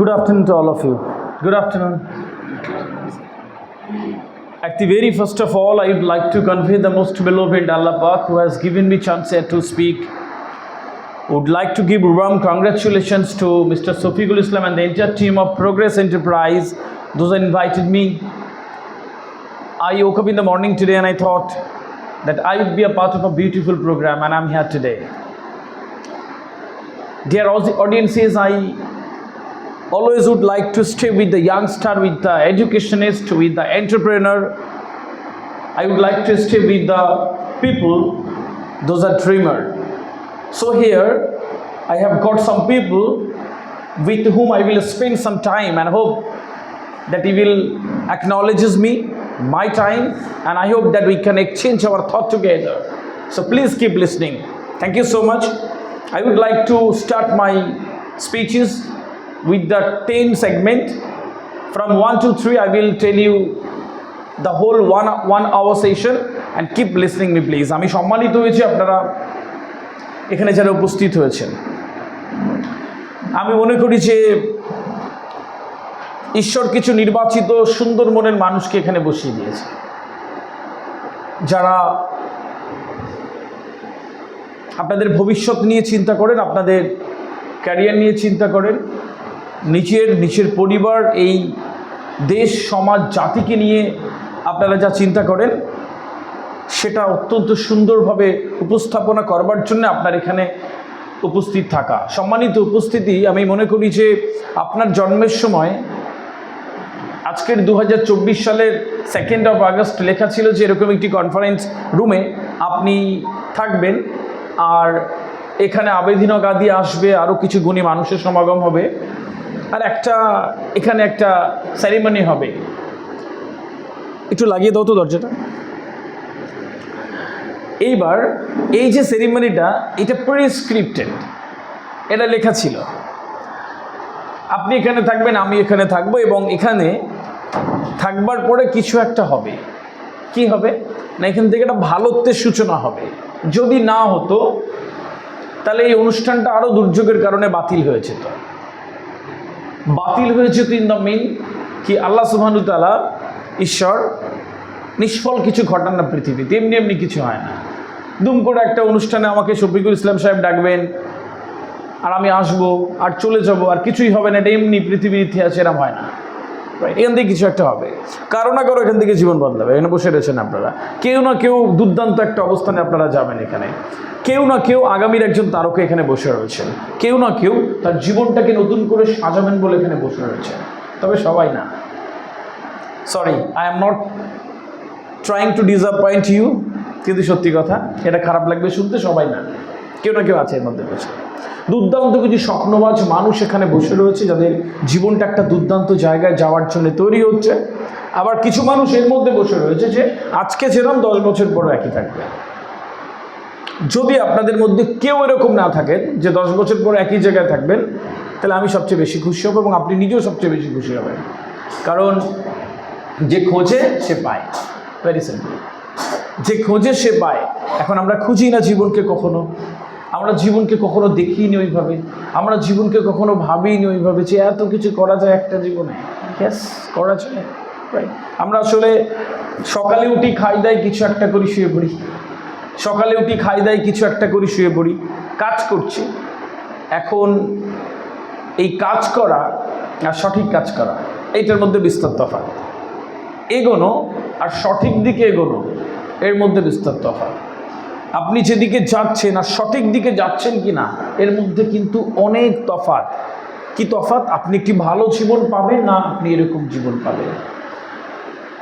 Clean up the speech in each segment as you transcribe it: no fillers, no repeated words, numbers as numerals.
Good afternoon to all of you. Good afternoon. At the very first of all, I would like to convey the most beloved Allah Pak who has given me chance here to speak. Would like to give warm congratulations to Mr. Sofiqul Islam and the entire team of Progress Enterprise. Those that invited me. I woke up in the morning today and I thought that I would be a part of a beautiful program, and I'm here today. Dear audiences, I always would like to stay with the youngster, with the educationist, with the entrepreneur. I would like to stay with the people, those are dreamer. So here I have got some people with whom I will spend some time, and hope that he will acknowledges me, my time, and I hope that we can exchange our thought together. So please keep listening. Thank you so much. I would like to start my speeches with the 10 segment. From 1 to 3, I will tell you the whole one hour session, and keep listening me please. আমি সম্মানিত হয়েছি আপনারা এখানে যারা উপস্থিত হয়েছেন। আমি মনে করি যে ঈশ্বর কিছু নির্বাচিত সুন্দর মনের মানুষকে এখানে বসিয়ে দিয়েছে, যারা আপনাদের ভবিষ্যৎ নিয়ে চিন্তা করেন, আপনাদের ক্যারিয়ার নিয়ে চিন্তা করেন, নিজের পরিবার, এই দেশ, সমাজ, জাতিকে নিয়ে আপনারা যা চিন্তা করেন সেটা অত্যন্ত সুন্দরভাবে উপস্থাপনা করবার জন্য আপনার এখানে উপস্থিত থাকা। সম্মানিত উপস্থিতি, আমি মনে করি যে আপনার জন্মের সময় আজকের 2024 সালের 2nd of August লেখা ছিল যে এরকম একটি কনফারেন্স রুমে আপনি থাকবেন, আর এখানে আবেদিন গাদি আসবে, আরও কিছু গুণী মানুষের সমাগম হবে, আর এখানে একটা সেরিমনি হবে। একটু লাগিয়ে দাও তো দরজাটা। এইবার এই যে সেরিমনিটা, এটা প্রিস্ক্রিপ্টেড, এটা লেখা ছিল আপনি এখানে থাকবেন, আমি এখানে থাকবো, এবং এখানে থাকবার পরে কিছু একটা হবে। কি হবে না, এখান থেকে একটা ভালোত্বের সূচনা হবে। যদি না হতো তাহলে এই অনুষ্ঠানটা আরও দুর্যোগের কারণে বাতিল হয়েছে। তো বাতিল হয়েছে তো ইন দ্য মেইন কি আল্লাহ সুবহানাহু ওয়া তাআলা, ঈশ্বর নিষ্ফল কিছু ঘটান না পৃথিবীতে, এমনি এমনি কিছু হয় না। দুম করে একটা অনুষ্ঠানে আমাকে শফিকুল ইসলাম সাহেব ডাকবেন, আর আমি আসবো আর চলে যাবো, আর কিছুই হবে না। এটা এমনি পৃথিবীর ইতিহাসে এরম হয় না। এখান থেকে কিছু একটা হবে, কারো না কারো এখান থেকে জীবন বদলাবে। এখানে বসে রয়েছেন আপনারা, কেউ না কেউ দুর্দান্ত একটা অবস্থানে আপনারা যাবেন। এখানে কেউ না কেউ আগামীর একজন তারকা এখানে বসে রয়েছেন, কেউ না কেউ তার জীবনটাকে নতুন করে সাজাবেন বলে এখানে বসে রয়েছেন। তবে সবাই না। Sorry, I am not trying to disappoint you, কিন্তু সত্যি কথা, এটা খারাপ লাগবে শুনতে, সবাই না, কেউ না কেউ আছে এর মধ্যে বসে। দুর্দান্ত কিছু স্বপ্নবাজ মানুষ এখানে বসে রয়েছে, যাদের জীবনটা একটা দুর্দান্ত জায়গায় যাওয়ার জন্য তৈরি হচ্ছে। আবার কিছু মানুষ এর মধ্যে বসে রয়েছে যে আজকে যেরকম 10 বছর পরে একই থাকবে। যদি আপনাদের মধ্যে কেউ এরকম না থাকেন যে 10 বছর পরে একই জায়গায় থাকবেন, তাহলে আমি সবচেয়ে বেশি খুশি হব, এবং আপনি নিজেও সবচেয়ে বেশি খুশি হবেন। কারণ যে খোঁজে সে পায়, ভেরি সিম্পল। যে খোঁজে সে পায়। এখন আমরা খুঁজি না জীবনকে, কখনো আমরা জীবনকে কখনো দেখিনি ওইভাবে, আমরা জীবনকে কখনো ভাবিনি ওইভাবে যে এত কিছু করা যায় একটা জীবনে। ইয়েস, করা যায়। আমরা আসলে সকালে উঠি, খাই দাই, কিছু একটা করি, শুয়ে পড়ি। সকালে উঠি, খাই দাই, কিছু একটা করি, শুয়ে পড়ি, কাজ করছি। এখন এই কাজ করা আর সঠিক কাজ করা, এইটার মধ্যে বিস্তর তফাৎ। এগোনো আর সঠিক দিকে এগোনো, এর মধ্যে বিস্তর তফাৎ। আপনি যেদিকে যাচ্ছেন আর সঠিক দিকে যাচ্ছেন কি না, এর মধ্যে কিন্তু অনেক তফাৎ। কি তফাৎ? আপনি কি ভালো জীবন পাবেন, না আপনি এরকম জীবন পাবেন।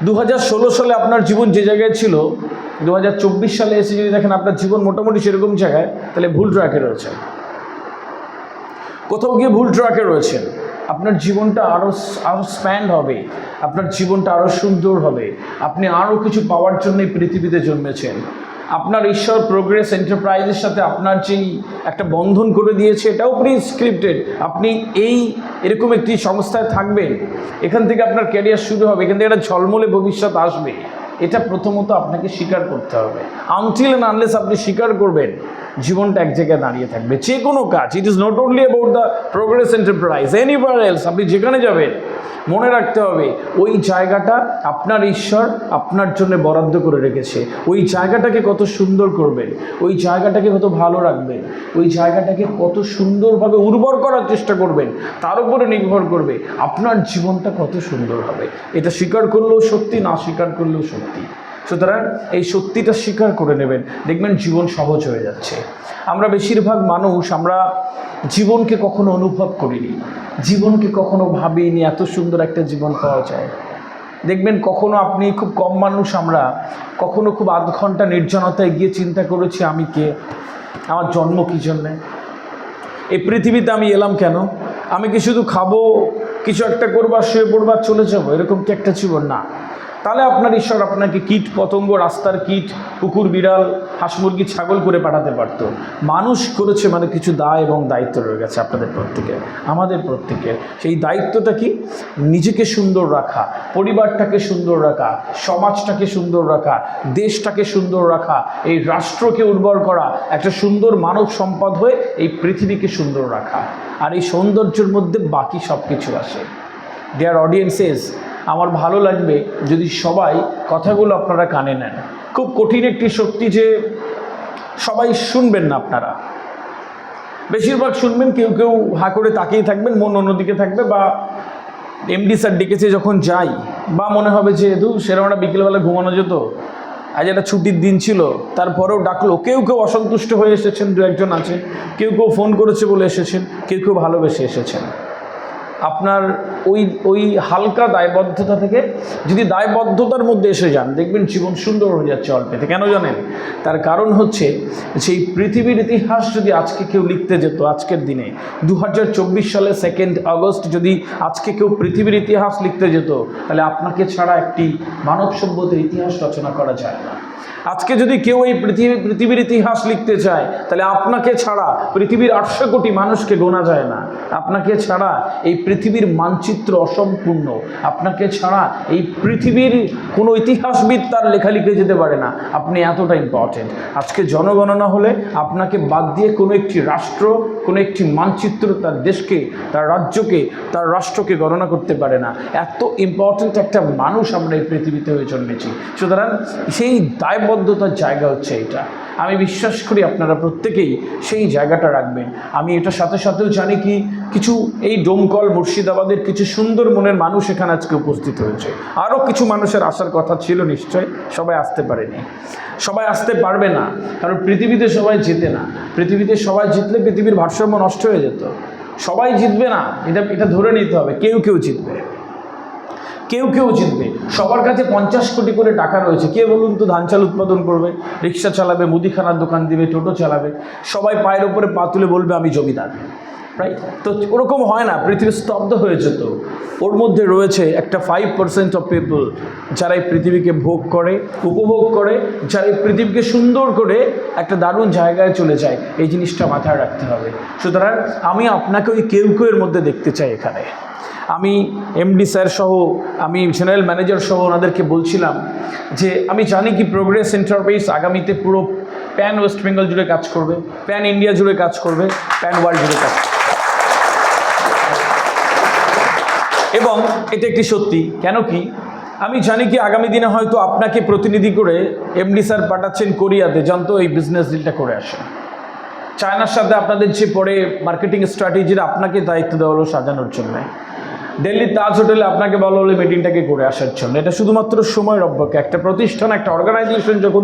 2016 সালে আপনার জীবন যে জায়গায় ছিল, 2024 সালে এসে যদি দেখেন আপনার জীবন মোটামুটি সেরকম জায়গায়, তাহলে ভুল ট্র্যাকে রয়েছেন। কোথাও গিয়ে ভুল ট্র্যাকে রয়েছেন। আপনার জীবনটা আরও স্প্যান্ড হবে, আপনার জীবনটা আরও সুন্দর হবে। আপনি আরও কিছু পাওয়ার জন্যই পৃথিবীতে জন্মেছেন। আপনার ঈশ্বর প্রোগ্রেস এন্টারপ্রাইজের সাথে আপনার যেই একটা বন্ধন করে দিয়েছে, এটাও প্রিস্ক্রিপ্টেড। আপনি এরকম একটি সংস্থায় থাকবেন, এখান থেকে আপনার ক্যারিয়ার শুরু হবে, এখান থেকে একটা ঝলমলে ভবিষ্যৎ আসবে। এটা প্রথমত আপনাকে স্বীকার করতে হবে। আনটিল অ্যান্ড আনলেস আপনি স্বীকার করবেন জীবনটা এক জায়গায় দাঁড়িয়ে থাকবে। যে কোনো কাজ, it is not only about the progress enterprise, anywhere else, আপনি যেখানে যাবেন মনে রাখতে হবে ওই জায়গাটা আপনার ঈশ্বর আপনার জন্য বরাদ্দ করে রেখেছে। ওই জায়গাটাকে কত সুন্দর করবেন, ওই জায়গাটাকে কত ভালো রাখবেন, ওই জায়গাটাকে কত সুন্দরভাবে উর্বর করার চেষ্টা করবেন, তার উপরে নির্ভর করবে আপনার জীবনটা কত সুন্দর হবে। এটা স্বীকার করলেও সত্যি, না স্বীকার করলেও সত্যি। সুতরাং এই সত্যিটা স্বীকার করে নেবেন, দেখবেন জীবন সহজ হয়ে যাচ্ছে। আমরা বেশিরভাগ মানুষ আমরা জীবনকে কখনো অনুভব করিনি, জীবনকে কখনো ভাবিনি এত সুন্দর একটা জীবন পাওয়া যায়। দেখবেন কখনো আপনি, খুব কম মানুষ আমরা কখনো খুব আধ ঘন্টা নির্জনতায় গিয়ে চিন্তা করেছি আমি কে, আমার জন্ম কী জন্যে, এই পৃথিবীতে আমি এলাম কেন, আমি কি শুধু খাবো, কিছু একটা করবার, শুয়ে পড়বার, চলে যাবো, এরকম কি একটা জীবন? না। তাহলে আপনার ঈশ্বর আপনাকে কীট পতঙ্গ, রাস্তার কীট, কুকুর বিড়াল, হাঁস মুরগি, ছাগল করে পাঠাতে পারতো। মানুষ করেছে মানে কিছু দায় এবং দায়িত্ব রয়ে গেছে আপনাদের প্রত্যেকের, আমাদের প্রত্যেকের। সেই দায়িত্বটা কি? নিজেকে সুন্দর রাখা, পরিবারটাকে সুন্দর রাখা, সমাজটাকে সুন্দর রাখা, দেশটাকে সুন্দর রাখা, এই রাষ্ট্রকে উর্বর করা, একটা সুন্দর মানব সম্পদ হয়ে এই পৃথিবীকে সুন্দর রাখা। আর এই সৌন্দর্যের মধ্যে বাকি সব কিছু আসে। ডিয়ার অডিয়েন্সেস, আমার ভালো লাগবে যদি সবাই কথাগুলো আপনারা কানে নেন। খুব কঠিন একটি সত্যি যে সবাই শুনবেন না, আপনারা বেশিরভাগ শুনবেন, কেউ কেউ হা করে তাকিয়ে থাকবেন, মন অন্যদিকে থাকবে, বা এমডি স্যার ডেকেছে যখন যাই, বা মনে হবে যে সেরকম একটা বিকেলবেলা ঘুমানো যেত, আজ একটা ছুটির দিন ছিল, তারপরেও ডাকলো। কেউ কেউ অসন্তুষ্ট হয়ে এসেছেন, দু একজন আছে, কেউ কেউ ফোন করেছে বলে এসেছেন, কেউ কেউ ভালোবেসে এসেছেন। আপনার ওই হালকা দায়বদ্ধতা থেকে যদি দায়বদ্ধতার মধ্যে এসে যান, দেখবেন জীবন সুন্দর হয়ে যাচ্ছে অল্পেতে। কেন জানেন? তার কারণ হচ্ছে সেই পৃথিবীর ইতিহাস যদি আজকে কেউ লিখতে যেত, আজকের দিনে 2024 সালে 2 আগস্ট যদি আজকে কেউ পৃথিবীর ইতিহাস লিখতে যেত, তাহলে আপনাকে ছাড়া একটি মানব সভ্যতার ইতিহাস রচনা করা যায় না। আজকে যদি কেউ এই পৃথিবীর ইতিহাস লিখতে চায়, তাহলে আপনাকে ছাড়া পৃথিবীর 800 কোটি মানুষকে গোনা যায় না। আপনাকে ছাড়া এই পৃথিবীর মানচিত্র অসম্পূর্ণ। আপনাকে ছাড়া এই পৃথিবীর কোনো ইতিহাসবিদ তার লেখা লিখে যেতে পারে না। আপনি এতটা ইম্পর্টেন্ট। আজকে জনগণনা হলে আপনাকে বাদ দিয়ে কোনো একটি রাষ্ট্র, কোনো একটি মানচিত্র তার দেশকে, তার রাজ্যকে, তার রাষ্ট্রকে গণনা করতে পারে না। এত ইম্পর্টেন্ট একটা মানুষ আমরা এই পৃথিবীতে হয়ে জন্মেছি। সুতরাং সেই দায়বদ্ধতার জায়গা হচ্ছে এটা। আমি বিশ্বাস করি আপনারা প্রত্যেকেই সেই জায়গাটা রাখবেন। আমি এটার সাথে সাথেও জানি কি কিছু এই ডোমকল মুর্শিদাবাদের কিছু সুন্দর মনের মানুষ এখানে আজকে উপস্থিত হয়েছে। আরও কিছু মানুষের আসার কথা ছিল নিশ্চয়, সবাই আসতে পারেনি, সবাই আসতে পারবে না, কারণ পৃথিবীতে সবাই জেতে না। পৃথিবীতে সবাই জিতলে পৃথিবীর ভারসাম্য নষ্ট হয়ে যেত। সবাই জিতবে না, এটা ধরে নিতে হবে। কেউ কেউ জিতবে, কেউ কেউ জিতবে। সবার কাছে 50 কোটি করে টাকা রয়েছে। কে বলুন তো ধান চাল উৎপাদন করবে, রিক্সা চালাবে, মুদিখানার দোকান দিবে, টোটো চালাবে, সবাই পায়ের ওপরে পা তুলে বলবে আমি জমিদার, রাইট? তো ওরকম হয় না, পৃথিবী স্তব্ধ হয়েছে। তো ওর মধ্যে রয়েছে একটা 5% অফ পিপল যারা এই পৃথিবীকে ভোগ করে, উপভোগ করে, যারা এই পৃথিবীকে সুন্দর করে একটা দারুণ জায়গায় চলে যায়। এই জিনিসটা মাথায় রাখতে হবে। সুতরাং আমি আপনাকে ওই কেউ কেউ এর মধ্যে দেখতে চাই এখানে। আমি এমডি স্যার সহ, আমি জেনারেল ম্যানেজার সহ ওনাদেরকে বলছিলাম যে আমি জানি কি প্রোগ্রেস এন্টারপ্রাইজ আগামীতে পুরো প্যান ওয়েস্ট বেঙ্গল জুড়ে কাজ করবে, প্যান ইন্ডিয়া জুড়ে কাজ করবে, প্যান ওয়ার্ল্ড জুড়ে কাজ করবে। এবং এটা একটি সত্যি। কেন কি আমি জানি কি আগামী দিনে হয়তো আপনাকে প্রতিনিধি করে এমডি স্যার পাঠাচ্ছেন কোরিয়াতে, জানতো এই বিজনেস ডিলটা করে আসেন। চায়নার সাথে আপনাদের যে পরে মার্কেটিং স্ট্র্যাটেজির আপনাকে দায়িত্ব দেওয়া হলো সাজানোর জন্য। দিল্লির তাজ হোটেলে আপনাকে বলা হলো মিটিংটাকে করে আসার জন্য। এটা শুধুমাত্র সময়ের অপেক্ষা। একটা প্রতিষ্ঠান, একটা অর্গানাইজেশন যখন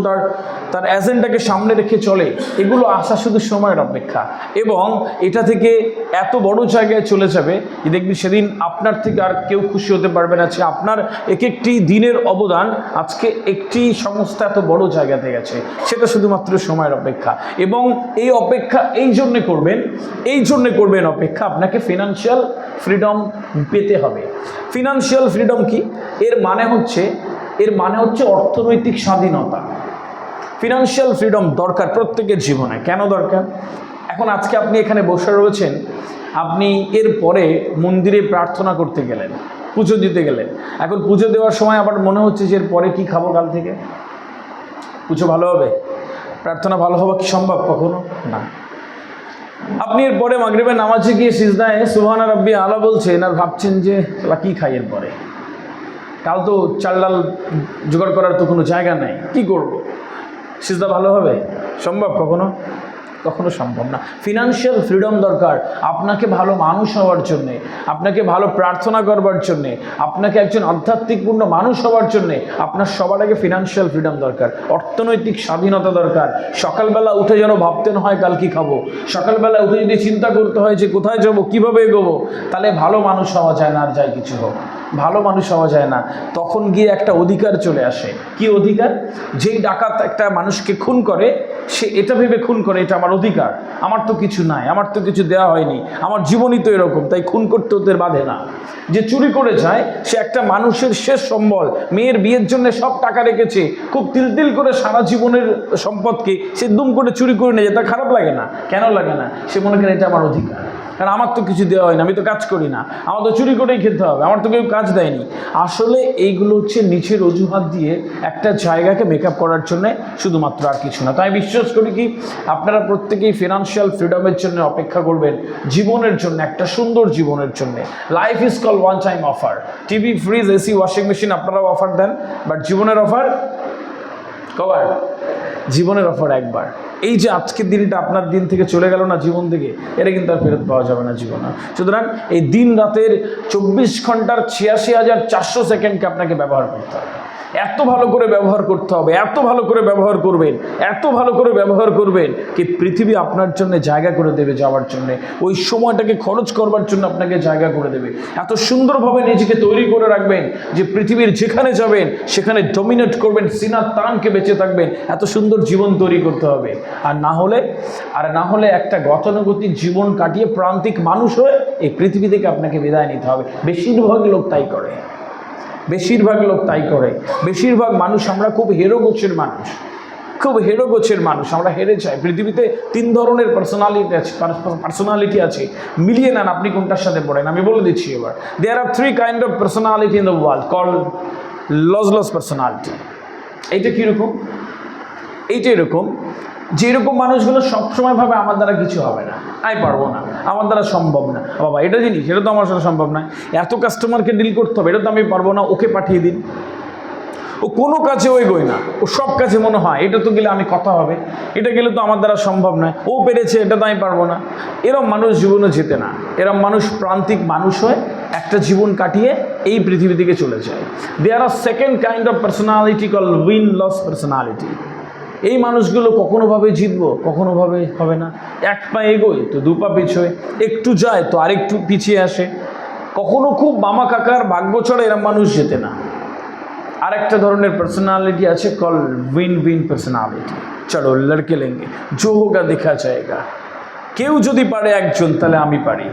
তার এজেন্ডাকে সামনে রেখে চলে, এগুলো আসা শুধু সময়ের অপেক্ষা। এবং এটা থেকে এত বড় জায়গায় চলে যাবে যে দেখবি সেদিন আপনার থেকে আর কেউ খুশি হতে পারবে না। আপনার এক একটি দিনের অবদান আজকে একটি সংস্থা এত বড় জায়গাতে গেছে, সেটা শুধুমাত্র সময়ের অপেক্ষা। এবং এই অপেক্ষা এই জন্যে করবেন অপেক্ষা, আপনাকে ফিনান্সিয়াল ফ্রিডম পেতে হবে। ফিনান্সিয়াল ফ্রিডম কি? এর মানে হচ্ছে অর্থনৈতিক স্বাধীনতা। ফিনান্সিয়াল ফ্রিডম দরকার প্রত্যেকের জীবনে। কেন দরকার? এখন আজকে আপনি এখানে বসে রয়েছেন, আপনি এর পরে মন্দিরে প্রার্থনা করতে গেলেন, পুজো দিতে গেলেন। এখন পুজো দেওয়ার সময় আবার মনে হচ্ছে যে এর পরে কী খাবো কাল থেকে, পুজো ভালো হবে? প্রার্থনা ভালো হওয়া কি সম্ভব? কখনো না। আপনি এরপরে মাগরিবের নামাজে গিয়ে সিজদায় সুবহানা রাব্বি আলা বলছেন আর ভাবছেন যে কি খাই এরপরে, কাল তো চাল ডাল জোগাড় করার তো কোনো জায়গা নাই, কি করব? সিজদা ভালো হবে? সম্ভব? কখনো কখনো সম্ভব না। ফিনান্সিয়াল ফ্রিডম দরকার আপনাকে ভালো মানুষ হওয়ার জন্যে, আপনাকে ভালো প্রার্থনা করবার জন্যে, আপনাকে একজন আধ্যাত্মিকপূর্ণ মানুষ হওয়ার জন্যে আপনার সবার আগে ফিনান্সিয়াল ফ্রিডম দরকার, অর্থনৈতিক স্বাধীনতা দরকার। সকালবেলা উঠে যেন ভাবতে না হয় কাল কি খাবো, সকালবেলা উঠে যদি চিন্তা করতে হয় যে কোথায় যাবো, কীভাবে এগোবো, তাহলে ভালো মানুষ হওয়া যায় না। আর যাই কিছু হোক, ভালো মানুষ হওয়া যায় না। তখন গিয়ে একটা অধিকার চলে আসে। কি অধিকার? যেই ডাকাত একটা মানুষকে খুন করে, সে এটা ভেবে খুন করে এটা আমার অধিকার, আমার তো কিছু নাই, আমার তো কিছু দেওয়া হয়নি, আমার জীবনই তো এরকম, তাই খুন করতে ওদের বাধে না। যে চুরি করে যায়, সে একটা মানুষের শেষ সম্বল, মেয়ের বিয়ের জন্য সব টাকা রেখেছে, খুব তিল করে সারা জীবনের সম্পদকে সে দুম করে চুরি করে নিয়ে যায়, তা খারাপ লাগে না? কেন লাগে না? সে মনে করে এটা আমার অধিকার, কারণ আমার তো কিছু দেওয়া হয় না, আমি তো কাজ করি না, আমার তো চুরি করেই খেতে হবে, আমার তো কেউ কাজ দেয়নি। আসলে এইগুলো হচ্ছে নিচের অজুহাত দিয়ে একটা জায়গাকে মেকআপ করার জন্য, শুধুমাত্র, আর কিছু না। তাই বিশ্বাস করি কি আপনারা প্রত্যেকেই ফিনান্সিয়াল ফ্রিডমের জন্য অপেক্ষা করবেন, জীবনের জন্য, একটা সুন্দর জীবনের জন্য। Life is call one time offer. TV, fridge, AC, washing machine আপনারাও অফার দেন, বাট জীবনের অফার কবার? জীবনের অফার একবার। এই যে আজকের দিনটা আপনার দিন থেকে চলে গেল না, জীবন থেকে, এটা কিন্তু আর ফেরত পাওয়া যাবে না জীবনে। সুতরাং এই দিন রাতের 24 ঘন্টার 86,400 সেকেন্ডকে আপনাকে ব্যবহার করতে হবে। এত ভালো করে ব্যবহার করতে হবে, এত ভালো করে ব্যবহার করবেন, এত ভালো করে ব্যবহার করবেন কি পৃথিবী আপনার জন্য জায়গা করে দেবে যাওয়ার জন্য, ওই সময়টাকে খরচ করবার জন্য আপনাকে জায়গা করে দেবে। এত সুন্দরভাবে নিজেকে তৈরি করে রাখবেন যে পৃথিবীর যেখানে যাবেন সেখানে ডমিনেট করবেন, সিনার টানকে বেঁচে থাকবেন। এত সুন্দর জীবন তৈরি করতে হবে। আর না হলে একটা গতানুগতিক জীবন কাটিয়ে প্রান্তিক মানুষ হয়ে এই পৃথিবী থেকে আপনাকে বিদায় নিতে হবে। বেশিরভাগ লোক তাই করে, বেশিরভাগ লোক তাই করে। বেশিরভাগ মানুষ আমরা খুব হেরো গোছের মানুষ, খুব হেরো গোছের মানুষ, আমরা হেরে যাই। পৃথিবীতে 3 ধরনের পার্সোনালিটি আছে, মিলিয়ে নেন আপনি কোনটার সাথে পড়েন। আমি বলে দিচ্ছি এবার। There are 3 kind of personality in the world called lossless personality. এইটা কীরকম? এইটা এরকম যে এরকম মানুষগুলো সবসময় ভাবে আমার দ্বারা কিছু হবে না, আমি পারবো না, আমার দ্বারা সম্ভব না। বাবা এটা জিনিস, এটা তো আমার সাথে সম্ভব না, এত কাস্টমারকে ডিল করতে হবে, এটা তো আমি পারবো না, ওকে পাঠিয়ে দিন। ও কোনো কাজে ওই গই না, ও সব কাজে মনে হয় এটা তো গেলে আমি কথা হবে, এটা গেলে তো আমার দ্বারা সম্ভব নয়, ও পেরেছে এটা তো আমি পারবো না। এরম মানুষ জীবনে যেতে না। এরম মানুষ প্রান্তিক মানুষ হয়ে একটা জীবন কাটিয়ে এই পৃথিবী থেকে চলে যায়। There are second kind of personality call win loss personality. এই মানুষগুলো কখনোভাবে জিতবো, কখনোভাবে হবে না। এক পা এগোয় তো 2 পা পিছোয়, একটু যায় তো আরেকটু পিছিয়ে আসে, কখনো খুব মামা কাকার ভাগ্য ছড়া এরম মানুষ যেতে না। আরেকটা ধরনের পার্সোনালিটি আছে কল উইন উইন পার্সোনালিটি। চলো লড়কে লেঙ্গে, জো হোগা দেখা যায়গা। কেউ যদি পারে একজন, তাহলে আমি পারি।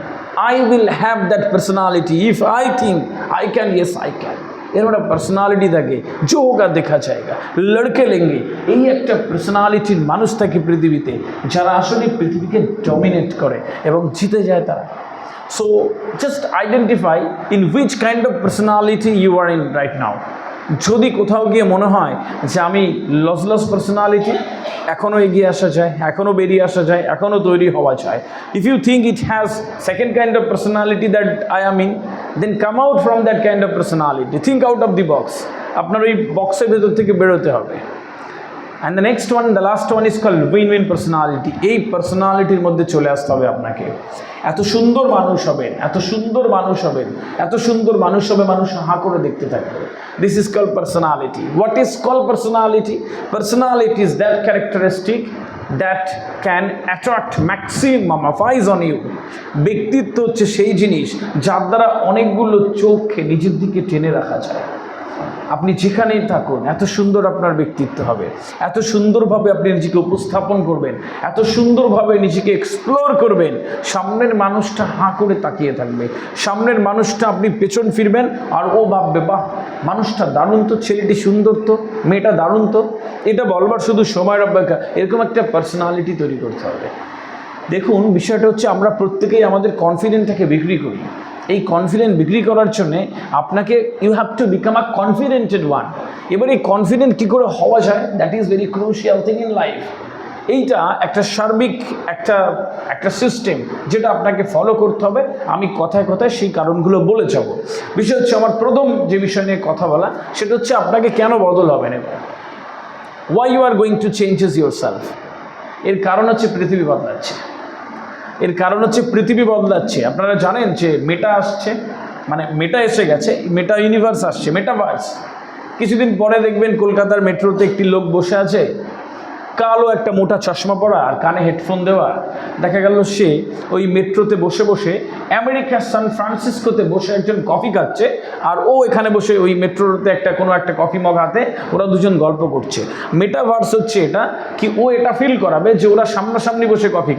I will have that personality if I think I can, yes I can. এর একটা পার্সোনালিটি থাকে, জো হোগা দেখা যায়গা, লড়কে লেঙ্গে। এই একটা পার্সোনালিটির মানুষ থাকে পৃথিবীতে, যারা আসলে পৃথিবীকে ডমিনেট করে এবং জিতে যায় তারা। So just identify in which kind of personality you are in right now. যদি কোথাও গিয়ে মনে হয় যে আমি লসলেস পার্সোনালিটি, এখনও এগিয়ে আসা যায়, এখনও বেরিয়ে আসা যায়, এখনও তৈরি হওয়া যায়। If you think it has second kind of personality that I am in, then come out from that kind of personality, think out of the box. আপনার ওই বক্সের ভেতর থেকে বেরোতে হবে। And the next one, the last one is called win win personality. এই পার্সোনালিটির মধ্যে চলে আসতে হবে আপনাকে। এত সুন্দর মানুষ হবেন, এত সুন্দর মানুষ হবেন, এত সুন্দর মানুষ হবে, মানুষ হাঁ করে দেখতে থাকবে। This is called personality. What is called personality? Personality is that characteristic that can attract maximum of eyes on you. ব্যক্তিত্ব হচ্ছে সেই জিনিস যার দ্বারা অনেকগুলো চোখকে নিজের দিকে টেনে রাখা যায়। আপনি যেখানেই থাকুন, এত সুন্দর আপনার ব্যক্তিত্ব হবে, এত সুন্দরভাবে আপনি নিজেকে উপস্থাপন করবেন, এত সুন্দরভাবে নিজেকে এক্সপ্লোর করবেন, সামনের মানুষটা হাঁ করে তাকিয়ে থাকবে। সামনের মানুষটা, আপনি পেছন ফিরবেন আর ও ভাববে, বাহ মানুষটা দারুণ তো, ছেলেটি সুন্দর তো, মেয়েটা দারুণ তো। এটা বলবার শুধু সময়ের অপেক্ষা। এরকম একটা পার্সোনালিটি তৈরি করতে হবে। দেখুন, বিষয়টা হচ্ছে আমরা প্রত্যেকেই আমাদের কনফিডেন্টটাকে বিক্রি করি। এই কনফিডেন্ট বিক্রি করার জন্যে আপনাকে you have to become a confidented one. এবার এই কনফিডেন্ট কী করে হওয়া যায়, that is very crucial thing in life. এইটা একটা সার্বিক একটা সিস্টেম যেটা আপনাকে ফলো করতে হবে। আমি কথায় কথায় সেই কারণগুলো বলে যাব। বিষয় হচ্ছে আমার প্রথম যে বিষয় নিয়ে কথা বলা, সেটা হচ্ছে আপনাকে কেন বদল হবে না, why you are going to changes yourself. এর কারণ হচ্ছে পৃথিবী বদলাচ্ছে। আপনারা জানেন যে মেটা আসছে, মানে মেটা এসে গেছে, মেটা ইউনিভার্স আসছে, মেটাভার্স। কিছুদিন পরে দেখবেন কলকাতার মেট্রোতে একটি লোক বসে আছে, কালো একটা মোটা চশমা পরা আর কানে হেডফোন দেওয়া। দেখা গেল সে ওই মেট্রোতে বসে বসে আমেরিকার সান ফ্রান্সিসকোতে বসে একজন কফি খাচ্ছে, আর ও এখানে বসে ওই মেট্রোতে কোনো একটা কফি মগ হাতে ওরা দুজন গল্প করছে। মেটাভার্স হচ্ছে এটা কি, ও এটা ফিল করাবে যে ওরা সামনাসামনি বসে কফি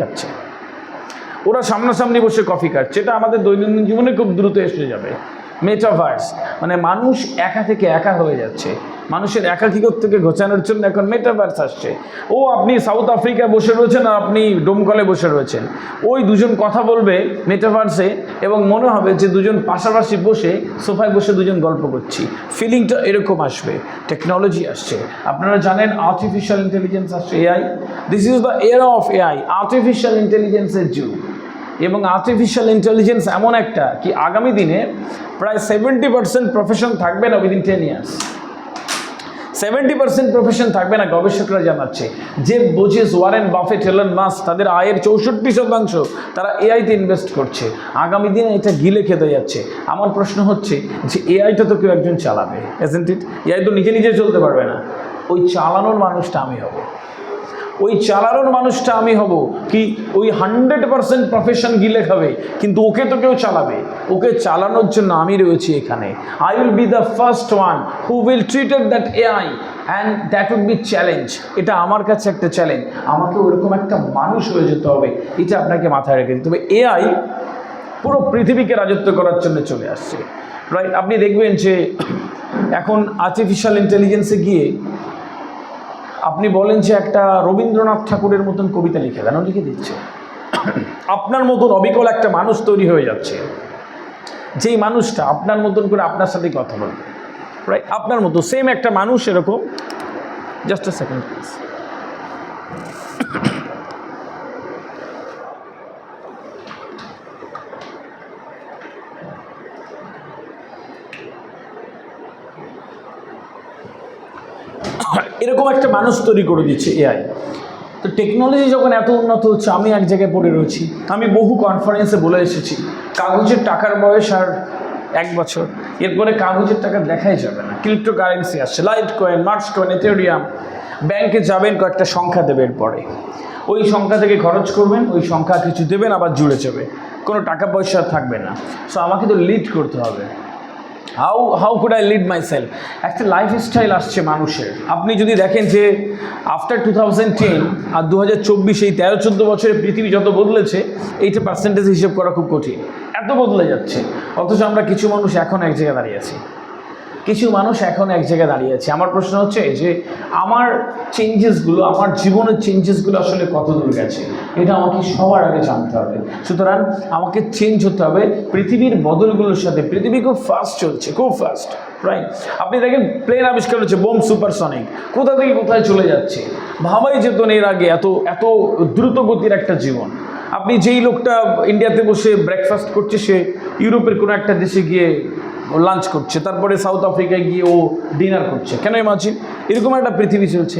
খাচ্ছে, এটা আমাদের দৈনন্দিন জীবনে খুব দ্রুত এসে যাবে। মেটাভার্স মানে মানুষ একা থেকে একা হয়ে যাচ্ছে, মানুষের একাকিত্ব থেকে ঘোচানোর জন্য এখন মেটাভার্স আসছে। আপনি সাউথ আফ্রিকায় বসে রয়েছেন আর আপনি ডোমকলে বসে রয়েছেন, ওই দুজন কথা বলবে মেটাভার্সে এবং মনে হবে যে দুজন পাশাপাশি বসে সোফায় বসে দুজন গল্প করছি। ফিলিংটা এরকম আসবে। টেকনোলজি আসছে, আপনারা জানেন আর্টিফিশিয়াল ইন্টেলিজেন্স আসছে, এআই। দিস ইজ দ্য এরা অফ এআই, আর্টিফিশিয়াল ইন্টেলিজেন্সের যুগ। এবং আর্টিফিশিয়াল ইন্টেলিজেন্স এমন একটা কি আগামী দিনে প্রায় 70% প্রফেশন থাকবে না উইদিন 10 ইয়ার্স। 70% প্রফেশন থাকবে না, গবেষকরা জানাচ্ছে। যে বোঝেস, ওয়ারেন বাফেট, এলন মাস্ক, তাদের আয়ের 64% তারা এআইতে ইনভেস্ট করছে। আগামী দিনে এটা গিলে খেতে যাচ্ছে। আমার প্রশ্ন হচ্ছে যে এআইটা তো কেউ একজন চালাবে, ইজন্ট ইট? এআই তো নিজে নিজে চলতে পারবে না। ওই চালানোর মানুষটা আমি হব। কি ওই 100% প্রফেশন গিলে খাবে, কিন্তু ওকে তো কেউ চালাবে। ওকে চালানোর জন্য আমি রয়েছি এখানে। I will be the first one who will treated that AI and that will be challenge. এটা আমার কাছে একটা চ্যালেঞ্জ। আমাকে ওরকম একটা মানুষ হয়ে যেতে হবে, এটা আপনাকে মাথায় রেখে দিতে হবে। এআই পুরো পৃথিবীকে রাজত্ব করার জন্য চলে আসছে, রাইট? আপনি দেখবেন যে এখন আর্টিফিশিয়াল ইন্টেলিজেন্সে গিয়ে আপনি বলেন যে একটা রবীন্দ্রনাথ ঠাকুরের মতন কবিতা লিখে দেন, লিখে দিচ্ছে। আপনার মতন অবিকল একটা মানুষ তৈরি হয়ে যাচ্ছে, যেই মানুষটা আপনার মতন করে আপনার সাথে কথা বলবে, রাইট? আপনার মতো সেম একটা মানুষ এরকম। Just a second please. এরকম একটা মানুষ তৈরি করে দিচ্ছে এআই। তো টেকনোলজি যখন এত উন্নত হচ্ছে, আমি এক জায়গায় পড়ে রয়েছি। আমি বহু কনফারেন্সে বলে এসেছি, কাগজের টাকার বয়স আর 1 বছর, এরপরে কাগজের টাকা দেখাই যাবে না। ক্রিপ্টোকারেন্সি আসছে, Litecoin, Mars coin, Ethereum. ব্যাংকে যাবেন, কয়েকটা সংখ্যা দেবে, এরপরে ওই সংখ্যা থেকে খরচ করবেন, ওই সংখ্যা কিছু দেবেন, আবার জুড়ে যাবে, কোনো টাকা পয়সা থাকবে না। সো আমাকে তো লিড করতে হবে। How could I lead my self? একটা লাইফস্টাইল আসছে মানুষের। আপনি যদি দেখেন যে আফটার 2010 আর 2024, এই 13-14 বছরে পৃথিবী যত বদলেছে, এইটা পার্সেন্টেজ হিসেব করা খুব কঠিন, এত বদলে যাচ্ছে। অথচ আমরা কিছু মানুষ এখন এক জায়গায় দাঁড়িয়ে আছি। আমার প্রশ্ন হচ্ছে যে আমার চেঞ্জেসগুলো, আমার জীবনের চেঞ্জেসগুলো আসলে কত দূর গেছে, এটা আমাকে সবার আগে জানতে হবে। সুতরাং আমাকে চেঞ্জ হতে হবে পৃথিবীর বদলগুলোর সাথে। পৃথিবী খুব ফাস্ট চলছে, খুব ফাস্ট, রাইট? আপনি দেখেন প্লেন আবিষ্কার হচ্ছে, বোম, সুপারসনিক, কোথা থেকে কোথায় চলে যাচ্ছে, ভাবাই যেত না এর আগে এত দ্রুত গতির একটা জীবন। আপনি যেই লোকটা ইন্ডিয়াতে বসে ব্রেকফাস্ট করছে, সে ইউরোপের কোনো একটা দেশে গিয়ে লাঞ্চ করছে, তারপরে সাউথ আফ্রিকায় গিয়ে ও ডিনার করছে। কেন ইমাজিন? এরকম একটা পৃথিবী চলছে।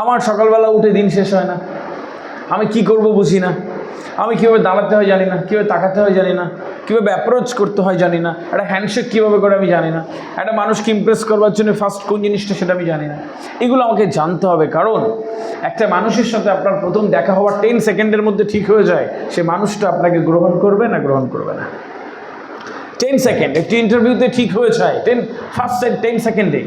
আমার সকালবেলা উঠে দিন শেষ হয় না, আমি কি করব বুঝি না, আমি কীভাবে দাঁড়াতে হয় জানি না, কীভাবে তাকাতে হয় জানি না, কীভাবে অ্যাপ্রোচ করতে হয় জানি না, একটা হ্যান্ডশেক কীভাবে করে আমি জানি না, একটা মানুষকে ইমপ্রেস করবার জন্য ফার্স্ট কোন জিনিসটা সেটা আমি জানি না। এগুলো আমাকে জানতে হবে, কারণ একটা মানুষের সাথে আপনার প্রথম দেখা হওয়ার 10 সেকেন্ডের মধ্যে ঠিক হয়ে যায় সে মানুষটা আপনাকে গ্রহণ করবে না গ্রহণ করবে না। 10 সেকেন্ড একটি ইন্টারভিউতে ঠিক হয়ে যায়, 10 সেকেন্ডে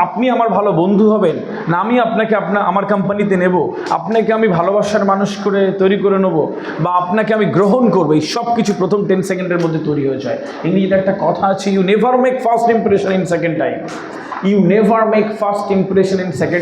আপনি আমার ভালো বন্ধু হবেন না, আমি আপনাকে আমার কোম্পানিতে নেব, আপনাকে আমি ভালোবাসার মানুষ করে তৈরি করে নেব, বা আপনাকে আমি গ্রহণ করবো, এই সব কিছু প্রথম 10 সেকেন্ডের মধ্যে তৈরি হয়ে যায়। ইংরেজিতে একটা কথা আছে, you never make first impression in second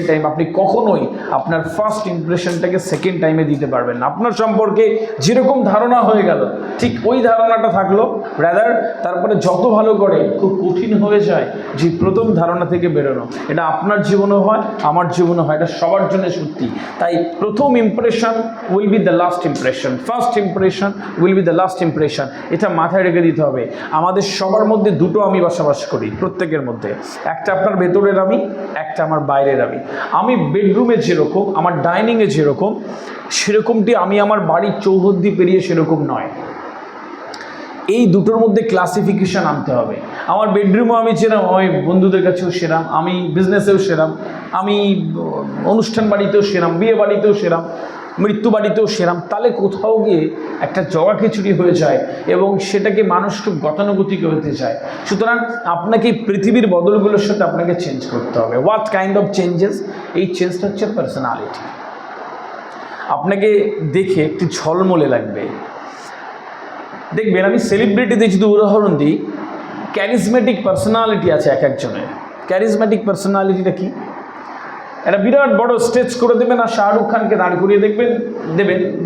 time. আপনি কখনোই আপনার ফার্স্ট ইমপ্রেশনটাকে সেকেন্ড টাইমে দিতে পারবেন না। আপনার সম্পর্কে যেরকম ধারণা হয়ে গেল, ঠিক ওই ধারণাটা থাকলো, রাদার তারপরে যত ভালো করে খুব কঠিন হয়ে যায় যে প্রথম ধারণা থেকে বেরোনো। এটা আপনার জীবনে হয়, আমার জীবনে হয়, এটা সবার জন্য সত্যি। তাই প্রথম impression will be the last impression, first impression will be the last impression. এটা মাথায় রেখে দিতে হবে। আমাদের সবার মধ্যে দুটো আমি বসবাস করি, প্রত্যেকের মধ্যে। একটা আপনার ভেতরের আমি, একটা আমার বাইরের আমি। আমি বেডরুমে যেরকম, আমার ডাইনিংয়ে যেরকম, সেরকমটি আমি আমার বাড়ির চৌহদ্দি পেরিয়ে সেরকম নয়। এই দুটোর মধ্যে ক্লাসিফিকেশান আনতে হবে। আমার বেডরুমও আমি সেরাম, আমি বন্ধুদের কাছেও সেরাম, আমি বিজনেসেও সেরাম, আমি অনুষ্ঠান বাড়িতেও সেরাম, বিয়ে বাড়িতেও সেরাম, মৃত্যু বাড়িতেও সেরাম। তাহলে কোথাও গিয়ে একটা জগা খিচুড়ি হয়ে যায় এবং সেটাকে মানুষ খুব গতানুগতিক হতে চায়। সুতরাং আপনাকে পৃথিবীর বদলগুলোর সাথে আপনাকে চেঞ্জ করতে হবে। What kind of changes? এই চেঞ্জটা হচ্ছে পার্সোনালিটি। আপনাকে দেখে একটু ঝলমলে লাগবে। দেখবেন, আমি সেলিব্রিটিদের যদি উদাহরণ দিই, ক্যারিজমেটিক পার্সোনালিটি আছে এক একজনের। ক্যারিজমেটিক পার্সোনালিটিটা কি? একটা বিরাট বড় স্টেজ করে দেবেন আর শাহরুখ খানকে দাঁড় করিয়ে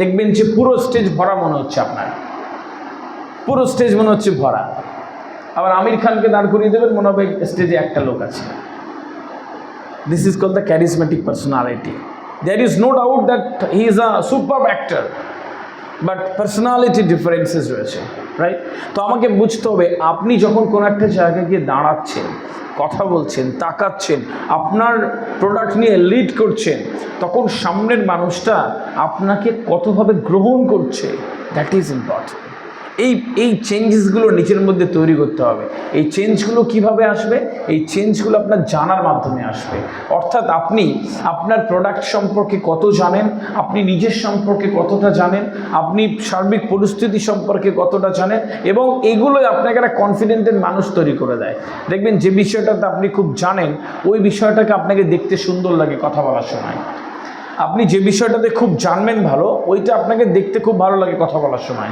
দেখবেন যে পুরো স্টেজ ভরা মনে হচ্ছে আপনার, পুরো স্টেজ মনে হচ্ছে ভরা। আবার আমির খানকে দাঁড় করিয়ে দেবেন, মনে হবে স্টেজে একটা লোক আছে। This is called the charismatic personality. There is no doubt that he is a super actor, but personality differences রয়েছে, রাইট? তো আমাকে বুঝতে হবে, আপনি যখন কোনো একটা জায়গায় গিয়ে দাঁড়াচ্ছেন, কথা বলছেন, তাকাচ্ছেন, আপনার প্রোডাক্ট নিয়ে লিড করছেন, তখন সামনের মানুষটা আপনাকে কতভাবে গ্রহণ করছে, দ্যাট ইজ ইম্পর্টেন্ট। এই চেঞ্জেসগুলো নিজের মধ্যে তৈরি করতে হবে। এই চেঞ্জগুলো কিভাবে আসবে? এই চেঞ্জগুলো আপনার জানার মাধ্যমে আসবে। অর্থাৎ আপনি আপনার প্রোডাক্ট সম্পর্কে কত জানেন, আপনি নিজের সম্পর্কে কতটা জানেন, আপনি সার্বিক পরিস্থিতি সম্পর্কে কতটা জানেন, এবং এগুলোই আপনাকে একটা কনফিডেন্টের মানুষ তৈরি করে দেয়। দেখবেন, যে বিষয়টাতে আপনি খুব জানেন, ওই বিষয়টাকে আপনাকে দেখতে সুন্দর লাগে কথা বলার সময়। আপনি যে বিষয়টাতে খুব জানবেন ভালো, ওইটা আপনাকে দেখতে খুব ভালো লাগে কথা বলার সময়।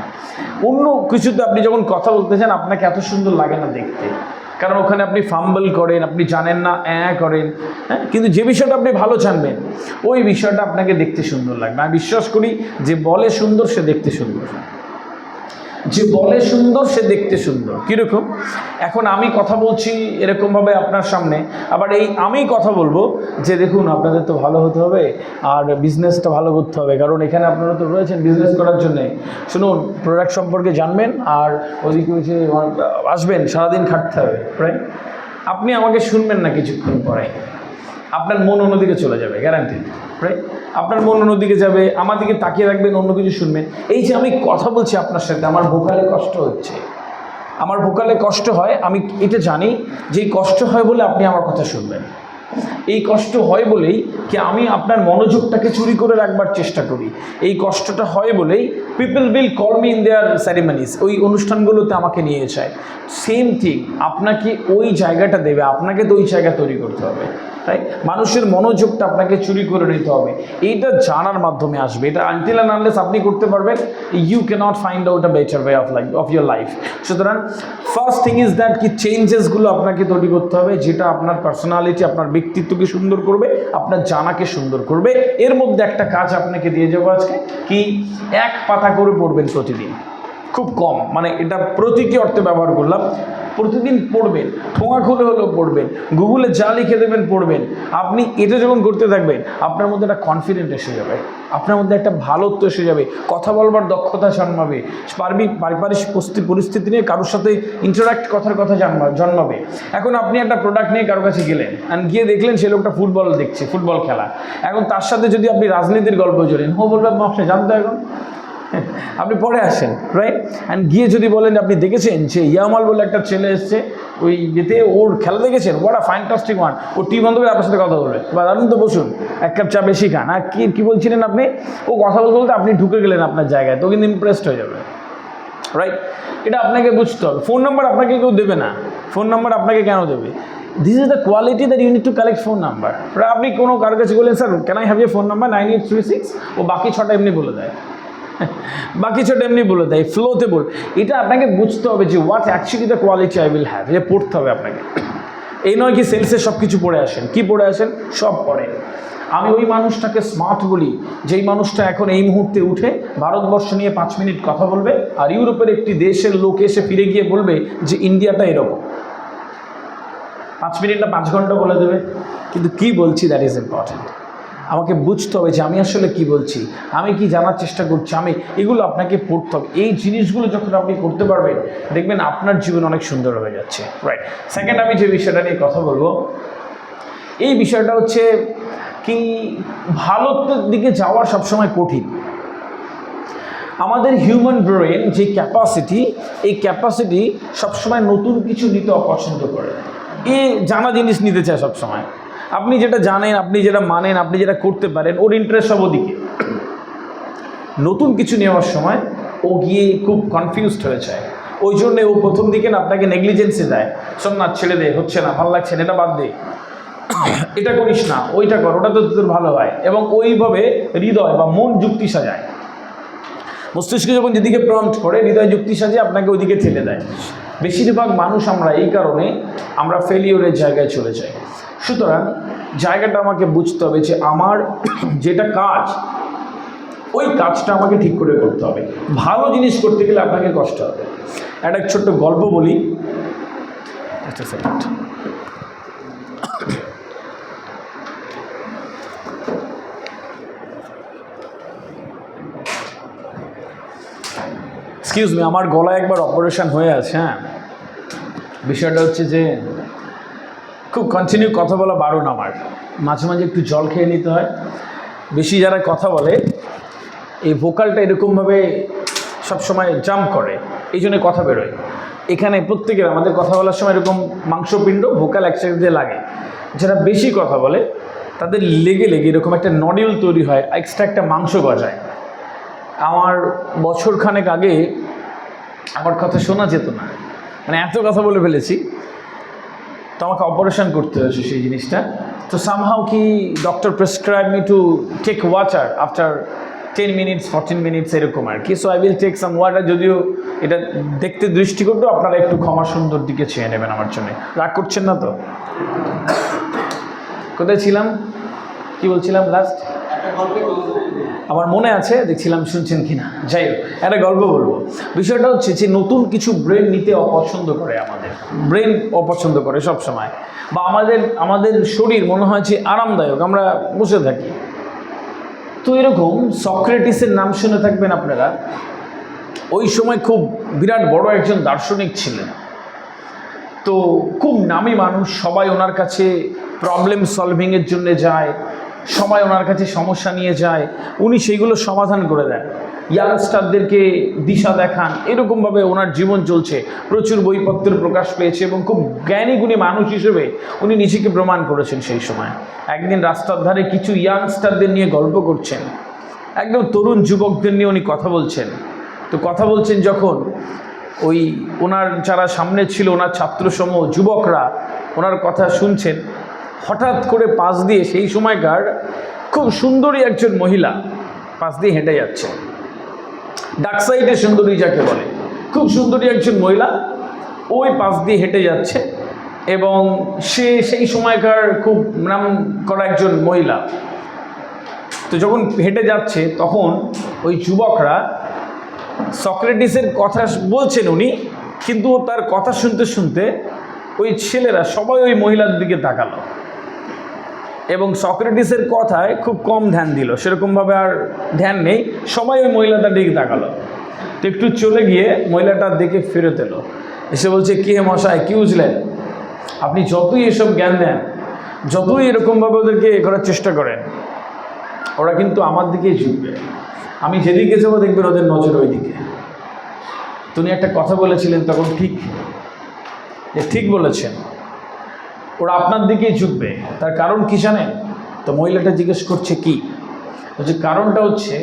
অন্য কিছুতে আপনি যখন কথা বলতে চান, আপনাকে এত সুন্দর লাগে না দেখতে, কারণ ওখানে আপনি ফাম্বল করেন, আপনি জানেন না, করেন। হ্যাঁ, কিন্তু যে বিষয়টা আপনি ভালো জানবেন, ওই বিষয়টা আপনাকে দেখতে সুন্দর লাগবে। আমি বিশ্বাস করি, যে বলে সুন্দর সে দেখতে সুন্দর, যে বলে সুন্দর সে দেখতে সুন্দর। কীরকম? এখন আমি কথা বলছি এরকমভাবে আপনার সামনে, আবার এই আমি কথা বলবো যে দেখুন, আপনাদের তো ভালো হতে হবে আর বিজনেসটা ভালো করতে হবে, কারণ এখানে আপনারা তো রয়েছেন বিজনেস করার জন্যে। শুনুন, প্রোডাক্ট সম্পর্কে জানবেন আর ওদিকে হচ্ছে আসবেন, সারাদিন খাটতে হবে, রাইট? আপনি আমাকে শুনবেন না, কিছুক্ষণ পরে আপনার মন অন্যদিকে চলে যাবে, গ্যারান্টি, রাইট? আপনার মন অন্যদিকে যাবে, আমার দিকে তাকিয়ে রাখবেন, অন্য কিছু শুনবেন। এই যে আমি কথা বলছি আপনার সাথে, আমার ভোকালে কষ্ট হচ্ছে, আমার ভোকালে কষ্ট হয়, আমি এটা জানি যে এই কষ্ট হয় বলে আপনি আমার কথা শুনবেন। এই কষ্ট হয় বলেই কি আমি আপনার মনোযোগটাকে চুরি করে রাখবার চেষ্টা করি। এই কষ্টটা হয় বলেই people will call me in their ceremonies, ওই অনুষ্ঠানগুলোতে আমাকে নিয়ে যায়। সেম থিং, আপনাকে ওই জায়গাটা দেবে, আপনাকে তো ওই জায়গা তৈরি করতে হবে, তাই মানুষের মনোযোগটা আপনাকে চুরি করে নিতে হবে। এইটা জানার মাধ্যমে আসবে। এটা আনটিল অ্যান্ড আনলেস আপনি করতে পারবেন, you can't find out a better way of life of your life. সুতরাং ফার্স্ট থিং ইজ দ্যাট কি চেঞ্জেসগুলো আপনাকে তৈরি করতে হবে, যেটা আপনার পার্সোনালিটি, আপনার ব্যক্তিত্বকে সুন্দর করবে, আপনার জানাকে সুন্দর করবে। এর মধ্যে একটা কাজ আপনাকে দিয়ে যাবো আজকে, কি 1 পাতা করে পড়বেন প্রতিদিন, খুব কম, মানে এটা প্রতীকী অর্থে ব্যবহার করলাম। প্রতিদিন পড়বেন, ঠোঙা খুলে হলেও পড়বেন, গুগলে যা লিখে দেবেন পড়বেন। আপনি এটা যখন করতে থাকবেন, আপনার মধ্যে একটা কনফিডেন্ট এসে যাবে, আপনার মধ্যে একটা ভালোত্ব এসে যাবে, কথা বলবার দক্ষতা জন্মাবে, পারিপার্শ্বিক পরিস্থিতি নিয়ে কারোর সাথে ইন্টারাক্ট কথার কথা জন্মাবে। এখন আপনি একটা প্রোডাক্ট নিয়ে কারোর কাছে গেলেন, অ্যান্ড গিয়ে দেখলেন সে লোকটা ফুটবল দেখছে, ফুটবল খেলা। এখন তার সাথে যদি আপনি রাজনীতির গল্প জড়েন, বলবেন আপনি জানতে এখন আপনি পরে আসেন, রাইট? অ্যান্ড গিয়ে যদি বলেন আপনি দেখেছেন যে ইয়ামাল বলে একটা ছেলে এসছে ওই যেতে, ওর খেলা দেখেছেন, ওয়াট আ ফ্যান্টাস্টিক ওয়ান, ও টিম বন্ধ করে আপনার সাথে কথা বলবে, বা দারুণ তো, বসুন, 1 কাপ চা বেশি খান। আর কী বলছিলেন আপনি? ও কথা বলতে বলতে আপনি ঢুকে গেলেন আপনার জায়গায়, তো কিন্তু ইমপ্রেসড হয়ে যাবে, রাইট? এটা আপনাকে বুঝতে হবে। ফোন নাম্বার আপনাকে কেউ দেবে না, ফোন নাম্বার আপনাকে কেন দেবে? This is the quality that you need to collect phone number. আপনি কোনো কারোর কাছে বললেন, sir can I have your phone number 9836, ও বাকি 6টা এমনি বলে দেয়, বাকি 6টা এমনি বলে দেয়, ফ্লোতে বল। এটা আপনাকে বুঝতে হবে যে what actually the quality I will have, এটা পড়তে হবে আপনাকে। এই নয় কি সেলসে সব কিছু পড়ে আসেন, কি পড়ে আসেন, সব পড়েন। আমি ওই মানুষটাকে স্মার্ট বলি যেই মানুষটা এখন এই মুহূর্তে উঠে ভারতবর্ষ নিয়ে 5 মিনিট কথা বলবে, আর ইউরোপের একটি দেশের লোক এসে ফিরে গিয়ে বলবে যে ইন্ডিয়াটা এরকম। 5 মিনিট না 5 ঘন্টা বলে দেবে, কিন্তু কি বলছি দ্যাট ইজ ইম্পর্টেন্ট। আমাকে বুঝতে হবে যে আমি আসলে কি বলছি, আমি কি জানার চেষ্টা করছি, এগুলো আপনাকে পড়তে হবে। এই জিনিসগুলো যখন আপনি করতে পারবেন, দেখবেন আপনার জীবন অনেক সুন্দর হয়ে যাচ্ছে। রাইট। সেকেন্ড, আমি যে বিষয়টা নিয়ে কথা বলবো, এই বিষয়টা হচ্ছে কি, ভালোর দিকে যাওয়া সবসময় কঠিন। আমাদের হিউম্যান ব্রেন যে ক্যাপাসিটি, এই ক্যাপাসিটি সবসময় নতুন কিছু নিতে অপছন্দ করে, জানা জিনিস নিতে চায় সবসময়। আপনি যেটা জানেন, আপনি যেটা মানেন, আপনি যেটা করতে পারেন, ওর ইন্টারেস্ট সব ওদিকে। নতুন কিছু নেওয়ার সময় ও গিয়ে খুব কনফিউজড হয়ে যায়। ওই জন্যে ও প্রথম দিকে না আপনাকে নেগলিজেন্সে দেয়, শোন না, ছেড়ে দে, হচ্ছে না, ভালো লাগছে না, এটা বাদ দে, এটা করিস না, ওইটা কর, ওটা তো তোর ভালো হয়। এবং ওইভাবে হৃদয় বা মন যুক্তি সাজায়। মস্তিষ্ক যখন যেদিকে প্রম্পট করে, হৃদয় যুক্তি সাজিয়ে আপনাকে ওইদিকে ঠেলে দেয়। বেশিরভাগ মানুষ আমরা এই কারণে আমরা ফেলিওরের জায়গায় চলে যাই। সুতরাং জায়গাটা আমাকে বুঝতে হবে যে আমার যেটা কাজ, ওই কাজটা আমাকে ঠিক করে করতে হবে। ভালো জিনিস করতে গেলে আপনাকে কষ্ট হবে। একটা ছোট্ট গল্প বলি। একটা সেকেন্ড। এক্সকিউজ মি, আমার গলায় একবার অপারেশন হয়ে আছে। হ্যাঁ, বিষয়টা হচ্ছে যে খুব কন্টিনিউ কথা বলা বারণ আমার, মাঝে মাঝে একটু জল খেয়ে নিতে হয়। বেশি যারা কথা বলে, এই ভোকালটা এরকমভাবে সবসময় জাম্প করে, এই জন্য কথা বেরোয়। এখানে প্রত্যেকের আমাদের কথা বলার সময় এরকম মাংসপিণ্ড ভোকাল একসাথে লাগে। যারা বেশি কথা বলে তাদের লেগে লেগে এরকম একটা নডিউল তৈরি হয়, এক্সট্রা একটা মাংস গজায়। আমার বছরখানেক আগে আমার কথা শোনা যেত না, মানে এত কথা বলে ফেলেছি, তো আমাকে অপারেশন করতে হয়েছে সেই জিনিসটা। তো সামহাউ কি doctor prescribe me to take water after 10 minutes 14 minutes এরকম আর কি। So I will take some water. যদিও এটা দেখতে দৃষ্টিকটু, আপনারা একটু ক্ষমা সুন্দর দিকে চেয়ে নেবেন আমার জন্য। রাগ করছেন না তো? কোথায় ছিলাম, কি বলছিলাম লাস্ট? আমার মনে আছে, দেখছিলাম শুনছেন কিনা। যাই হোক, একটা গল্প বলবো। বিষয়টা হচ্ছে যে নতুন কিছু ব্রেন নিতে অপছন্দ করে, আমাদের ব্রেন অপছন্দ করে সব সময়। বা আমাদের শরীর মনে হয় যে আরামদায়ক, আমরা বসে থাকি। তো এরকম সক্রেটিসের নাম শুনে থাকবেন আপনারা। ওই সময় খুব বিরাট বড় একজন দার্শনিক ছিলেন। তো খুব নামী মানুষ, সবাই ওনার কাছে প্রবলেম সলভিংয়ের জন্য যায়, সবাই ওনার কাছে সমস্যা নিয়ে যায়, উনি সেইগুলো সমাধান করে দেন, ইয়াংস্টারদেরকে দিশা দেখান। এরকমভাবে ওনার জীবন চলছে, প্রচুর বইপত্র প্রকাশ পেয়েছে এবং খুব জ্ঞানী গুণী মানুষ হিসেবে উনি নিজেকে প্রমাণ করেছেন। সেই সময় একদিন রাস্তার ধারে কিছু ইয়াংস্টারদের নিয়ে গল্প করছেন, একদম তরুণ যুবকদের নিয়ে উনি কথা বলছেন। তো কথা বলছেন যখন, ওই ওনার যারা সামনে ছিল, ওনার ছাত্রসমূহ যুবকরা ওনার কথা শুনছেন, হঠাৎ করে পাশ দিয়ে সেই সময়কার খুব সুন্দরী একজন মহিলা পাশ দিয়ে হেঁটে যাচ্ছে। ডাক সাইডে সুন্দরী যাকে বলে, খুব সুন্দরী একজন মহিলা ওই পাশ দিয়ে হেঁটে যাচ্ছে। এবং সে সেই সময়কার খুব নাম করা একজন মহিলা। তো যখন হেঁটে যাচ্ছে, তখন ওই যুবকরা সক্রেটিসের কথা বলছেন উনি, কিন্তু তার কথা শুনতে শুনতে ওই ছেলেরা সবাই ওই মহিলার দিকে তাকালো এবং সক্রেটিসের কথায় খুব কম ধ্যান দিল, সেরকমভাবে আর ধ্যান নেই, সবাই ওই মহিলাটার দিকে তাকালো। তো একটু চলে গিয়ে মহিলাটার দিকে ফেরত এলো, এসে বলছে, কি হে মশাই, কি বুঝলেন? আপনি যতই এসব জ্ঞান দেন, যতই এরকমভাবে ওদেরকে এ করার চেষ্টা করেন, ওরা কিন্তু আমার দিকেই ঝুঁকবে। আমি যেদিকে যাবো দেখবেন ওদের নজর ওই দিকে। তুমি একটা কথা বলেছিলেন তখন, ঠিক বলেছেন, ওরা আপনার দিকেই ঝুঁকবে। তার কারণ কি জানেন? তো মহিলাটা জিজ্ঞেস করছে কি, বলছে কারণটা হচ্ছে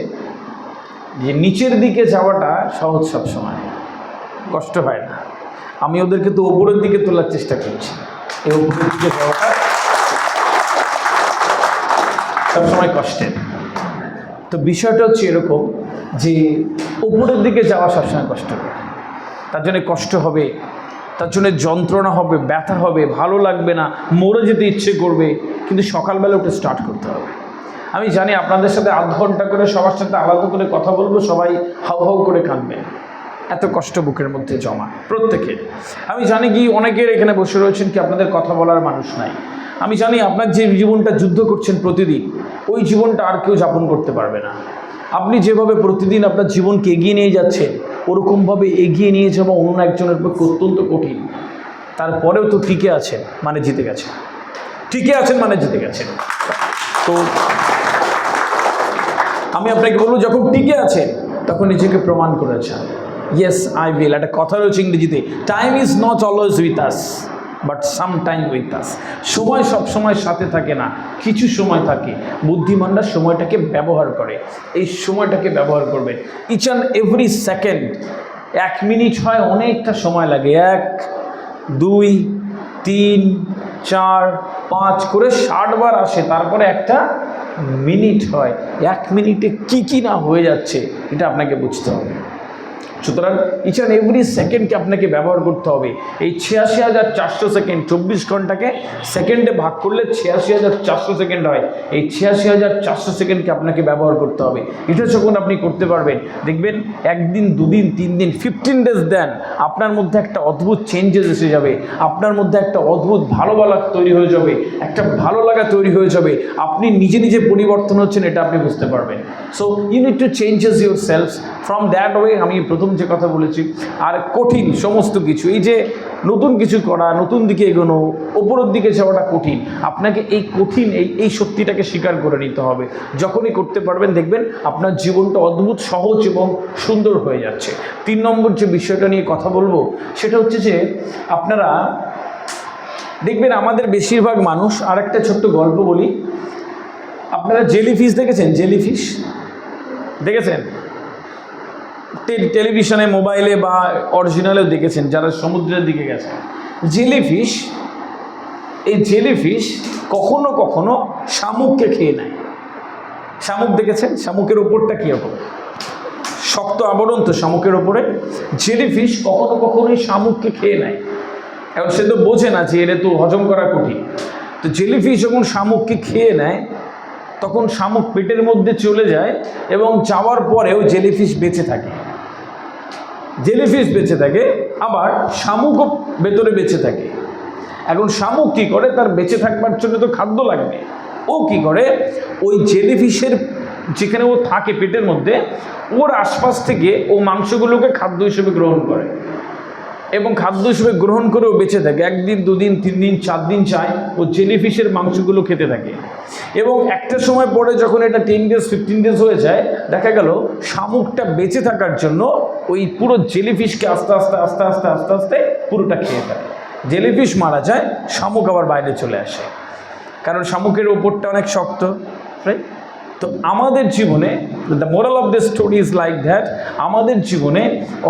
যে নিচের দিকে যাওয়াটা সহজ, সব সময় কষ্ট হয় না। আমি ওদেরকে তো ওপরের দিকে তোলার চেষ্টা করছি, এই ওপরের দিকে যাওয়াটা সবসময় কষ্টের। তো বিষয়টা হচ্ছে এরকম যে ওপরের দিকে যাওয়া সবসময় কষ্ট হবে, তার জন্য কষ্ট হবে, তার জন্য যন্ত্রণা হবে, ব্যথা হবে, ভালো লাগবে না, মরে যেতে ইচ্ছে করবে, কিন্তু সকালবেলা উঠে স্টার্ট করতে হবে। আমি জানি আপনাদের সাথে আধ ঘন্টা করে সবার সাথে আলাদা করে কথা বলবো, সবাই হাউ হাউ করে কাঁদবে, এত কষ্ট বুকের মধ্যে জমা প্রত্যেকে। আমি জানি কি অনেকের এখানে বসে রয়েছেন কি আপনাদের কথা বলার মানুষ নাই। আমি জানি আপনার যে জীবনটা যুদ্ধ করছেন প্রতিদিন, ওই জীবনটা আর কেউ যাপন করতে পারবে না। আপনি যেভাবে প্রতিদিন আপনার জীবনকে এগিয়ে নিয়ে যাচ্ছেন, ওরকমভাবে এগিয়ে নিয়ে যাওয়া অন্য একজনের পক্ষে অত্যন্ত কঠিন। তারপরেও তো টিকে আছেন মানে জিতে গেছেন, টিকে আছেন মানে জিতে গেছেন। তো আমি আপনাকে বলবো, যখন টিকে আছেন তখন নিজেকে প্রমাণ করেছেন। Yes I will. একটা কথা রয়েছে ইংরেজিতে, time is not always with us but some time with us. সময় সব সময় সাথে থাকে না, কিছু সময় থাকে। বুদ্ধিমানরা সময়টাকে ব্যবহার করে, এই সময়টাকে ব্যবহার করবে। Each and every second, 1 minute হয় অনেকটা সময় লাগে, 1, 2, 3, 4, 5 করে 60 বার আসে, তারপরে একটা মিনিট হয়। 1 মিনিটে কি না হয়ে যাচ্ছে এটা আপনাকে বুঝতে হবে। সুতরাং ইচ অ্যান্ড এভরি সেকেন্ডকে আপনাকে ব্যবহার করতে হবে। এই 86,400 সেকেন্ড, 24 ঘন্টাকে সেকেন্ডে ভাগ করলে 86,400 সেকেন্ড হয়। এই 86,400 সেকেন্ডকে আপনাকে ব্যবহার করতে হবে। এটা যখন আপনি করতে পারবেন, দেখবেন 1 দিন 2 দিন 3 দিন 15 ডেজ দেন, আপনার মধ্যে একটা অদ্ভুত চেঞ্জেস এসে যাবে। আপনার মধ্যে একটা অদ্ভুত ভালো লাগা তৈরি হয়ে যাবে, একটা ভালো লাগা তৈরি হয়ে যাবে। আপনি নিজে নিজে পরিবর্তন হচ্ছেন, এটা আপনি বুঝতে পারবেন। So you need to changes yourself from that way. আমি প্রথম যে কথা বলেছি, আর কঠিন সমস্ত কিছু, এই যে নতুন কিছু করা, নতুন দিকে এগোনো, ওপরের দিকে যাওয়াটা কঠিন। আপনাকে এই কঠিন এই সত্যিটাকে স্বীকার করে নিতে হবে। যখনই করতে পারবেন, দেখবেন আপনার জীবনটা অদ্ভুত সহজ এবং সুন্দর হয়ে যাচ্ছে। 3 নম্বর যে বিষয়টা নিয়ে কথা বলবো, সেটা হচ্ছে যে আপনারা দেখবেন আমাদের বেশিরভাগ মানুষ, আর একটা ছোট্ট গল্প বলি, আপনারা জেলিফিশ দেখেছেন? জেলিফিশ দেখেছেন? টেলিভিশনে, মোবাইলে বা অরিজিনালেও দেখেছেন যারা সমুদ্রের দিকে গেছে। জেলিফিশ, এই জেলিফিশ কখনো কখনো শামুককে খেয়ে নেয়। শামুক দেখেছেন? শামুকের ওপরটা কীরকম শক্ত আবরণ তো শামুকের ওপরে। জেলিফিশ কখনো কখনোই শামুককে খেয়ে নেয়। এখন সে তো বোঝে না যে এটা তো হজম করা কঠিন। তো জেলিফিশ যখন শামুককে খেয়ে নেয়, তখন শামুক পেটের মধ্যে চলে যায় এবং যাওয়ার পরেও জেলিফিশ বেঁচে থাকে। জেলিফিশ বেঁচে থাকে, আবার শামুকও ভেতরে বেঁচে থাকে। এখন শামুক কী করে? তার বেঁচে থাকবার জন্য তো খাদ্য লাগবে। ও কী করে? ওই জেলিফিশের যেখানে ও থাকে পেটের মধ্যে, ওর আশপাশ থেকে ও মাংসগুলোকে খাদ্য হিসেবে গ্রহণ করে এবং খাদ্য হিসেবে গ্রহণ করেও বেঁচে থাকে। 1 দিন 2 দিন 3 দিন 4 দিন চায় ও জেলিফিশের মাংসগুলো খেতে থাকে। এবং একটা সময় পরে যখন এটা 10 ডেজ 15 ডেজ হয়ে যায়, দেখা গেল শামুকটা বেঁচে থাকার জন্য ওই পুরো জেলিফিশকে আস্তে আস্তে আস্তে আস্তে আস্তে আস্তে পুরোটা খেয়ে ফেলে। জেলিফিশ মারা যায়, শামুক আবার বাইরে চলে আসে, কারণ শামুকের ওপরটা অনেক শক্ত, রাইট? তো আমাদের জীবনে the moral of the story is like that. আমাদের জীবনে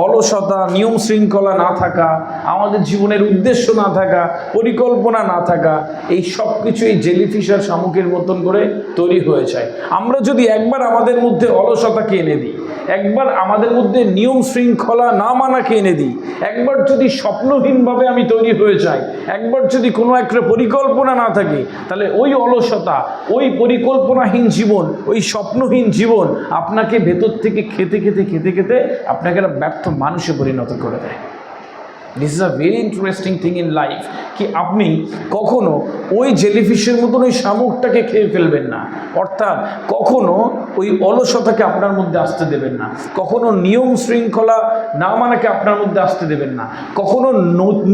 অলসতা, নিয়ম শৃঙ্খলা না থাকা, আমাদের জীবনের উদ্দেশ্য না থাকা, পরিকল্পনা না থাকা, এই সব কিছু এই জেলিফিশ আর শামুকের মতন করে তৈরি হয়ে যায়। আমরা যদি একবার আমাদের মধ্যে অলসতাকে এনে দিই, একবার আমাদের মধ্যে নিয়ম শৃঙ্খলা না মানাকে এনে দিই, একবার যদি স্বপ্নহীনভাবে আমি তৈরি হয়ে যাই, একবার যদি কোনো একটা পরিকল্পনা না থাকে, তাহলে ওই অলসতা, ওই পরিকল্পনাহীন জীবন, ওই স্বপ্নহীন জীবন আপনাকে ভেতর থেকে খেতে খেতে খেতে খেতে আপনাকে একটা ব্যর্থ মানুষে পরিণত করে দেয়। This is a very interesting thing in life, কি আপনি কখনো ওই জেলিফিশের মতন ওই শামুকটাকে খেয়ে ফেলবেন না। অর্থাৎ কখনো ওই অলসতাকে আপনার মধ্যে আসতে দেবেন না, কখনো নিয়ম শৃঙ্খলা না মানাকে আপনার মধ্যে আসতে দেবেন না, কখনো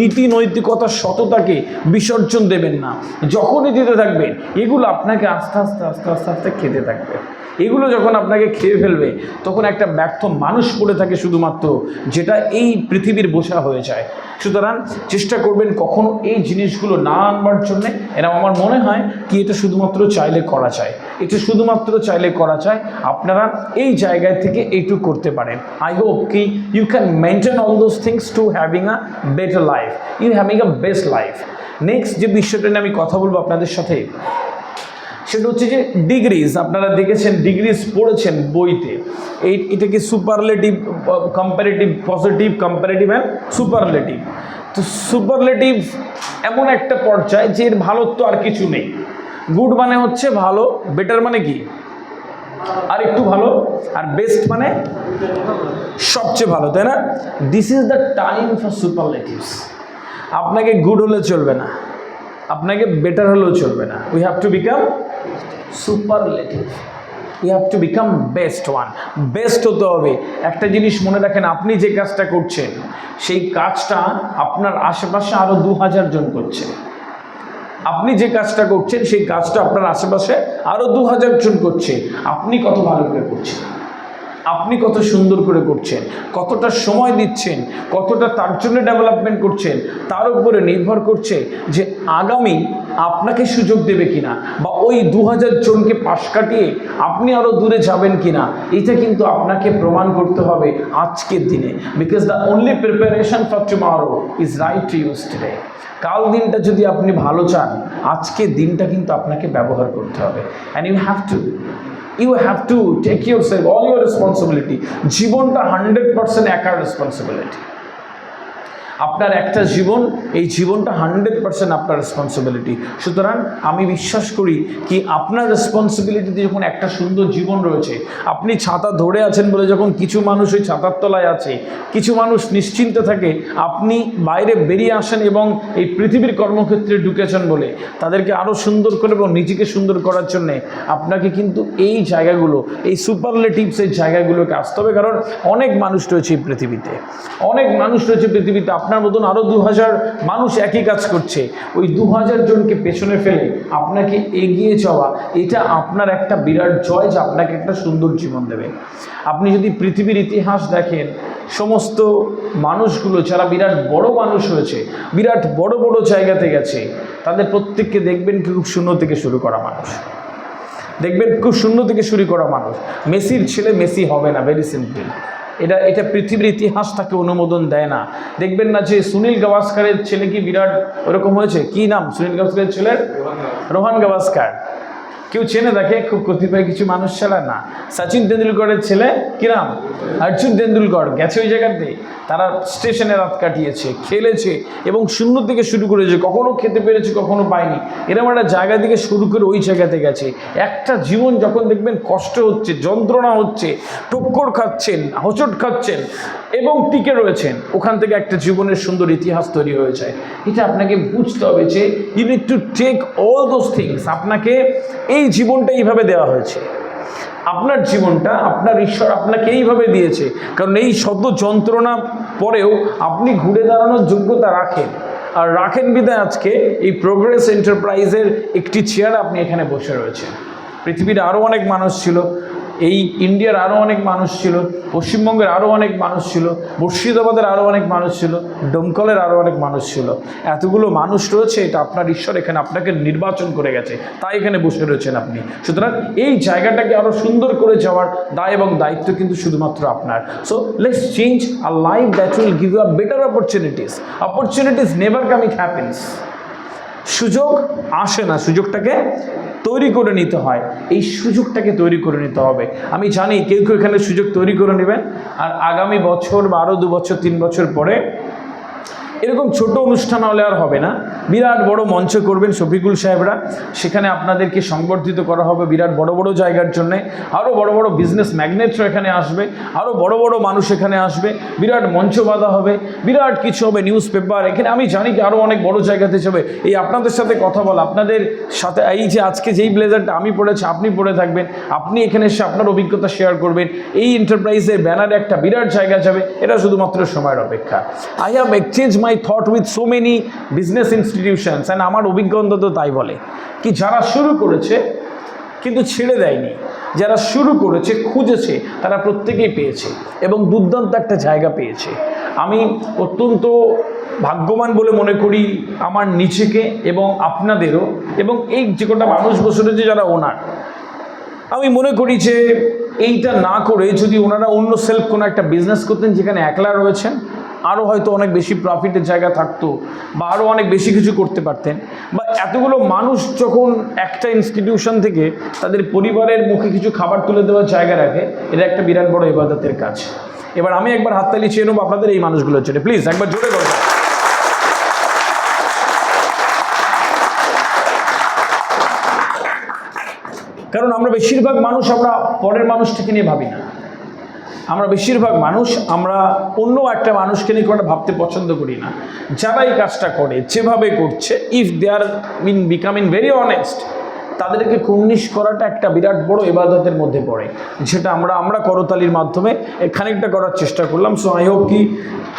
নীতি নৈতিকতা সততাকে বিসর্জন দেবেন না। যখনই দিতে থাকবেন, এগুলো আপনাকে আস্তে আস্তে আস্তে আস্তে আস্তে খেতে থাকবে। এগুলো যখন আপনাকে খেয়ে ফেলবে, তখন একটা ব্যর্থ মানুষ পড়ে থাকে শুধুমাত্র, যেটা এই পৃথিবীর বোঝা হয়ে যায়। সুতরাং চেষ্টা করবেন কখনো এই জিনিসগুলো না আনবার জন্যে। এরা আমার মনে হয় কি এটা শুধুমাত্র চাইলে করা যায়, এটা শুধুমাত্র চাইলে করা যায়। আপনারা এই জায়গায় থেকে এইটুকু করতে পারেন। আই হোপ কি you can maintain all those things to having a better life, you having a best life. Next যে বিষয়টা নিয়ে আমি কথা বলবো আপনাদের সাথে, সেটা হচ্ছে যে ডিগ্রিজ। আপনারা দেখেছেন, ডিগ্রিজ পড়েছেন বইতে। এটাকে superlative, comparative, positive, comparative and superlative. তো সুপারলেটিভ এমন একটা পর্যায় যে এর ভালোর তো আর কিছু নেই। গুড মানে হচ্ছে ভালো, বেটার মানে কি আর একটু ভালো, আর বেস্ট মানে সবচেয়ে ভালো, তাই না? This is the time for সুপারলেটিভস। আপনাকে গুড হলে চলবে না, আপনাকে বেটার হলেও চলবে না। We have to become superlative, we have to become best one. Best হতে হবে। একটা জিনিস মনে রাখেন, আপনি যে কাজটা করছেন সেই কাজটা আপনার আশেপাশে আরও 2000 জন করছে। আপনি যে কাজটা করছেন সেই কাজটা আপনার আশেপাশে আরও 2000 জন করছে। আপনি কত ভালো করে করছেন, আপনি কত সুন্দর করে করছেন, কতটা সময় দিচ্ছেন, কতটা তার জন্য ডেভেলপমেন্ট করছেন, তার উপরে নির্ভর করছে যে আগামী আপনাকে সুযোগ দেবে কিনা, বা ওই 2000 জনকে পাশ কাটিয়ে আপনি আরও দূরে যাবেন কিনা। এটা কিন্তু আপনাকে প্রমাণ করতে হবে আজকের দিনে। Because the only preparation for tomorrow is right to use today. কাল দিনটা যদি আপনি ভালো চান, আজকের দিনটা কিন্তু আপনাকে ব্যবহার করতে হবে। And you have to take yourself all your responsibility. জীবনটা 100% একার রেসপন্সিবিলিটি। আপনার একটা জীবন, এই জীবনটা 100% আপনার রেসপন্সিবিলিটি। সুতরাং আমি বিশ্বাস করি কি আপনার রেসপন্সিবিলিটিতে যখন একটা সুন্দর জীবন রয়েছে, আপনি ছাতা ধরে আছেন বলে যখন কিছু মানুষ ওই ছাতার তলায় আছে, কিছু মানুষ নিশ্চিন্তে থাকে, আপনি বাইরে বেরিয়ে আসেন এবং এই পৃথিবীর কর্মক্ষেত্রে ঢুকেছেন বলে তাদেরকে আরও সুন্দর করে এবং নিজেকে সুন্দর করার জন্যে আপনাকে কিন্তু এই জায়গাগুলো, এই সুপারলেটিভসের জায়গাগুলোকে আসতে হবে। কারণ অনেক মানুষ রয়েছে এই পৃথিবীতে, অনেক মানুষ রয়েছে পৃথিবীতে। আপনার মতন আরও 2000 মানুষ একই কাজ করছে। ওই 2000 জনকে পেছনে ফেলে আপনাকে এগিয়ে যাওয়া, এটা আপনার একটা বিরাট জয়, যে আপনাকে একটা সুন্দর জীবন দেবে। আপনি যদি পৃথিবীর ইতিহাস দেখেন, সমস্ত মানুষগুলো যারা বিরাট বড় মানুষ হয়েছে, বিরাট বড় বড় জায়গাতে গেছে, তাদের প্রত্যেককে দেখবেন খুব শূন্য থেকে শুরু করা মানুষ, দেখবেন খুব শূন্য থেকে শুরু করা মানুষ। মেসির ছেলে মেসি হবে না, ভেরি সিম্পল। এটা পৃথিবীর ইতিহাস তাকে অনুমোদন দেয় না। দেখবেন না যে সুনীল গাভাস্কারের ছেলে কি বিরাট ওরকম হয়েছে? কি নাম সুনীল গাভাস্কারের ছেলের? রোহান গাভাস্কার। কেউ চেনে দেখে? খুব কতিপয় কিছু মানুষ ছাড়া না। সচিন তেন্ডুলকরের ছেলে কি নাম? অর্জুন তেন্ডুলকর। গেছে ওই জায়গাতে, তারা স্টেশনে রাত কাটিয়েছে, খেলেছে এবং শূন্য থেকে শুরু করেছে, কখনো খেতে পেরেছে কখনো পায়নি, এরকম একটা জায়গা থেকে শুরু করে ওই জায়গাতে গেছে। একটা জীবন যখন দেখবেন কষ্ট হচ্ছে, যন্ত্রণা হচ্ছে, টক্কর খাচ্ছেন, হোঁচট খাচ্ছেন এবং টিকে রয়েছেন, ওখান থেকে একটা জীবনের সুন্দর ইতিহাস তৈরি হয়ে যায়। এটা আপনাকে বুঝতে হবে যে you need to take all those things. আপনাকে এই জীবনটা এইভাবে দেওয়া হয়েছে, আপনার জীবনটা আপনার ঈশ্বর আপনাকে এইভাবে দিয়েছে। কারণ এই শত যন্ত্রণা পরেও আপনি ঘুরে দাঁড়ানোর যোগ্যতা রাখেন, আর রাখেন বিধায় আজকে এই প্রোগ্রেস এন্টারপ্রাইজের একটি চেয়ারে আপনি এখানে বসে রয়েছেন। পৃথিবীর আরও অনেক মানুষ ছিল, এই ইন্ডিয়ার আরও অনেক মানুষ ছিল, পশ্চিমবঙ্গের আরও অনেক মানুষ ছিল, মুর্শিদাবাদের আরও অনেক মানুষ ছিল, ডোমকলের আরও অনেক মানুষ ছিল। এতগুলো মানুষ রয়েছে, এটা আপনার ঈশ্বর এখানে আপনাকে নির্বাচন করে গেছে, তাই এখানে বসে রয়েছেন আপনি। সুতরাং এই জায়গাটাকে আরও সুন্দর করে যাওয়ার দায় এবং দায়িত্ব কিন্তু শুধুমাত্র আপনার। So let's change a life that will give you a better opportunities. Opportunities never come, it happens. সুযোগ আসে না, সুযোগটাকে তৈরি করে নিতে হয়। এই সুযোগটাকে তৈরি করে নিতে হবে। আমি জানি কেউ কেউ এখানে সুযোগ তৈরি করে নেবেন, আর আগামী বছর বা আরও 2 বছর 3 বছর পরে এরকম ছোট অনুষ্ঠান হলে আর হবে না, বিরাট বড় মঞ্চ করবেন শফিকুল সাহেবরা, সেখানে আপনাদেরকে সংবর্ধিত করা হবে বিরাট বড় বড় জায়গার জন্যে। আরও বড় বড় বিজনেস ম্যাগনেটরা এখানে আসবে, আরও বড় বড় মানুষ এখানে আসবে, বিরাট মঞ্চ বাঁধা হবে, বিরাট কিছু হবে, নিউজ পেপার এখানে। আমি জানি কি আরও অনেক বড় জায়গাতে যাবে। এই আপনাদের সাথে কথা বলা, আপনাদের সাথে এই যে আজকে যেই ব্লেজারটা আমি পড়েছি আপনি পরে থাকবেন, আপনি এখানে এসে আপনার অভিজ্ঞতা শেয়ার করবেন, এই এন্টারপ্রাইজের ব্যানারে একটা বিরাট জায়গা যাবে। এটা শুধুমাত্র সময়ের অপেক্ষা। I have exchange my thought with so many business institutions, and আমার অভিজ্ঞতা তো তাই বলে কি যারা শুরু করেছে কিন্তু ছেড়ে দেয়নি, যারা শুরু করেছে খুঁজেছে, তারা প্রত্যেকেই পেয়েছে এবং দুর্দান্ত একটা জায়গা পেয়েছে। আমি অত্যন্ত ভাগ্যবান বলে মনে করি আমার নিজেকে এবং আপনাদেরও, এবং এই যে কটা মানুষ বসে রয়েছে যারা ওনার, আমি মনে করি যে এইটা না করে যদি ওনারা অন্য সেলফ কোনো একটা বিজনেস করতেন যেখানে একলা রয়েছেন, আরও হয়তো অনেক বেশি প্রফিটের জায়গা থাকতো, বা আরও অনেক বেশি কিছু করতে পারতেন। বা এতগুলো মানুষ যখন একটা ইনস্টিটিউশন থেকে তাদের পরিবারের মুখে কিছু খাবার তুলে দেওয়ার জায়গা রাখে, এটা একটা বিরাট বড় ইবাদতের কাজ। এবার আমি একবার হাততালি চেয়ে নেবো আপনাদের এই মানুষগুলোর জন্য, প্লিজ একবার জোরে করবেন। কারণ আমরা বেশিরভাগ মানুষ আমরা পরের মানুষটাকে নিয়ে ভাবি না। আমরা বেশিরভাগ মানুষ আমরা অন্য একটা মানুষকে নিয়ে কোনো ভাবতে পছন্দ করি না। যারা এই কাজটা করে, যেভাবে করছে, if they are becoming very honest, তাদেরকে কুর্নিশ করাটা একটা বিরাট বড় ইবাদতের মধ্যে পড়ে, যেটা আমরা করতালির মাধ্যমে খানিকটা করার চেষ্টা করলাম। সো আই হোপ কি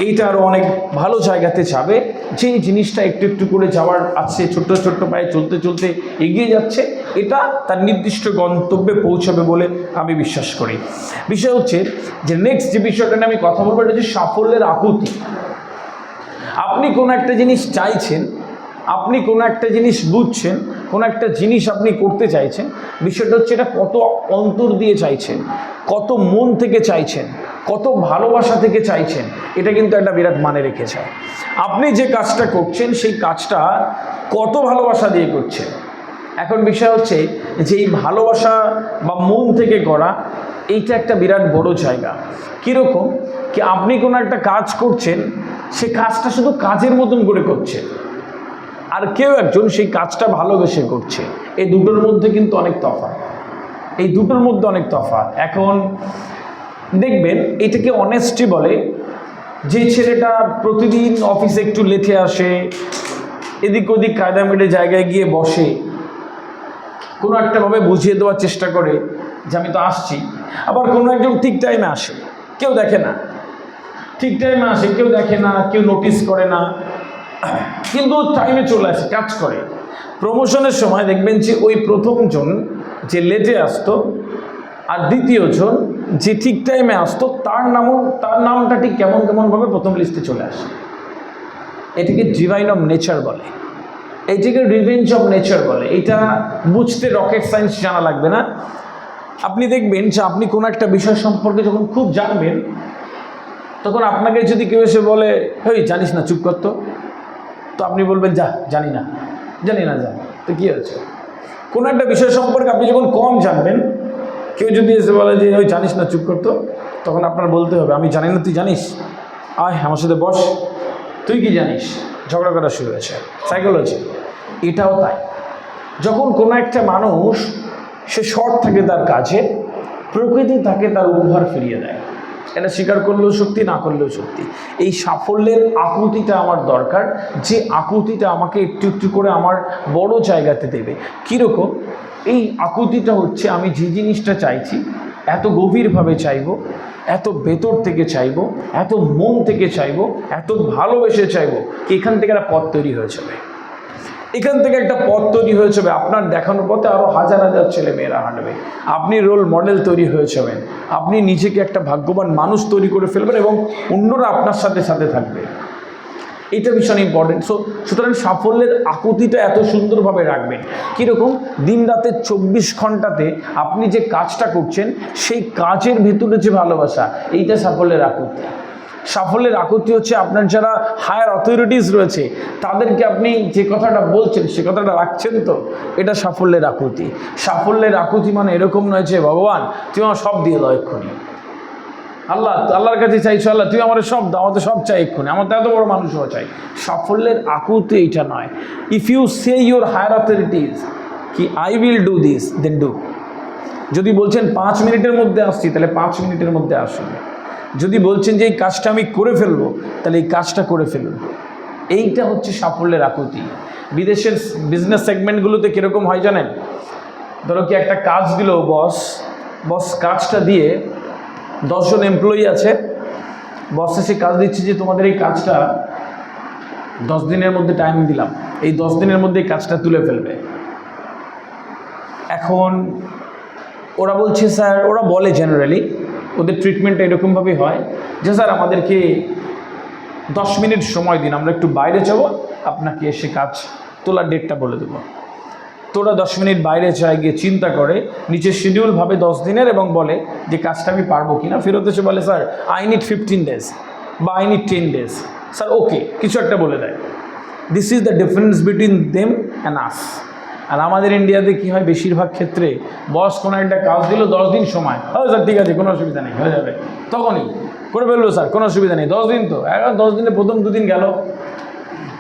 এইটা আরও অনেক ভালো জায়গাতে যাবে। যে জিনিসটা একটু একটু করে যাওয়ার আছে, ছোট্ট ছোট্ট পায়ে চলতে চলতে এগিয়ে যাচ্ছে, এটা তার নির্দিষ্ট গন্তব্যে পৌঁছাবে বলে আমি বিশ্বাস করি। বিষয় হচ্ছে যে নেক্সট যে বিষয়টা নিয়ে আমি কথা বলবো, এটা হচ্ছে সাফল্যের আকুতি। আপনি কোনো একটা জিনিস চাইছেন, আপনি কোনো একটা জিনিস বুঝছেন, কোনো একটা জিনিস আপনি করতে চাইছেন, বিষয়টা হচ্ছে এটা কত অন্তর দিয়ে চাইছেন, কত মন থেকে চাইছেন, কত ভালোবাসা থেকে চাইছেন, এটা কিন্তু একটা বিরাট মানে রেখেছে। আপনি যে কাজটা করছেন সেই কাজটা কত ভালোবাসা দিয়ে করছেন। এখন বিষয় হচ্ছে যে এই ভালোবাসা বা মন থেকে করা, এইটা একটা বিরাট বড় জায়গা। কীরকম কি আপনি কোনো একটা কাজ করছেন, সে কাজটা শুধু কাজের মতন করে করছে, আর কেউ একজন সেই কাজটা ভালোবেসে করছে। এই দুটোর মধ্যে কিন্তু অনেক তফাৎ, এই দুটোর মধ্যে অনেক তফাৎ। এখন দেখবেন এটাকে অনেস্টি বলে। যে ছেলেটা প্রতিদিন অফিসে একটু লেটে আসে, এদিক ওদিক কায়দা মেটে জায়গায় গিয়ে বসে, কোনো একটাভাবে বুঝিয়ে দেওয়ার চেষ্টা করে যে আমি তো আসছি, আবার কোনো একজন ঠিক টাইমে আসে, কেউ দেখে না, ঠিক টাইমে আসে, কেউ দেখে না, কেউ নোটিস করে না, কিন্তু টাইমে চলে আসে, কাজ করে। প্রমোশনের সময় দেখবেন যে ওই প্রথমজন যে লেটে আসতো আর দ্বিতীয়জন যে ঠিক টাইমে আসতো, তার নামটা ঠিক কেমনভাবে প্রথম লিস্টে চলে আসে। এটাকে ডিভাইন অফ নেচার বলে, এইটাকে রিভেঞ্জ অফ নেচার বলে। এটা বুঝতে রকেট সায়েন্স জানা লাগবে না। আপনি দেখবেন যে আপনি কোনো একটা বিষয় সম্পর্কে যখন খুব জানবেন, তখন আপনাকে যদি কেউ এসে বলে, হেই জানিস না, চুপ করতো, তো আপনি বলবেন যা জানি না যা, তো কী হয়েছে? কোনো একটা বিষয় সম্পর্কে আপনি যখন কম জানবেন, কেউ যদি এসে বলে যে ওই জানিস না, চুপ করতো, তখন আপনার বলতে হবে আমি জানি না, তুই জানিস, আয় আমার সাথে বস, তুই কি জানিস, ঝগড়া করা শুরু হয়েছে। সাইকোলজি এটাও তাই। যখন কোনো একটা মানুষ সে শর্ট থাকে তার কাজে, প্রকৃতি তাকে তার উপহার ফিরিয়ে দেয়। এটা স্বীকার করলেও সত্যি, না করলেও সত্যি। এই সাফল্যের আকুতিটা আমার দরকার, যে আকুতিটা আমাকে একটু একটু করে আমার বড় জায়গাতে দেবে। কীরকম? এই আকুতিটা হচ্ছে আমি যে জিনিসটা চাইছি, এত গভীরভাবে চাইবো, এত ভেতর থেকে চাইবো, এত মন থেকে চাইবো, এত ভালোবেসে চাইবো, এখান থেকে একটা পথ তৈরি হয়ে যাবে। এখান থেকে একটা পথ তৈরি হয়ে যাবে। আপনার দেখানোর পথে আরও হাজার হাজার ছেলে মেয়েরা হাঁটবে। আপনি রোল মডেল তৈরি হয়ে যাবেন। আপনি নিজেকে একটা ভাগ্যবান মানুষ তৈরি করে ফেলবেন এবং অন্যরা আপনার সাথে সাথে থাকবে। এটা ভীষণ ইম্পর্টেন্ট। সুতরাং সাফল্যের আকুতিটা এত সুন্দরভাবে রাখবেন। কীরকম? দিন রাতের 24 ঘন্টাতে আপনি যে কাজটা করছেন, সেই কাজের ভেতরে যে ভালোবাসা, এইটা সাফল্যের আকুতি। সাফল্যের আকুতি হচ্ছে আপনার যারা হায়ার অথরিটিস রয়েছে, তাদেরকে আপনি যে কথাটা বলছেন, সে কথাটা রাখছেন, তো এটা সাফল্যের আকুতি। সাফল্যের আকুতি মানে এরকম নয় যে ভগবান তুমি আমার সব দিয়ে দাও এক্ষুনি, আল্লাহর কাছে চাইছো, আল্লাহ তুই আমার সব দাও, আমাদের সব চাই এক্ষুনি, আমার তো এত বড় মানুষ হওয়া চাই। সাফল্যের আকুতি এইটা নয়। If you say your higher authorities কি I will do this, then do. যদি বলছেন 5 মিনিটের মধ্যে আসছি, তাহলে 5 মিনিটের মধ্যে আসুন। যদি বলছেন যে এই কাজটা আমি করে ফেলবো, তাহলে এই কাজটা করে ফেলুন। এইটা হচ্ছে সাফল্যের আকুতি। বিদেশের বিজনেস সেগমেন্টগুলোতে কীরকম হয় জানেন? ধরো কি একটা কাজ দিল বস কাজটা দিয়ে 10 জন এমপ্লয়ি আছে, বস এসে কাজ দিচ্ছে যে তোমাদের এই কাজটা 10 দিনের মধ্যে টাইম দিলাম, এই 10 দিনের মধ্যে এই কাজটা তুলে ফেলবে। এখন ওরা বলছে স্যার, ওরা বলে জেনারেলি ওদের ট্রিটমেন্টটা এরকমভাবেই হয় যে স্যার আমাদেরকে 10 মিনিট সময় দিন, আমরা একটু বাইরে যাব, আপনাকে এসে কাজ তোলার ডেটটা বলে দেবো। তোরা 10 মিনিট বাইরে যায়, গিয়ে চিন্তা করে নিচে শিডিউল ভাবে 10 দিনের এবং বলে যে কাজটা আমি পারবো কিনা। ফেরত এসে বলে স্যার আই নিড 15 ডেজ বা I need 10 days. Sir okay, কিছু একটা বলে দেয়। This is the difference between them and us. আর আমাদের ইন্ডিয়াতে কী হয়, বেশিরভাগ ক্ষেত্রে বস কোনো একটা কাজ দিল 10 দিন সময়, হ্যাঁ স্যার ঠিক আছে, কোনো অসুবিধা নেই, হয়ে যাবে, তখনই করে ফেললো স্যার, কোনো অসুবিধা নেই, 10 দিন তো, 10 দিনে প্রথম 2 দিন গেল,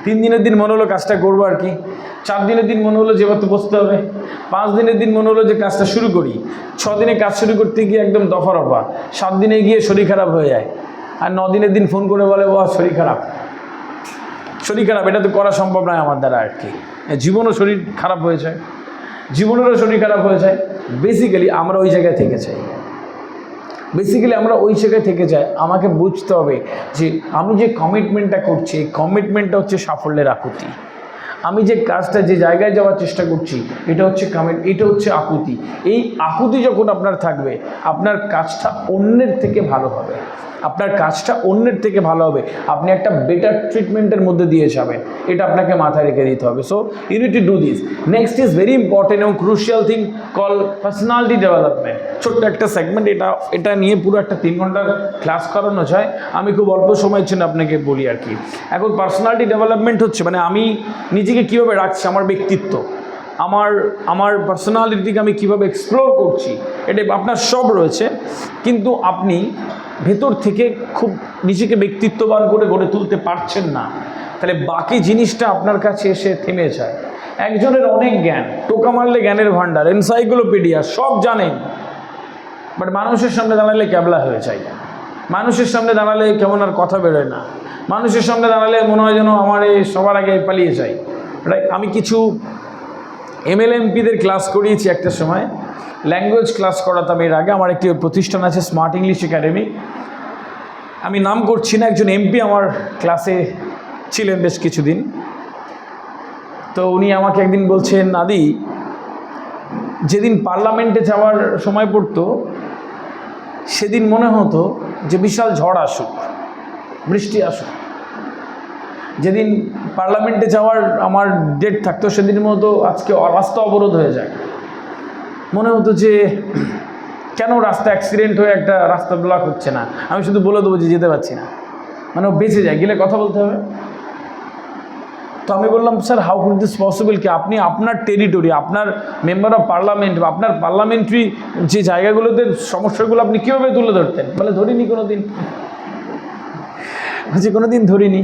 3 দিনের দিন মনে হলো কাজটা করবো আর কি, 4 দিনের দিন মনে হলো যে এবার তো বসতে হবে, 5 দিনের দিন মনে হলো যে কাজটা শুরু করি, 6 দিনে কাজ শুরু করতে গিয়ে একদম দফা রফা, 7 দিনে গিয়ে শরীর খারাপ হয়ে যায়, আর 9 দিনের দিন ফোন করে বলে বাবা শরীর খারাপ, এটা তো করা সম্ভব নয় আমার দ্বারা আর কি। জীবনও শরীর খারাপ হয়ে যায়, জীবনেরও শরীর খারাপ হয়ে যায়। বেসিক্যালি আমরা ওই জায়গায় থেকে যাই, আমাকে বুঝতে হবে যে আমি যে কমিটমেন্টটা করছি, এই কমিটমেন্টটা হচ্ছে সাফল্যের আকুতি। আমি যে কাজটা, যে জায়গায় যাওয়ার চেষ্টা করছি, এটা হচ্ছে এটা হচ্ছে আকুতি। এই আকুতি যখন আপনার থাকবে, আপনার কাজটা অন্যের থেকে ভালো হবে, আপনি একটা বেটার ট্রিটমেন্টের মধ্যে দিয়ে যাবেন। এটা আপনাকে মাথায় রেখে দিতে হবে। So you need to do this. Next is very important এবং crucial thing call personality development. ছোট্ট একটা সেগমেন্ট, এটা নিয়ে পুরো একটা 3 ঘন্টার ক্লাস করানো যায়। আমি খুব অল্প সময়ের জন্য আপনাকে বলি আর কি। এখন পার্সোনালিটি ডেভেলপমেন্ট হচ্ছে মানে আমি নিজেকে কীভাবে রাখছি, আমার ব্যক্তিত্ব, আমার পার্সোনালিটিকে আমি কীভাবে এক্সপ্লোর করছি, এটা আপনার সব রয়েছে, কিন্তু আপনি ভেতর থেকে খুব নিজেকে ব্যক্তিত্ববান করে গড়ে তুলতে পারছেন না, তাহলে বাকি জিনিসটা আপনার কাছে এসে থেমে যায়। একজনের অনেক জ্ঞান, টোকা মারলে জ্ঞানের ভাণ্ডার, এনসাইক্লোপিডিয়া, সব জানেন, বাট মানুষের সামনে দাঁড়ালে ক্যাবলা হয়ে যায়, মানুষের সামনে দাঁড়ালে কেমন আর কথা বেরোয় না, মানুষের সামনে দাঁড়ালে মনে হয় যেন আমার সবার আগে পালিয়ে যায়। রাইট? আমি কিছু MLMPদের ক্লাস করিয়েছি একটা সময়, ল্যাঙ্গুয়েজ ক্লাস করাতাম এর আগে। আমার একটি প্রতিষ্ঠান আছে স্মার্ট ইংলিশ একাডেমি, আমি নাম করছি না, একজন MP আমার ক্লাসে ছিলেন বেশ কিছুদিন। তো উনি আমাকে একদিন বলছেন, আদি যেদিন পার্লামেন্টে যাওয়ার সময় পড়তো সেদিন মনে হতো যে বিশাল ঝড় আসুক, বৃষ্টি আসুক। যেদিন পার্লামেন্টে যাওয়ার আমার ডেট থাকতো সেদিন মতো আজকে রাস্তা অবরোধ হয়ে যায়, মনে হতো যে কেন রাস্তা অ্যাক্সিডেন্ট হয়ে একটা রাস্তা ব্লক হচ্ছে না, আমি শুধু বলে দেবো যে যেতে পারছি না, মানে ও বেঁচে যায়, গেলে কথা বলতে হবে। তো আমি বললাম, sir how could this possible, কি আপনি আপনার টেরিটরি, আপনার মেম্বার অফ পার্লামেন্ট বা আপনার পার্লামেন্টারি যে জায়গাগুলোতে সমস্যাগুলো আপনি কীভাবে তুলে ধরতেন? বলে ধরিনি কোনো দিন, বলছি কোনো দিন ধরিনি।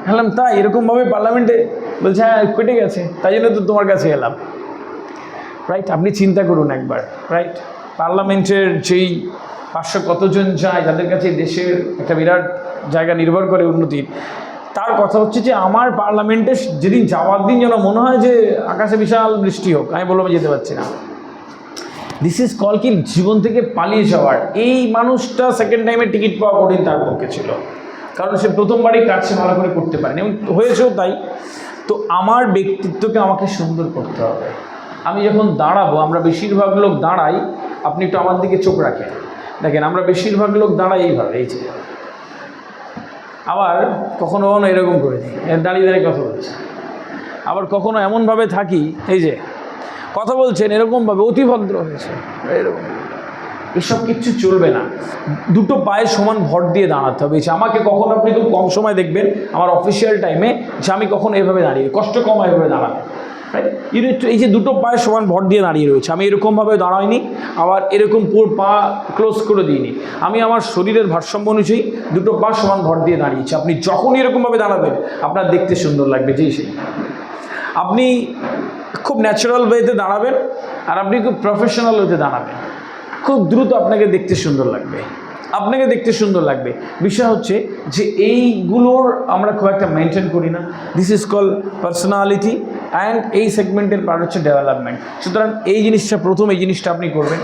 বললাম তাই, এরকমভাবে পার্লামেন্টে? বলছে হ্যাঁ কেটে গেছে, তাই জন্য তো তোমার কাছে এলাম। রাইট? আপনি চিন্তা করুন একবার, রাইট? পার্লামেন্টের যেই 500 কতজন যায়, যাদের কাছে দেশের একটা বিরাট জায়গা নির্ভর করে উন্নতির, তার কথা হচ্ছে যে আমার পার্লামেন্টে যেদিন যাওয়ার দিন যেন মনে হয় যে আকাশে বিশাল বৃষ্টি হোক, আমি বললাম যেতে পারছি না। দিস ইজ কল কি জীবন থেকে পালিয়ে যাওয়ার। এই মানুষটা সেকেন্ড টাইমে টিকিট পাওয়া কঠিন তার পক্ষে ছিল, কারণ সে প্রথমবারই কাজ ভালো করে করতে পারেনি এবং হয়েছেও তাই। তো আমার ব্যক্তিত্বকে আমাকে সুন্দর করতে হবে। আমি যখন দাঁড়াবো, আমরা বেশিরভাগ লোক দাঁড়াই, আপনি একটু আমার দিকে চোখ রাখেন, দেখেন আমরা বেশিরভাগ লোক দাঁড়াই এইভাবে, এই যে, আবার কখনো কখনো এরকম করে দিই, দাঁড়িয়ে দাঁড়িয়ে কথা বলছি, আবার কখনো এমনভাবে থাকি, এই যে কথা বলছেন এরকমভাবে অতিভদ্র হয়েছে, এরকম। এসব কিচ্ছু চলবে না। দুটো পায়ে সমান ভর দিয়ে দাঁড়াতে হবে। আমাকে কখন আপনি খুব কম সময় দেখবেন আমার অফিসিয়াল টাইমে যে আমি কখন এইভাবে দাঁড়িয়ে, কষ্ট কম এইভাবে দাঁড়াবে, রাইট? এই যে দুটো পায়ে সমান ভর দিয়ে দাঁড়িয়ে রয়েছে, আমি এরকমভাবে দাঁড়াইনি, আবার এরকম পুরো পা ক্লোজ করে দিইনি, আমি আমার শরীরের ভারসাম্য অনুযায়ী দুটো পা সমান ভর দিয়ে দাঁড়িয়েছি। আপনি যখনই এরকমভাবে দাঁড়াবেন আপনার দেখতে সুন্দর লাগবে, যেই সেই আপনি খুব ন্যাচারাল ওয়েতে দাঁড়াবেন, আর আপনি খুব প্রফেশনাল ওয়েতে দাঁড়াবেন, খুব দ্রুত আপনাকে দেখতে সুন্দর লাগবে। বিষয় হচ্ছে যে এইগুলোর আমরা খুব একটা মেনটেন করি না। This is call personality and এই সেগমেন্টের পার্ট হচ্ছে ডেভেলপমেন্ট। সুতরাং এই জিনিসটা প্রথম, এই জিনিসটা আপনি করবেন।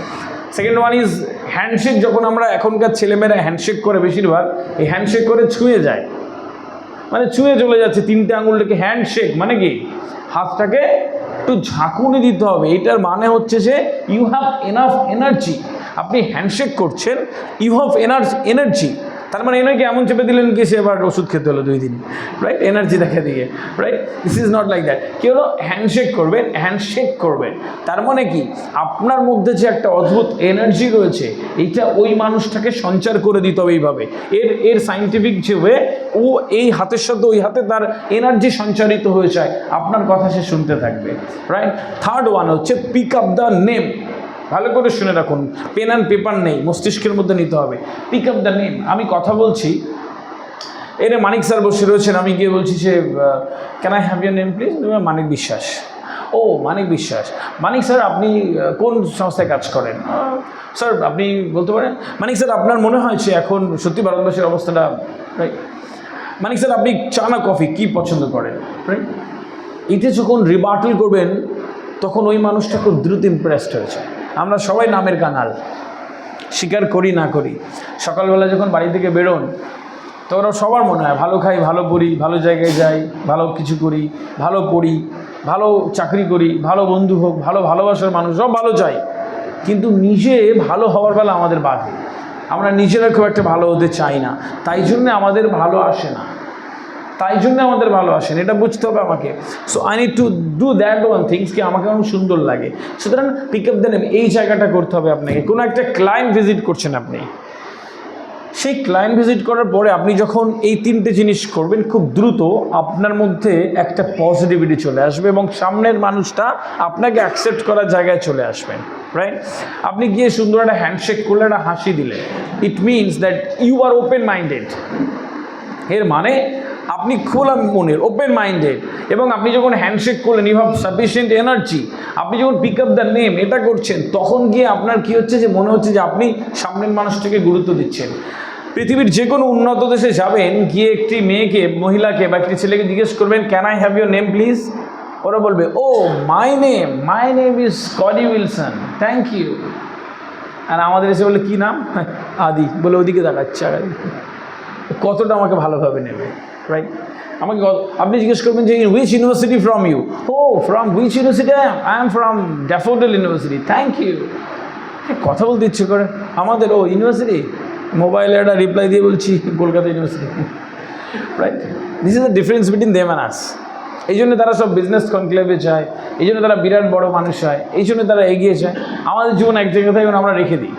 Second one is handshake. যখন আমরা এখনকার ছেলেমেয়েরা হ্যান্ডশেক করে, বেশিরভাগ এই হ্যান্ডশেক করে ছুঁয়ে যায়, মানে ছুঁয়ে চলে যাচ্ছে 3টে আঙুলটাকে। হ্যান্ডশেক মানে কি হাতটাকে একটু ঝাঁকুনি দিতে হবে। এটার মানে হচ্ছে যে ইউ হ্যাভ এনাফ এনার্জি। আপনি হ্যান্ডশেক করছেন, ইউ হ্যাভ এনার্জি। তার মানে এনাকে এমন চেপে দিলেন কি সে এবার ওষুধ খেতে হলো 2 দিন, রাইট? এনার্জি দেখা দিয়ে, right? This is not like that. কি হলো? হ্যান্ডশেক করবেন, তার মানে কি আপনার মধ্যে যে একটা অদ্ভুত এনার্জি রয়েছে, এইটা ওই মানুষটাকে সঞ্চার করে দিতে হবে এইভাবে। এর সাইন্টিফিক যে ওয়ে, ও এই হাতের সাথে ওই হাতে তার এনার্জি সঞ্চারিত হয়ে যায়, আপনার কথা সে শুনতে থাকবে, রাইট? থার্ড ওয়ান হচ্ছে পিক আপ দ্য নেম। ভালো করে শুনে রাখুন, পেন অ্যান্ড পেপার নেই, মস্তিষ্কের মধ্যে নিতে হবে। Pick up the name. আমি কথা বলছি, এর মানিক স্যার বসে রয়েছেন, আমি গিয়ে বলছি যে can I have your name please? Manik Biswas. ও মানিক বিশ্বাস, মানিক স্যার আপনি কোন সংস্থায় কাজ করেন? স্যার আপনি বলতে পারেন? মানিক স্যার আপনার মনে হয়েছে এখন সত্যি ভারতবর্ষের অবস্থাটা রাইট? মানিক স্যার আপনি চা না কফি কী পছন্দ করেন? রাইট? এতে যখন রিবার্টাল করবেন তখন ওই মানুষটা খুব দ্রুত ইমপ্রেসড হয়েছে। আমরা সবাই নামের কাঙাল, স্বীকার করি না করি। সকালবেলা যখন বাড়ি থেকে বেরোন তো ওরা সবার মনে হয় ভালো খাই, ভালো পড়ি, ভালো জায়গায় যাই, ভালো কিছু করি, ভালো পড়ি, ভালো চাকরি করি, ভালো বন্ধু হোক, ভালো ভালোবাসার মানুষ, সব ভালো চাই। কিন্তু নিজে ভালো হওয়ার বেলা আমাদের বাধে, আমরা নিজেরা খুব একটা ভালো হতে চাই না, তাই জন্য আমাদের ভালো আসে না, এটা বুঝতে হবে আমাকে। So I need to do that one things, কি আমাকে আমার সুন্দর লাগে। সুতরাং পিক আপ দ্য নেম, এই জায়গাটা করতে হবে আপনাকে। কোনো একটা ক্লায়েন্ট ভিজিট করছেন আপনি, সেই ক্লায়েন্ট ভিজিট করার পরে আপনি যখন এই তিনটে জিনিস করবেন, খুব দ্রুত আপনার মধ্যে একটা পজিটিভিটি চলে আসবে এবং সামনের মানুষটা আপনাকে অ্যাকসেপ্ট করার জায়গায় চলে আসবেন, রাইট? আপনি গিয়ে সুন্দর একটা হ্যান্ডশেক করলে, একটা হাসি দিলে, it means that you are open minded. এর মানে আপনি খোলা মনের, ওপেন মাইন্ডেড, এবং আপনি যখন হ্যান্ডশেক করলেন, ইউ হ্যাভ সাফিসিয়েন্ট এনার্জি, আপনি যখন পিক আপ দ্য নেম এটা করছেন, তখন গিয়ে আপনার কী হচ্ছে যে মনে হচ্ছে যে আপনি সামনের মানুষটাকে গুরুত্ব দিচ্ছেন। পৃথিবীর যে কোনো উন্নত দেশে যাবেন, গিয়ে একটি মেয়েকে, মহিলাকে বা একটি ছেলেকে জিজ্ঞেস করবেন can I have your name please? ওরা বলবে oh my name is Scotty Wilson, thank you. আর আমাদের এসে বলে কী নাম? আদি। বলে ওদিকে দেখাচ্ছে, কতটা আমাকে ভালোভাবে নেবে, রাইট? আমাকে আপনি জিজ্ঞেস করবেন যে হুইচ ইউনিভার্সিটি ফ্রম ইউ? ও from which university? I am from Daffodil University, thank you. কথা বলতে ইচ্ছে করে আমাদের, ও ইউনিভার্সিটি, মোবাইলে একটা রিপ্লাই দিয়ে বলছি Kolkata university, right? This is the difference between them and us. এই জন্য তারা সব বিজনেস কনক্লেভে যায়, এই জন্য তারা বিরাট বড় মানুষ হয়, এই জন্য তারা এগিয়ে যায়। আমাদের জীবন এক জায়গা থেকে আমরা রেখে দিই,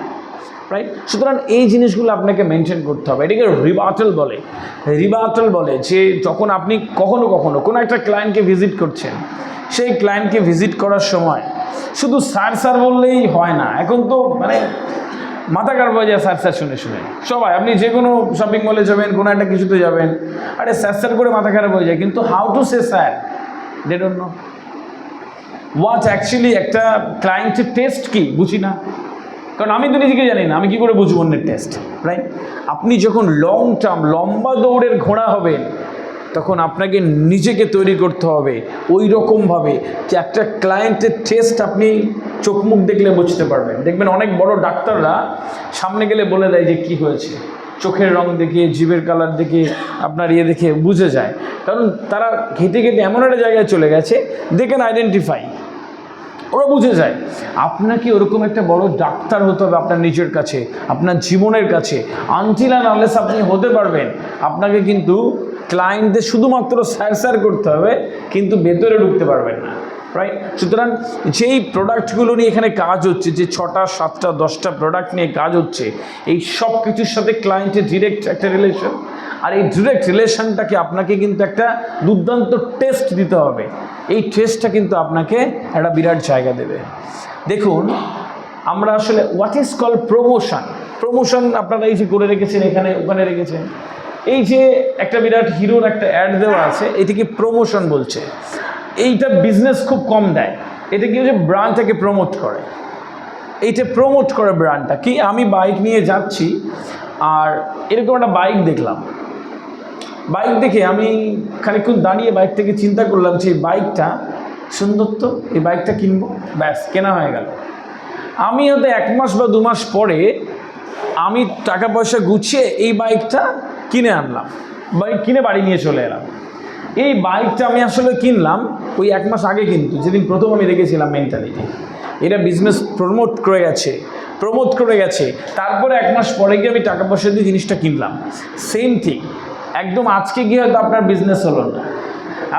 রাইট? সুতরাং এই জিনিসগুলো আপনাকে মেনটেন করতে হবে। এটাকে রিবার্টাল বলে যে যখন আপনি কখনো কোনো একটা ক্লায়েন্টকে ভিজিট করছেন, সেই ক্লায়েন্টকে ভিজিট করার সময় শুধু স্যার বললেই হয় না। এখন তো মানে মাথা খারাপ হয়ে যায় স্যার শুনে সবাই। আপনি যে কোনো শপিং মলে যাবেন, কোনো একটা কিছুতে যাবেন, আরে স্যার করে মাথা খারাপ হয়ে যায়। কিন্তু how to say sir, they don't know what actually একটা ক্লায়েন্টের টেস্ট কি বুঝি না, কারণ আমি তো নিজেকে জানি না, আমি কী করে বুঝবো অন্যের টেস্ট, রাইট? আপনি যখন লং টার্ম, লম্বা দৌড়ের ঘোড়া হবেন, তখন আপনাকে নিজেকে তৈরি করতে হবে ওই রকমভাবে যে একটা ক্লায়েন্টের টেস্ট আপনি চোখ মুখ দেখলে বুঝতে পারবেন। দেখবেন অনেক বড় ডাক্তাররা সামনে গেলে বলে দেয় যে কী হয়েছে, চোখের রং দেখে, জিভের কালার দেখে, আপনার দেখে বুঝে যায়, কারণ তারা ঘেটে এমন একটা জায়গায় চলে গেছে, দে ক্যান আইডেন্টিফাই, ওরা বুঝে যায়। আপনাকে ওরকম একটা বড় ডাক্তার হতে হবে আপনার নিজের কাছে, আপনার জীবনের কাছে। আনটিল অ্যান্ড আনলেস আপনি হতে পারবেন, আপনাকে কিন্তু ক্লায়েন্টদের শুধুমাত্র স্যার করতে হবে, কিন্তু ভেতরে ঢুকতে পারবেন না, রাইট? সুতরাং যেই প্রোডাক্টগুলো নিয়ে এখানে কাজ হচ্ছে, যে 6টা 7টা 10টা প্রোডাক্ট নিয়ে কাজ হচ্ছে, এই সব কিছুর সাথে ক্লায়েন্টের ডিরেক্ট একটা রিলেশন। আর এই ডিরেক্ট রিলেশনটাকে আপনাকে কিন্তু একটা দুর্দান্ত টেস্ট দিতে হবে। এই টেস্টটা কিন্তু আপনাকে একটা বিরাট জায়গা দেবে। দেখুন, আমরা আসলে হোয়াট ইজ কল প্রমোশন আপনারা এই যে করে রেখেছেন, এখানে ওখানে রেখেছেন, এই যে একটা বিরাট হিরোর একটা অ্যাড দেওয়া আছে, এটাকে প্রমোশন বলছে। এইটা বিজনেস খুব কম দেয়, এটা কি হচ্ছে ব্র্যান্ডটাকে প্রমোট করে, এইটা প্রমোট করে ব্র্যান্ডটা। কি আমি বাইক নিয়ে যাচ্ছি আর এরকম একটা বাইক দেখলাম, বাইক দেখে আমি খানিকক্ষণ দাঁড়িয়ে বাইকটাকে চিন্তা করলাম যে এই বাইকটা সুন্দর, তো এই বাইকটা কিনবো, ব্যাস কেনা হয়ে গেল। আমি হয়তো 1 মাস বা 2 মাস পরে আমি টাকা পয়সা গুছিয়ে এই বাইকটা কিনে আনলাম, বাইক কিনে বাড়ি নিয়ে চলে এলাম। এই বাইকটা আমি আসলে কিনলাম ওই 1 মাস আগে, কিন্তু যেদিন প্রথম আমি দেখেছিলাম মেন্টালিটি, এটা বিজনেস প্রমোট করে গেছে, তারপরে 1 মাস পরে গিয়ে আমি টাকা পয়সা দিয়ে জিনিসটা কিনলাম। সেম থিং, একদম আজকে গিয়ে হয়তো আপনার বিজনেস হলো না,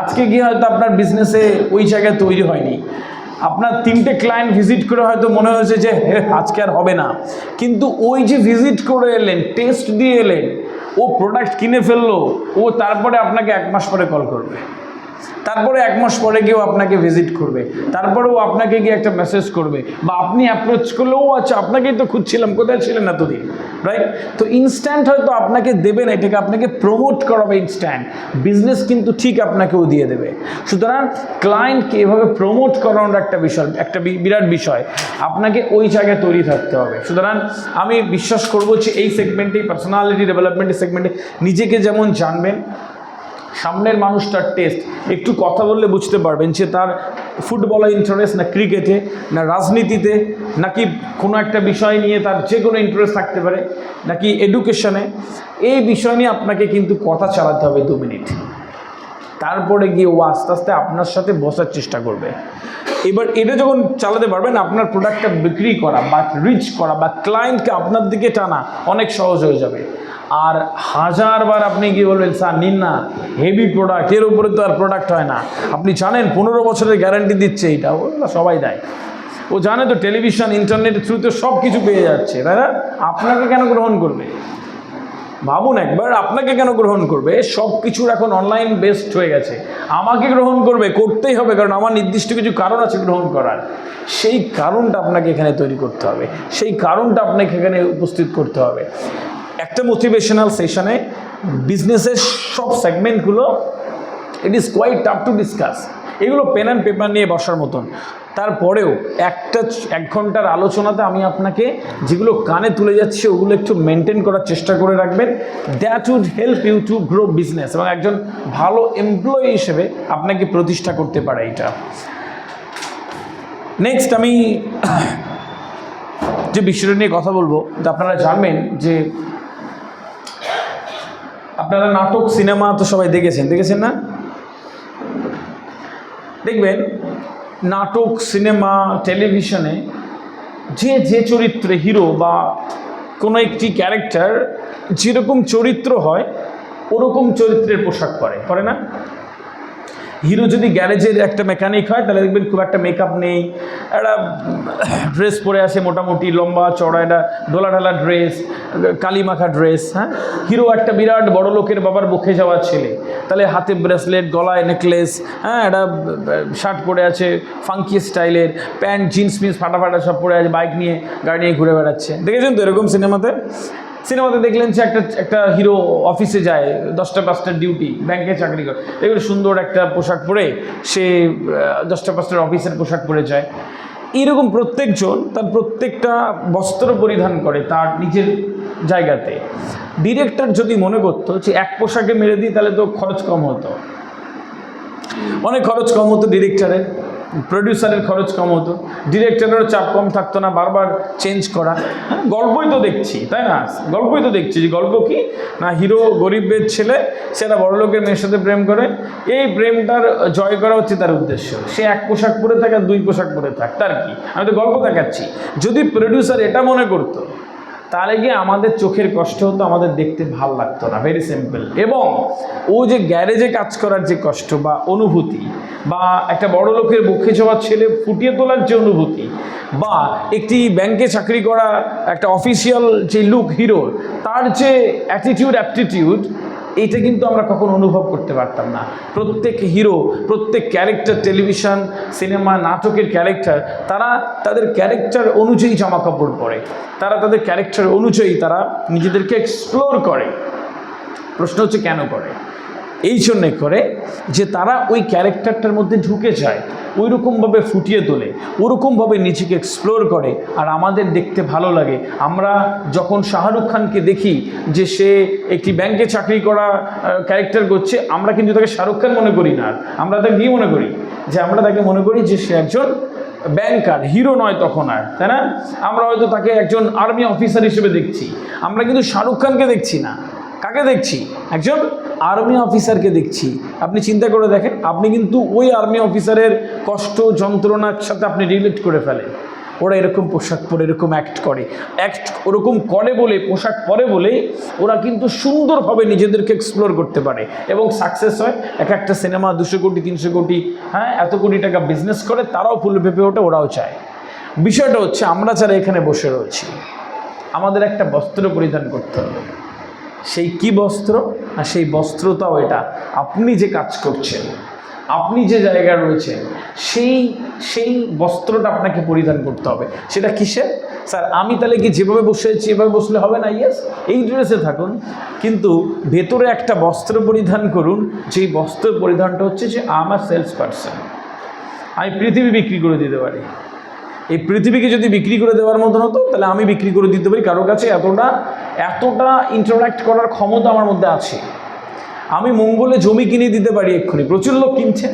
আজকে গিয়ে হয়তো আপনার বিজনেসে ওই জায়গায় তৈরি হয়নি, আপনার 3টে ক্লায়েন্ট ভিজিট করে হয়তো মনে হয়েছে যে আজকে আর হবে না, কিন্তু ওই যে ভিজিট করে এলেন, টেস্ট দিয়ে এলেন, ও প্রোডাক্ট কিনে ফেললো, ও তারপরে আপনাকে 1 মাস পরে কল করবে। তারপরে 1 মাস পরে কেউ আপনাকে ভিজিট করবে, তারপরেও আপনাকে গিয়ে একটা মেসেজ করবে, বা আপনি অ্যাপ্রোচ করলেও আচ্ছা আপনাকেই তো খুঁজছিলাম, কোথায় ছিলেন এতদিন, রাইট? তো ইনস্ট্যান্ট হয়তো আপনাকে দেবে না, এটাকে আপনাকে প্রমোট করাবে ইনস্ট্যান্ট, বিজনেস কিন্তু ঠিক আপনাকেও দিয়ে দেবে। সুতরাং ক্লায়েন্টকে এভাবে প্রমোট করানোর একটা বিষয়, একটা বিরাট বিষয়, আপনাকে ওই জায়গায় তৈরি থাকতে হবে। সুতরাং আমি বিশ্বাস করবো যে এই সেগমেন্টে, পার্সোনালিটি ডেভেলপমেন্টের সেগমেন্টে নিজেকে যেমন জানবেন, সামনের মানুষটার টেস্ট, একটু কথা বললে বুঝতে পারবেন যে তার ফুটবলে ইন্টারেস্ট, না ক্রিকেটে, না রাজনীতিতে, নাকি কোনো একটা বিষয় নিয়ে তার যে কোনো ইন্টারেস্ট থাকতে পারে, নাকি এডুকেশনে। এই বিষয় নিয়ে আপনাকে কিন্তু কথা চালাতে হবে 2 মিনিট, তারপরে গিয়ে ও আস্তে আস্তে আপনার সাথে বসার চেষ্টা করবে। এবার এটা যখন চালাতে পারবেন, আপনার প্রোডাক্টটা বিক্রি করা বা রিচ করা বা ক্লায়েন্টকে আপনার দিকে টানা অনেক সহজ হয়ে যাবে। আর 1000 বার আপনি কি বলবেন, স্যার নিন না, হেভি প্রোডাক্ট, এর উপরে তো আর প্রোডাক্ট হয় না, আপনি জানেন 15 বছরের গ্যারান্টি দিচ্ছে, এইটা ওগুলো সবাই দেয়, ও জানে তো টেলিভিশন ইন্টারনেটের থ্রুতে সব কিছু পেয়ে যাচ্ছে, তাই না? আপনাকে কেন গ্রহণ করবে? ভাবুন একবার, আপনাকে কেন গ্রহণ করবে? সব কিছুর এখন অনলাইন বেসড হয়ে গেছে, আমাকে গ্রহণ করবে, করতেই হবে, কারণ আমার নির্দিষ্ট কিছু কারণ আছে গ্রহণ করার। সেই কারণটা আপনাকে এখানে তৈরি করতে হবে, সেই কারণটা আপনাকে এখানে উপস্থিত করতে হবে। একটা মোটিভেশনাল সেশনে বিজনেসের সব সেগমেন্টগুলো it is quite tough to discuss, এগুলো পেন অ্যান্ড পেপার নিয়ে বসার মতন। তারপরেও 1 ঘন্টার আলোচনাতে আমি আপনাকে যেগুলো কানে তুলে যাচ্ছি ওগুলো একটু মেনটেন করার চেষ্টা করে রাখবেন, that would help you to grow business, এবং একজন ভালো এমপ্লয়ি হিসেবে আপনাকে প্রতিষ্ঠা করতে পারে এটা। নেক্সট আমি যে বিষয়টা নিয়ে কথা বলবো, তা আপনারা জানবেন যে আপনারা নাটক, সিনেমা তো সবাই দেখেছেন না? দেখবেন নাটক, সিনেমা, টেলিভিশনে যে চরিত্রে হিরো বা কোনো একটি ক্যারেক্টার যেরকম চরিত্র হয় ওরকম চরিত্রের পোশাক পরে না? হিরো যদি গ্যারেজের একটা মেকানিক হয় তাহলে দেখবেন খুব একটা মেকআপ নেই, একটা ড্রেস পরে আসে মোটামুটি লম্বা চড়া, একটা ডোলা ড্রেস, কালিমাখা ড্রেস। হ্যাঁ, হিরো একটা বিরাট বড় লোকের বাবার বকে যাওয়া ছেলে, তাহলে হাতে ব্রেসলেট, গলায় নেকলেস, হ্যাঁ, একটা শার্ট পরে আছে ফাঙ্কি স্টাইলের, প্যান্ট জিন্স মিন্স ফাটা সব পরে আছে, বাইক নিয়ে গাড়ি নিয়ে ঘুরে বেড়াচ্ছে। দেখেছেন তো এরকম সিনেমাতে দেখলেন যে একটা হিরো অফিসে যায়, 10টা 5টার ডিউটি, ব্যাংকে চাকরি করে, এগুলো সুন্দর একটা পোশাক পরে সে 10টা 5টার অফিসের পোশাক পরে যায়। এরকম প্রত্যেকজন তার প্রত্যেকটা বস্ত্র পরিধান করে তার নিজের জায়গাতে। ডিরেক্টর যদি মনে করতো যে এক পোশাকে মেরে দিই তাহলে তো খরচ কম হতো, অনেক খরচ কম হতো ডিরেক্টরের, প্রডিউসারের খরচ কম হতো, ডিরেক্টরেরও চাপ কম থাকতো না বারবার চেঞ্জ করা। গল্পই তো দেখছি, তাই না? গল্পই তো দেখছি যে গল্প কি না, হিরো গরিবের ছেলে, সেটা বড়লোকের মেয়ের সাথে প্রেম করে, এই প্রেমটার জয় করা হচ্ছে তার উদ্দেশ্য। সে এক পোশাক পরে থাকে আর 2 পোশাক পরে থাক, তার কি? আমি তো গল্প দেখাচ্ছি। যদি প্রডিউসার এটা মনে করতো তাহলে গিয়ে আমাদের চোখের কষ্ট হতো, আমাদের দেখতে ভাল লাগতো না, ভেরি সিম্পল। এবং ও যে গ্যারেজে কাজ করার যে কষ্ট বা অনুভূতি, বা একটা বড় লোকের বকে যাওয়ার ছেলে ফুটিয়ে তোলার যে অনুভূতি, বা একটি ব্যাংকে চাকরি করা একটা অফিসিয়াল যে লুক হিরোর, তার যে অ্যাটিটিউড অ্যাপটিটিউড, এইটা কিন্তু আমরা কখনো অনুভব করতে পারতাম না। প্রত্যেক হিরো, প্রত্যেক ক্যারেক্টার, টেলিভিশন, সিনেমা, নাটকের ক্যারেক্টার, তারা তাদের ক্যারেক্টার অনুযায়ী জামা কাপড় পরে, তারা তাদের ক্যারেক্টার অনুযায়ী তারা নিজেদেরকে এক্সপ্লোর করে। প্রশ্ন হচ্ছে কেন করে? এই জন্যে করে যে তারা ওই ক্যারেক্টারটার মধ্যে ঢুকে যায়, ওই রকমভাবে ফুটিয়ে তোলে, ওরকমভাবে নিজেকে এক্সপ্লোর করে, আর আমাদের দেখতে ভালো লাগে। আমরা যখন শাহরুখ খানকে দেখি যে সে একটি ব্যাংকে চাকরি করা ক্যারেক্টার করছে, আমরা কিন্তু তাকে শাহরুখ খান মনে করি না, আমরা তাকে কী মনে করি? যে আমরা তাকে মনে করি যে সে একজন ব্যাংকার, হিরো নয় তখন আর, তাই না? আমরা হয়তো তাকে একজন আর্মি অফিসার হিসেবে দেখছি, আমরা কিন্তু শাহরুখ খানকে দেখছি না। কাকে দেখছি? একজন আর্মি অফিসারকে দেখছি। আপনি চিন্তা করে দেখেন, আপনি কিন্তু ওই আর্মি অফিসারের কষ্ট যন্ত্রণার সাথে আপনি রিলেট করে ফেলেন। ওরা এরকম পোশাক পরে এরকম অ্যাক্ট ওরকম করে বলে, পোশাক পরে বলেই ওরা কিন্তু সুন্দরভাবে নিজেদেরকে এক্সপ্লোর করতে পারে এবং সাকসেস হয়। একটা সিনেমা 200 কোটি 300 কোটি, হ্যাঁ, এত কোটি টাকা বিজনেস করে, তারাও ফুলে ফেঁপে ওঠে, ওরাও চায়। বিষয়টা হচ্ছে আমরা যারা এখানে বসে রয়েছি, আমাদের একটা বস্ত্র পরিধান করতে হবে। সেই কি বস্ত্র? আর সেই বস্ত্রটাও এটা আপনি যে কাজ করছেন, আপনি যে জায়গায় রয়েছেন সেই সেই বস্ত্রটা আপনাকে পরিধান করতে হবে। সেটা কিসের? স্যার আমি তাহলে কি যেভাবে বসে আছি এভাবে বসলে হবে না? ইয়েস, এই ড্রেসে থাকুন, কিন্তু ভেতরে একটা বস্ত্র পরিধান করুন, যেই বস্ত্র পরিধানটা হচ্ছে যে আমার সেলস পার্সন, আমি পৃথিবী বিক্রি করে দিতে পারি। এই পৃথিবীকে যদি বিক্রি করে দেওয়ার মতন হতো তাহলে আমি বিক্রি করে দিতে পারি কারো কাছে। এতটা ইন্টারাক্ট করার ক্ষমতা আমার মধ্যে আছে। আমি মঙ্গলে জমি কিনে দিতে পারি এক্ষুনি, প্রচুর লোক কিনছে।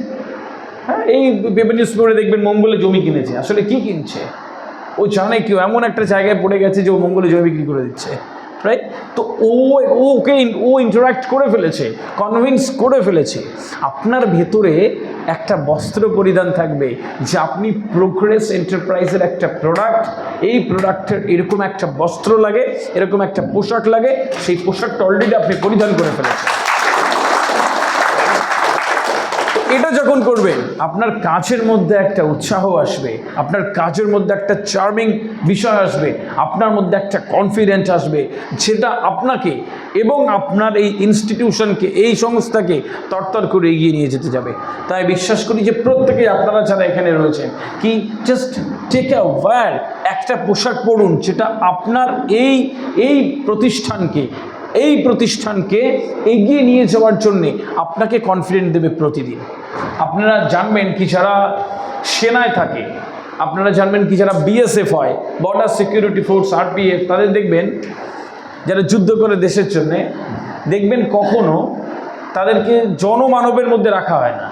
হ্যাঁ, এই পেপার নিউজ পড়ে দেখবেন মঙ্গলে জমি কিনেছে, আসলে কি কিনছে ও জানে, কেউ এমন একটা জায়গায় পড়ে গেছে যে ও মঙ্গলে জমি বিক্রি করে দিচ্ছে, রাইট? তো ও ইন্টারাক্ট করে ফেলেছে, কনভিন্স করে ফেলেছে। আপনার ভেতরে একটা বস্ত্র পরিধান থাকবে যে আপনি প্রোগ্রেস এন্টারপ্রাইজের একটা প্রোডাক্ট, এই প্রোডাক্টের এরকম একটা বস্ত্র লাগে, এরকম একটা পোশাক লাগে, সেই পোশাকটা অলরেডি আপনি পরিধান করে ফেলেছেন। এটা যখন করবেন আপনার কাজের মধ্যে একটা উৎসাহ আসবে, আপনার কাজের মধ্যে একটা চার্মিং বিষয় আসবে, আপনার মধ্যে একটা কনফিডেন্স আসবে, যেটা আপনাকে এবং আপনার এই ইনস্টিটিউশনকে, এই সংস্থাকে তরতর করে এগিয়ে নিয়ে যেতে যাবে। তাই বিশ্বাস করি যে প্রত্যেকেই আপনারা যারা এখানে রয়েছেন, কি জাস্ট টেক আ ওয়্যার, একটা পোশাক পরুন যেটা আপনার এই প্রতিষ্ঠানকে এগিয়ে নিয়ে যাওয়ার জন্যে আপনাকে কনফিডেন্ট দেবে প্রতিদিন। আপনারা জানবেন কি যারা সেনায় থাকে, আপনারা জানবেন কি যারা বিএসএফ হয়, বর্ডার সিকিউরিটি ফোর্স, আরপিএফ, তাদের দেখবেন যারা যুদ্ধ করে দেশের জন্যে, দেখবেন কখনো তাদেরকে জনমানবের মধ্যে রাখা হয় না।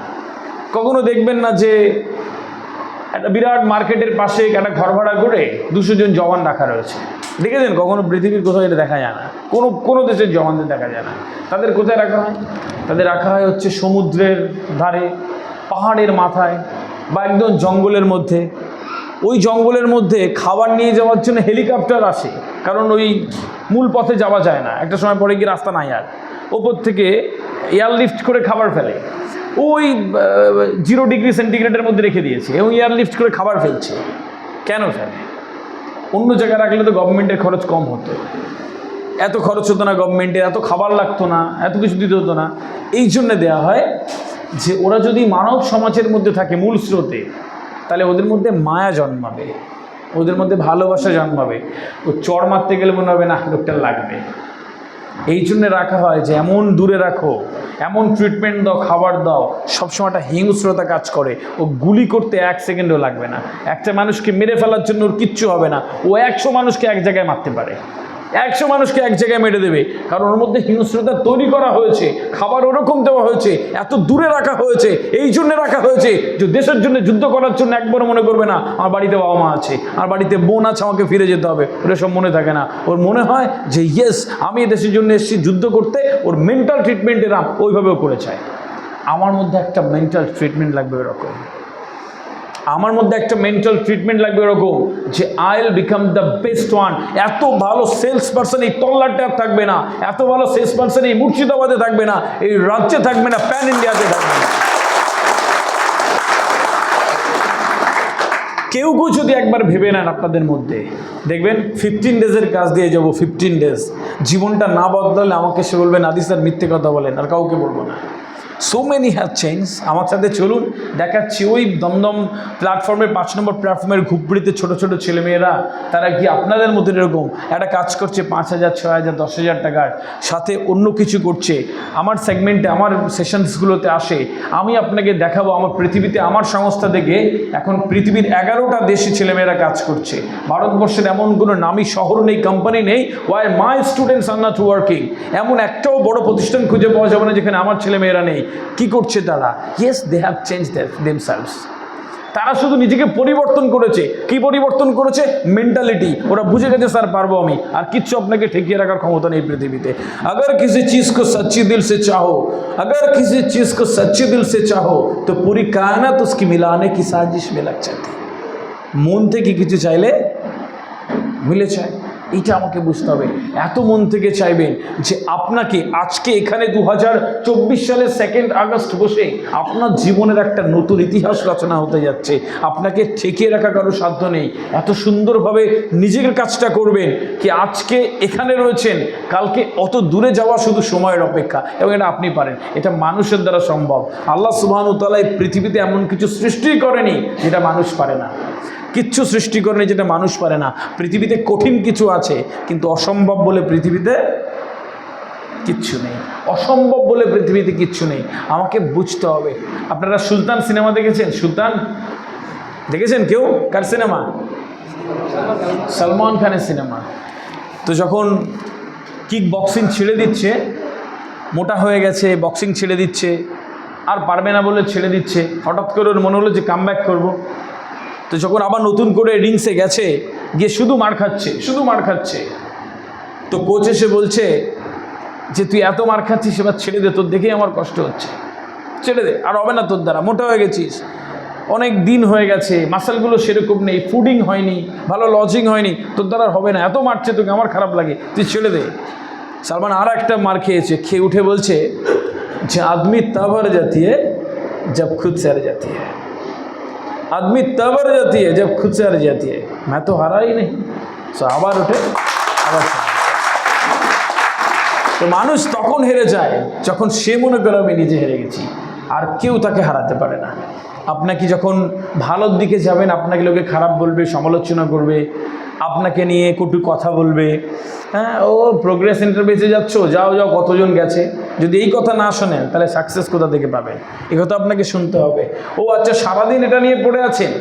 কখনো দেখবেন না যে একটা বিরাট মার্কেটের পাশে একটা ঘর ভাড়া করে 200 জন জওয়ান রাখা রয়েছে। দেখেছেন কখনো? পৃথিবীর কোথাও এটা দেখা যায় না, কোনো দেশের জওয়ানদের দেখা যায় না। তাদের কোথায় রাখা হয়? তাদের রাখা হয় হচ্ছে সমুদ্রের ধারে, পাহাড়ের মাথায়, বা একদম জঙ্গলের মধ্যে। ওই জঙ্গলের মধ্যে খাবার নিয়ে যাওয়ার জন্য হেলিকপ্টার আসে, কারণ ওই মূল পথে যাওয়া যায় না, একটা সময় পরে গিয়ে রাস্তা নাই আর, ওপর থেকে এয়ারলিফট করে খাবার ফেলে। ওই 0 ডিগ্রি সেন্টিগ্রেডের মধ্যে রেখে দিয়েছে এবং এয়ারলিফট করে খাবার ফেলছে। কেন ফেলে? অন্য জায়গায় রাখলে তো গভর্নমেন্টের খরচ কম হতো, এত খরচ হতো না গভর্নমেন্টের, এত খাবার লাগতো না, এত কিছু দিতে হতো না। এই জন্যে দেওয়া হয় যে ওরা যদি মানব সমাজের মধ্যে থাকে মূল স্রোতে, তাহলে ওদের মধ্যে মায়া জন্মাবে, ওদের মধ্যে ভালোবাসা জন্মাবে। ও চড় মারতে গেলে মনে হবে না লোকটার লাগবে। এই জন্যে রাখা হয় যে এমন দূরে রাখো, এমন ট্রিটমেন্ট দাও, খাবার দাও, সবসময় একটা হিংস্রতা কাজ করে। ও গুলি করতে 1 সেকেন্ডও লাগবে না, একটা মানুষকে মেরে ফেলার জন্য ওর কিচ্ছু হবে না। ও 100 মানুষকে এক জায়গায় মারতে পারে, 100 মানুষকে এক জায়গায় মেরে দেবে, কারণ ওর মধ্যে হিংস্রতা তৈরি করা হয়েছে। খাবার ওরকম দেওয়া হয়েছে, এত দূরে রাখা হয়েছে, এই জন্য রাখা হয়েছে যে দেশের জন্য যুদ্ধ করার জন্য একবারও মনে করবে না আমার বাড়িতে বাবা মা আছে, আমার বাড়িতে বোন আছে, আমাকে ফিরে যেতে হবে, ওটা সব মনে থাকে না। ওর মনে হয় যে ইয়েস আমি এই দেশের জন্য এসেছি যুদ্ধ করতে। ওর মেন্টাল ট্রিটমেন্ট এরা ওইভাবেও করে চায়। আমার মধ্যে একটা মেন্টাল ট্রিটমেন্ট লাগবে এরকম, আমার মধ্যে একটা মেন্টাল ট্রিটমেন্ট লাগবে এরকম যে I will become the best one. এত ভালো সেলস পার্সন এই তল্লাটে থাকবে না, এত ভালো সেলস পার্সন এই মুর্শিদাবাদে থাকবে না, এই রাজ্যে থাকবে না, প্যান ইন্ডিয়াতে থাকবে না। কেউ যদি একবার ভেবে নেন আপনাদের মধ্যে, দেখবেন 15 ডেজের কাজ দিয়ে যাবো, 15 ডেজ, জীবনটা না বদলালে আমাকে সে বলবেন আদি স্যার মিথ্যে কথা বলেন, আর কাউকে বলবো না। So many have change. আমার সাথে চলুন, দেখাচ্ছি ওই দমদম প্ল্যাটফর্মের 5 নম্বর প্ল্যাটফর্মের ঘুপড়িতে ছোটো ছোটো ছেলেমেয়েরা, তারা কি আপনাদের মধ্যে এরকম একটা কাজ করছে 5,000, 6,000, 10,000 টাকার, সাথে অন্য কিছু করছে। আমার সেগমেন্টে, আমার সেশনসগুলোতে আসে, আমি আপনাকে দেখাবো আমার পৃথিবীতে, আমার সংস্থা থেকে এখন পৃথিবীর 11টা দেশে ছেলেমেয়েরা কাজ করছে। ভারতবর্ষের এমন কোনো নামী শহর নেই, কোম্পানি নেই, why my students are not working. এমন একটাও বড় প্রতিষ্ঠান খুঁজে পাওয়া যাবে না যেখানে আমার ছেলেমেয়েরা নেই। কি করছে তারা? Yes, they have change themselves. তারা শুধু নিজেকে পরিবর্তন করেছে। কি পরিবর্তন করেছে? মেন্টালিটি। ওরা বুঝে গেছে স্যার পারবো আমি, আর কিচ্ছু আপনাকে ঠেকিয়ে রাখার ক্ষমতা নেই পৃথিবীতে। अगर किसी चीज़ को सच्ची दिल से चाहो, अगर किसी चीज़ को सच्चे दिल से चाहो तो पूरी कायनात उसकी मिलाने की साजिश में लग जाती। মন থেকে কিছু চাইলে মিলে যায়। এইটা আমাকে বুঝতে হবে। এত মন থেকে চাইবেন যে আপনাকে আজকে এখানে 2024 সালের 2 আগস্ট বসে আপনার জীবনের একটা নতুন ইতিহাস রচনা হতে যাচ্ছে। আপনাকে ঠেকিয়ে রাখা কারো সাধ্য নেই। এত সুন্দরভাবে নিজের কাজটা করবেন কি আজকে এখানে রয়েছেন, কালকে অত দূরে যাওয়া শুধু সময়ের অপেক্ষা, এবং এটা আপনি পারেন। এটা মানুষের দ্বারা সম্ভব। আল্লাহ সুবহানাহু ওয়া তাআলা এই পৃথিবীতে এমন কিছু সৃষ্টি করেনি যেটা মানুষ পারে না। কিচ্ছু সৃষ্টি করেনি যেটা মানুষ পারে না। পৃথিবীতে কঠিন কিছু আছে, কিন্তু অসম্ভব বলে পৃথিবীতে কিচ্ছু নেই। অসম্ভব বলে পৃথিবীতে কিচ্ছু নেই। আমাকে বুঝতে হবে। আপনারা সুলতান সিনেমা দেখেছেন? সুলতান দেখেছেন কেউ? কার সিনেমা? সলমান খানের সিনেমা। তো যখন কিক বক্সিং ছেড়ে দিচ্ছে, মোটা হয়ে গেছে, বক্সিং ছেড়ে দিচ্ছে, আর পারবে না বলে ছেড়ে দিচ্ছে, হঠাৎ করে ওর মনে হলো যে কামব্যাক করবো। তো যখন আবার নতুন করে রিংসে গেছে, গিয়ে শুধু মার খাচ্ছে, শুধু মার খাচ্ছে। তো কোচ এসে বলছে যে তুই এত মার খাচ্ছিস, এবার ছেড়ে দে, তোর দেখেই আমার কষ্ট হচ্ছে, ছেড়ে দে, আর হবে না তোর দ্বারা, মোটা হয়ে গেছিস, অনেক দিন হয়ে গেছে, মাসেলগুলো সেরকম নেই, ফুডিং হয়নি, ভালো লজিং হয়নি, তোর দ্বারা হবে না, এত মারছে তোকে, আমার খারাপ লাগে, তুই ছেড়ে দে। সালমান আর একটা মার খেয়েছে, খেয়ে উঠে বলছে যে আদমি তব হার জাতি है जब खुद से हार जाती है, आदमी तब हार जाती है जब खुद से हार जाती है, मैं तो हारा ही नहीं। সো আবার ওঠে, আবার তো মানুষ তখন হেরে যায় যখন সে মনে করে আমি নিজে হেরে গেছি, আর কেউ তাকে হারাতে পারে না। আপনাকে যখন ভালোর দিকে যাবেন, আপনাকে লোকে খারাপ বলবে, সমালোচনা করবে, আপনাকে নিয়ে কটু কথা বলবে, হ্যাঁ ও প্রোগ্রেস ইন্টারভিউতে যাচ্ছ, যাও যাও, কতজন গেছে। যদি এই কথা না শোনেন তাহলে সাকসেস কোথা থেকে পাবেন? এই কথা আপনাকে শুনতে হবে। ও আচ্ছা, সারাদিন এটা নিয়ে পড়ে আছেন,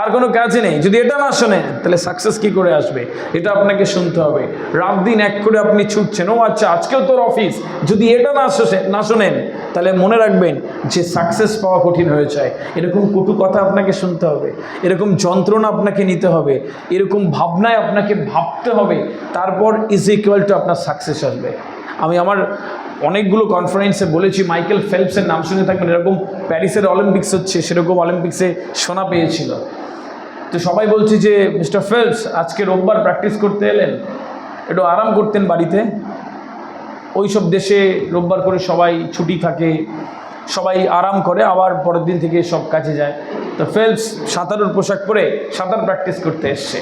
আর কোনো কাজে নেই, যদি এটা না শোনেন তাহলে সাকসেস কী করে আসবে? এটা আপনাকে শুনতে হবে। রাত দিন এক করে আপনি ছুটছেন, ও আচ্ছা আজকেও তোর অফিস, যদি এটা না শোনেন তাহলে মনে রাখবেন যে সাকসেস পাওয়া কঠিন হয়ে যায়। এরকম কটু কথা আপনাকে শুনতে হবে, এরকম যন্ত্রণা আপনাকে নিতে হবে, এরকম ভাবনায় আপনাকে ভাবতে হবে, তারপর ইজ ইকুয়াল টু আপনার সাকসেস আসবে। আমি আমার অনেকগুলো কনফারেন্সে বলেছি, মাইকেল ফেলপসের নাম শুনে থাকবেন, এরকম প্যারিসের অলিম্পিক্স হচ্ছে, সেরকম অলিম্পিক্সে সোনা পেয়েছিল। তো সবাই বলছে যে মিস্টার ফেলপস আজকে রোববার প্র্যাকটিস করতে এলেন, একটু আরাম করতেন বাড়িতে। ওই সব দেশে রোববার করে সবাই ছুটি থাকে, সবাই আরাম করে, আবার পরের দিন থেকে সব কাজে যায়। তো ফেলপস সাঁতারের পোশাক পরে সাঁতার প্র্যাকটিস করতে এসছে।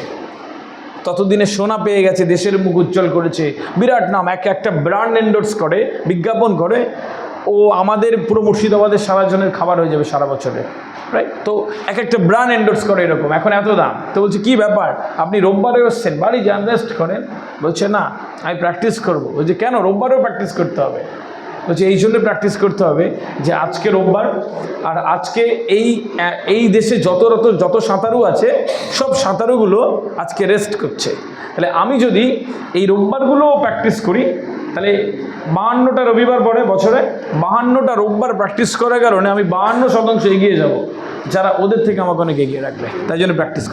ততদিনে সোনা পেয়ে গেছে, দেশের মুখ উজ্জ্বল করেছে, বিরাট নাম, একটা ব্র্যান্ড এন্ডোর্স করে, বিজ্ঞাপন করে, ও আমাদের পুরো মুর্শিদাবাদের সারা জনের খাবার হয়ে যাবে সারা বছরে, রাইট? তো একটা ব্র্যান্ড এন্ডোর্স করে এরকম, এখন এত দাম। তো বলছে কী ব্যাপার, আপনি রোববারে এসছেন, বাড়ি যান, রেস্ট করেন। বলছে না, আমি প্র্যাকটিস করবো। বলছে কেন, রোববারেও প্র্যাকটিস করতে হবে? বলছে এই জন্য প্র্যাকটিস করতে হবে যে আজকে রোববার, আর আজকে এই দেশে যত সাঁতারু আছে, সব সাঁতারুগুলো আজকে রেস্ট করছে। তাহলে আমি যদি এই রোববারগুলোও প্র্যাকটিস করি, তাহলে 52টা রবিবার পরে বছরে 52টা রোববার প্র্যাকটিস করার কারণে আমি 52% এগিয়ে যাব, যারা ওদের থেকে আমাকে অনেক এগিয়ে রাখবে। তাই জন্য প্র্যাকটিস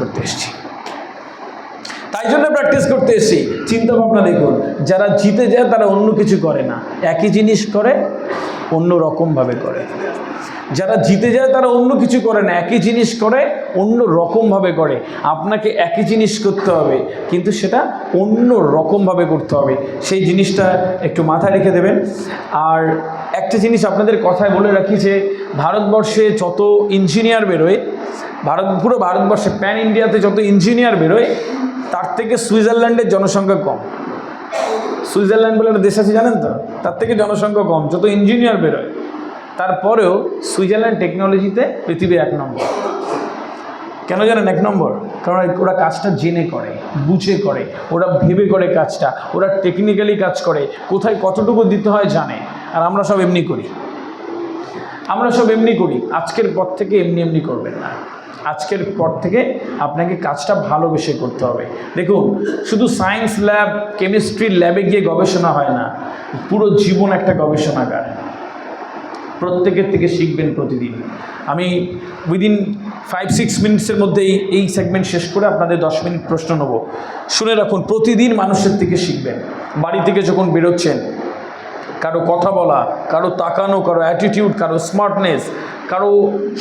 করতে এসেছি, চিন্তা ভাবনা দেখুন, যারা জিতে যায় তারা অন্য কিছু করে না, একই জিনিস করে, অন্য রকমভাবে করে। যারা জিতে যায় তারা অন্য কিছু করে না, একই জিনিস করে, অন্য রকমভাবে করে। আপনাকে একই জিনিস করতে হবে, কিন্তু সেটা অন্য রকমভাবে করতে হবে। সেই জিনিসটা একটু মাথায় রেখে দেবেন। আর একটা জিনিস আপনাদের কথায় বলে রাখি যে ভারতবর্ষে যত ইঞ্জিনিয়ার বেরোয়, পুরো ভারতবর্ষে প্যান ইন্ডিয়াতে যত ইঞ্জিনিয়ার বেরোয়, তার থেকে সুইজারল্যান্ডের জনসংখ্যা কম। সুইজারল্যান্ড বলে একটা দেশ আছে জানেন তো, তার থেকে জনসংখ্যা কম, যত ইঞ্জিনিয়ার বেরোয়। তারপরেও সুইজারল্যান্ড টেকনোলজিতে পৃথিবীর 1 নম্বর। কেন জানেন 1 নম্বর? কারণ ওরা কাজটা জেনে করে, বুঝে করে, ওরা ভেবে করে কাজটা, ওরা টেকনিক্যালি কাজ করে, কোথায় কতটুকু দিতে হয় জানে। আর আমরা সব এমনি করি, আজকের পর থেকে এমনি করবেন না। আজকের পর থেকে আপনাকে কাজটা ভালোবেসে করতে হবে। দেখুন, শুধু সায়েন্স ল্যাব, কেমিস্ট্রির ল্যাবে গিয়ে গবেষণা হয় না, পুরো জীবন একটা গবেষণাগার। প্রত্যেকের থেকে শিখবেন প্রতিদিন। আমি উইদিন 5-6 মিনিটসের মধ্যে এই সেগমেন্ট শেষ করে আপনাদের 10 মিনিট প্রশ্ন নেব। শুনে রাখুন, প্রতিদিন মানুষের থেকে শিখবেন। বাড়ি থেকে যখন বেরোচ্ছেন, কারো কথা বলা, কারো তাকানো, কারো অ্যাটিটিউড, কারো স্মার্টনেস, কারো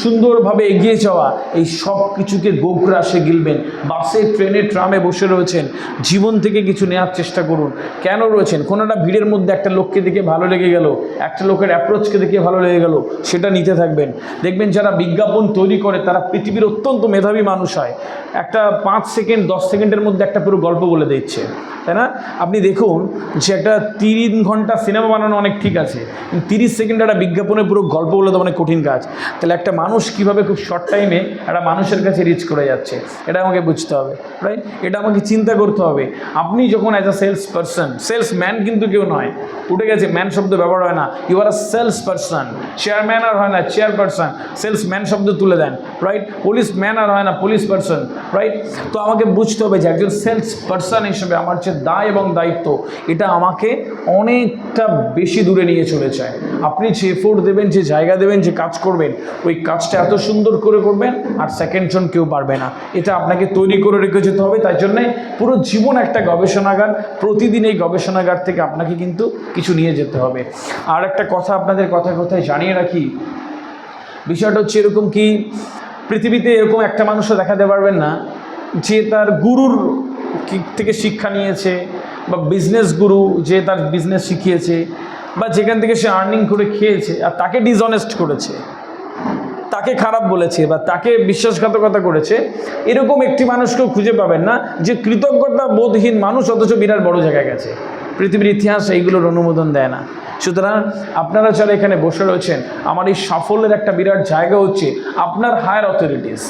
সুন্দরভাবে এগিয়ে যাওয়া, এই সব কিছুকে গোগ্রাসে গিলবেন। বাসে, ট্রেনে, ট্রামে বসে রয়েছেন, জীবন থেকে কিছু নেওয়ার চেষ্টা করুন। কেন রয়েছেন? কোনো একটা ভিড়ের মধ্যে একটা লোককে দেখে ভালো লেগে গেল, একটা লোকের অ্যাপ্রোচকে দেখে ভালো লেগে গেল, সেটা নিতে থাকবেন। দেখবেন যারা বিজ্ঞাপন তৈরি করে তারা পৃথিবীর অত্যন্ত মেধাবী মানুষ হয়। একটা 5 সেকেন্ড 10 সেকেন্ডের মধ্যে একটা পুরো গল্প বলে দিচ্ছে, তাই না? আপনি দেখুন যে একটা 3 ঘন্টা সিনেমা বানানো অনেক ঠিক আছে, 30 সেকেন্ড একটা বিজ্ঞাপনে পুরো গল্প বলে দেওয়া অনেক কঠিন কাজ। তাহলে একটা মানুষ কীভাবে খুব শর্ট টাইমে একটা মানুষের কাছে রিচ করে যাচ্ছে, এটা আমাকে বুঝতে হবে, রাইট? এটা আমাকে চিন্তা করতে হবে। আপনি যখন as a sales person, salesman কিন্তু কেউ নয়, উঠে গেছে, ম্যান শব্দ ব্যবহার হয় না, you are a sales person. Chairman আর হয় না চেয়ার পারসন, সেলসম্যান শব্দ তুলে দেন, রাইট? পুলিশ ম্যান আর হয় না পুলিশ পারসন, রাইট? তো আমাকে বুঝতে হবে যে একজন সেলস পারসন হিসেবে আমার যে দায় এবং দায়িত্ব, এটা আমাকে অনেকটা বেশি দূরে নিয়ে চলে যায়। আপনি যে এফোর্ট দেবেন, যে জায়গা দেবেন, যে কাজ করবেন, ওই কাজটা এত সুন্দর করে করবেন আর সেকেন্ড জন কেউ পারবে না। এটা আপনাকে তৈরি করে রেখে যেতে হবে। তাই জন্যে পুরো জীবন একটা গবেষণাগার, প্রতিদিন এই গবেষণাগার থেকে আপনাকে কিন্তু কিছু নিয়ে যেতে হবে। আর একটা কথা আপনাদের কথায় কথায় জানিয়ে রাখি, বিষয়টা হচ্ছে এরকম কি, পৃথিবীতে এরকম একটা মানুষও দেখাতে পারবেন না যে তার গুরুর থেকে শিক্ষা নিয়েছে, বা বিজনেস গুরু যে তার বিজনেস শিখিয়েছে, বা যেখান থেকে সে আর্নিং করে খেয়েছে আর তাকে ডিসঅনেস্ট করেছে, তাকে খারাপ বলেছে বা তাকে বিশ্বাসঘাতকতা করেছে, এরকম একটি মানুষকেও খুঁজে পাবেন না যে কৃতজ্ঞতা বোধহীন মানুষ অথচ বিরাট বড় জায়গায় গেছে। পৃথিবীর ইতিহাস এইগুলোর অনুমোদন দেয় না। সুতরাং আপনারা যারা এখানে বসে রয়েছেন, আমার এই সাফল্যের একটা বিরাট জায়গা হচ্ছে আপনার higher authorities.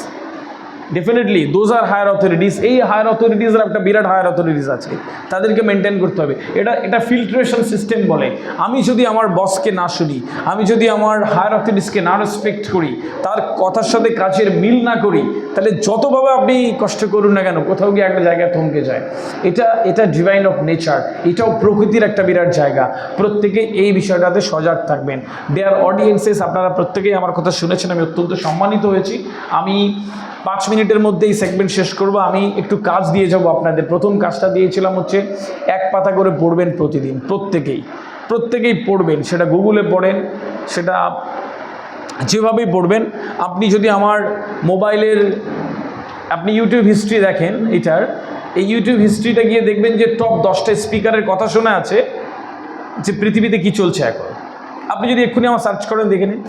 Definitely those are higher authorities. এই হায়ার অথরিটিসের একটা বিরাট হায়ার অথরিটিস আছে, তাদেরকে মেনটেন করতে হবে। এটা ফিল্ট্রেশন সিস্টেম বলে। আমি যদি আমার বসকে না শুনি, আমি যদি আমার হায়ার অথরিটিসকে না রেসপেক্ট করি, তার কথার সাথে কাজের মিল না করি, তাহলে যতভাবে আপনি কষ্ট করুন না কেন, কোথাও গিয়ে একটা জায়গায় থমকে যায়। এটা ডিভাইন অফ নেচার, এটাও প্রকৃতির একটা বিরাট জায়গা। প্রত্যেকে এই বিষয়টাতে সজাগ থাকবেন। দেয়ার অডিয়েন্সেস, আপনারা প্রত্যেকেই আমার কথা শুনেছেন, আমি অত্যন্ত সম্মানিত হয়েছি। আমি 5 মিনিটের মধ্যে এই সেগমেন্ট শেষ করব। আমি একটু কাজ দিয়ে যাব আপনাদের। প্রথম কাজটা দিয়েছিলাম হচ্ছে 1 পাতা করে পড়বেন প্রতিদিন, প্রত্যেকেই পড়বেন। সেটা গুগলে পড়েন, সেটা যেভাবেই পড়বেন। আপনি যদি আমার মোবাইলের আপনি ইউটিউব হিস্ট্রি দেখেন, এই ইউটিউব হিস্ট্রিটা গিয়ে দেখবেন যে টপ 10টা স্পিকারের কথা শোনা আছে যে পৃথিবীতে কি চলছে এখন। আপনি যদি এক্ষুনি আমার সার্চ করেন, দেখে নিন।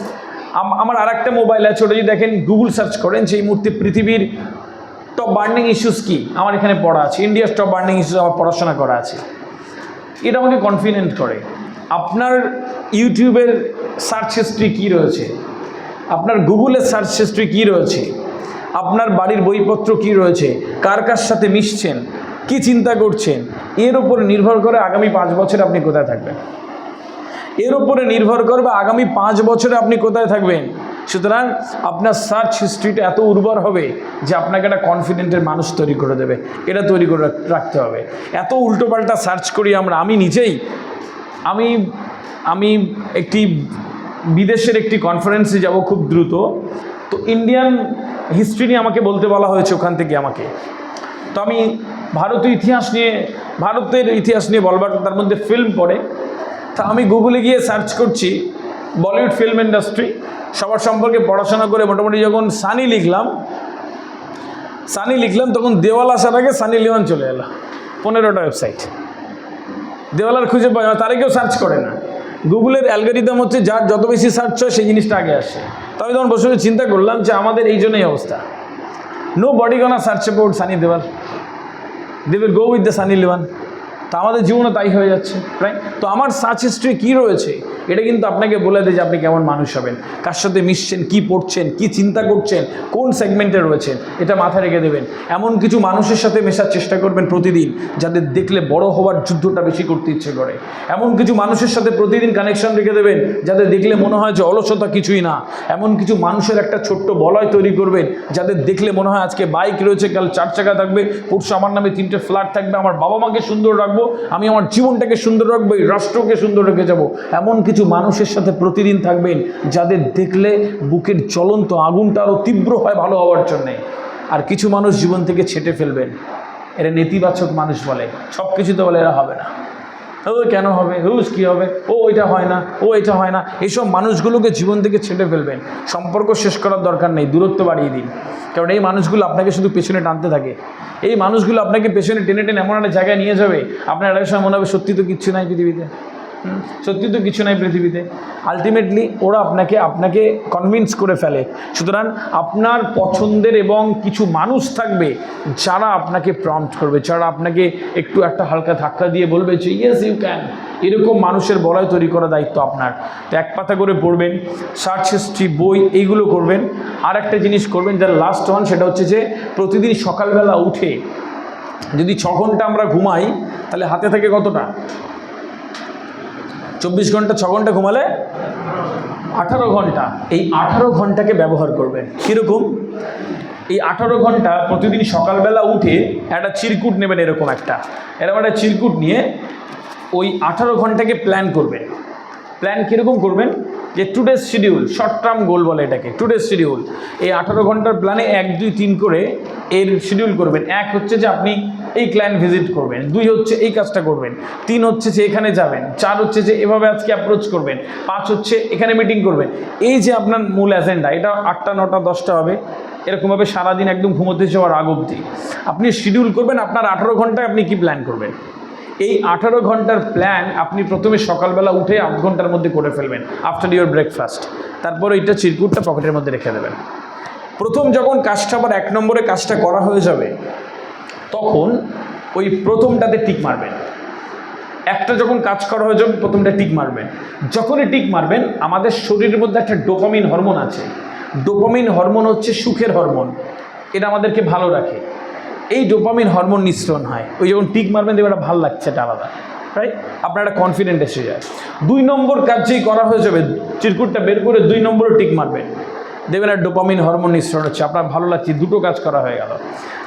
আমার আর একটা মোবাইল আছে, ওটা যদি দেখেন, গুগল সার্চ করেন যে এই মুহূর্তে পৃথিবীর টপ বার্নিং ইস্যুস কি, আমার এখানে পড়া আছে। ইন্ডিয়ার টপ বার্নিং ইস্যুস আমার পড়াশোনা করা আছে। এটা আমাকে কনফিডেন্ট করে। আপনার ইউটিউবের সার্চ হিস্ট্রি কী রয়েছে, আপনার গুগলের সার্চ হিস্ট্রি কী রয়েছে, আপনার বাড়ির বইপত্র কী রয়েছে, কার সাথে মিশছেন, কি চিন্তা করছেন, এর উপরে নির্ভর করে আগামী 5 বছরে আপনি কোথায় থাকবেন। এর উপরে নির্ভর করবে আগামী 5 বছরে আপনি কোথায় থাকবেন। সুতরাং আপনার সার্চ হিস্ট্রিটা এত উর্বর হবে যে আপনাকে একটা কনফিডেন্টের মানুষ তৈরি করে দেবে। এটা তৈরি করে রাখতে হবে। এত উল্টোপাল্টা সার্চ করি আমরা। আমি নিজেই আমি একটি বিদেশের একটি কনফারেন্সে যাব খুব দ্রুত। তো ইন্ডিয়ান হিস্ট্রি নিয়ে আমাকে বলতে বলা হয়েছে ওখান থেকে আমাকে। তো আমি ভারতের ইতিহাস নিয়ে বলবার, তার মধ্যে ফিল্ম পড়ে। তা আমি গুগলে গিয়ে সার্চ করছি বলিউড ফিল্ম ইন্ডাস্ট্রি, সবার সম্পর্কে পড়াশোনা করে মোটামুটি যখন সানি লিখলাম তখন দেওয়াল আসার আগে সানি লিওন চলে এলো। 15টা ওয়েবসাইট। দেওয়ালার খুঁজে পাই না, তারা কেউ সার্চ করে না। গুগলের অ্যালগরিদম হচ্ছে যার যত বেশি সার্চ হয় সেই জিনিসটা আগে আসে। তো আমি তখন বসে চিন্তা করলাম যে আমাদের এই জন্যই অবস্থা। Nobody gonna search about Sunny Deol, they will go with the Sunny Leone. তা আমাদের জীবনে তাই হয়ে যাচ্ছে, রাইট? তো আমার সার্চ হিস্ট্রি কী রয়েছে, এটা কিন্তু আপনাকে বলে দেয় যে আপনি কেমন মানুষ হবেন, কার সাথে মিশছেন, কি পড়ছেন, কি চিন্তা করছেন, কোন সেগমেন্টে রয়েছেন, এটা মাথায় রেখে দেবেন। এমন কিছু মানুষের সাথে মেশার চেষ্টা করবেন প্রতিদিন, যাদের দেখলে বড় হওয়ার যুদ্ধটা বেশি করতে ইচ্ছে করে। এমন কিছু মানুষের সাথে প্রতিদিন কানেকশন রেখে দেবেন, যাদের দেখলে মনে হয় যে অলসতা কিছুই না। এমন কিছু মানুষের একটা ছোট্ট বলয় তৈরি করবেন, যাদের দেখলে মনে হয় আজকে বাইক রয়েছে, কাল 4 চাকা থাকবে, পরশু আমার নামে 3টে ফ্ল্যাট থাকবে, আমার বাবা মাকে সুন্দর রাখবো, আমি আমার জীবনটাকে সুন্দর রাখবো, এই রাষ্ট্রকে সুন্দর রেখে যাব। এমন কিছু মানুষের সাথে প্রতিদিন থাকবেন, যাদের দেখলে বুকের জ্বলন্ত আগুনটা আরও তীব্র হয় ভালো হওয়ার জন্যে। আর কিছু মানুষ জীবন থেকে ছেটে ফেলবেন, এরা নেতিবাচক মানুষ বলে, সব কিছুতে বলে এরা হবে না। ও কেন হবে, হুস কী হবে, ও এটা হয় না, ও এটা হয় না, এইসব মানুষগুলোকে জীবন থেকে ছেড়ে ফেলবেন। সম্পর্ক শেষ করার দরকার নেই, দূরত্ব বাড়িয়ে দিন। কারণ এই মানুষগুলো আপনাকে শুধু পেছনে টানতে থাকে। এই মানুষগুলো আপনাকে পেছনে টেনে টেনে এমন একটা জায়গায় নিয়ে যাবে, আপনার একটা সময় মনে হবে সত্যি তো কিচ্ছু নাই পৃথিবীতে, সত্যি তো কিছু নাই পৃথিবীতে। আলটিমেটলি ওরা আপনাকে কনভিন্স করে ফেলে। সুতরাং আপনার পছন্দের এবং কিছু মানুষ থাকবে যারা আপনাকে প্রম্পট করবে, যারা আপনাকে একটু একটা হালকা ধাক্কা দিয়ে বলবে যে ইয়েস ইউ ক্যান। এরকম মানুষের বলয় তৈরি করা দায়িত্ব আপনার। তো এক পাতা করে পড়বেন, সার্চ হিস্ট্রি, বই, এইগুলো করবেন। আর একটা জিনিস করবেন, যার লাস্ট ওয়ান, সেটা হচ্ছে যে প্রতিদিন সকালবেলা উঠে যদি 6 ঘন্টা আমরা ঘুমাই, তাহলে হাতে থাকে কতটা? 24 ঘন্টা, 6 ঘন্টা ঘুমালে 18 ঘন্টা। এই 18 ঘন্টাকে ব্যবহার করবেন। কীরকম? এই 18 ঘন্টা প্রতিদিন সকালবেলা উঠে একটা চিরকুট নেবেন, এরকম একটা চিরকুট নিয়ে ওই 18 ঘন্টাকে প্ল্যান করবেন। প্ল্যান কীরকম করবেন? যে today's schedule, short term goal বলে এটাকে, টুডেজ শিডিউল। এই 18 ঘন্টার প্ল্যানে 1, 2, 3 করে এর শিডিউল করবেন। 1 হচ্ছে যে আপনি এই ক্লায়েন্ট ভিজিট করবেন, 2 হচ্ছে এই কাজটা করবেন, 3 হচ্ছে যে এখানে যাবেন, 4 হচ্ছে যে এভাবে আজকে অ্যাপ্রোচ করবেন, 5 হচ্ছে এখানে মিটিং করবেন। এই যে আপনার মূল এজেন্ডা, এটা 8টা, 9টা, 10টা হবে। এরকমভাবে সারাদিন একদম ঘুমোতে যাওয়ার আগ অবধি আপনি শিডিউল করবেন। আপনার 18 ঘন্টায় আপনি কি প্ল্যান করবেন? এই 18 ঘন্টার প্ল্যান আপনি প্রথমে সকালবেলা উঠে 8 ঘন্টার মধ্যে করে ফেলবেন, আফটার ইউর ব্রেকফাস্ট। তারপরে এইটা চিরকুটটা পকেটের মধ্যে রেখে দেবেন। প্রথম যখন কাজটা আবার 1 নম্বরে কাজটা করা হয়ে যাবে, তখন ওই প্রথমটাতে টিক মারবেন। একটা যখন কাজ করা হয়ে যাবে, প্রথমটা টিক মারবেন। যখনই টিক মারবেন, আমাদের শরীরের মধ্যে একটা ডোপামিন হরমোন আছে। ডোপামিন হরমোন হচ্ছে সুখের হরমোন, এটা আমাদেরকে ভালো রাখে। এই ডোপামিন হরমোন নিঃসরণ হয়। ওই যখন টিক মারবেন, দেখবেন এটা ভালো লাগছে, এটা আলাদা, রাইট? আপনার একটা কনফিডেন্ট এসে যায়। 2 নম্বর কাজ যেই করা হয়ে যাবে, চিরকুটটা বের করে 2 নম্বরে টিক মারবেন, দেখবেন আর ডোপামিন হরমোন নিঃসরণ হচ্ছে, আপনার ভালো লাগছে, 2টো কাজ করা হয়ে গেল।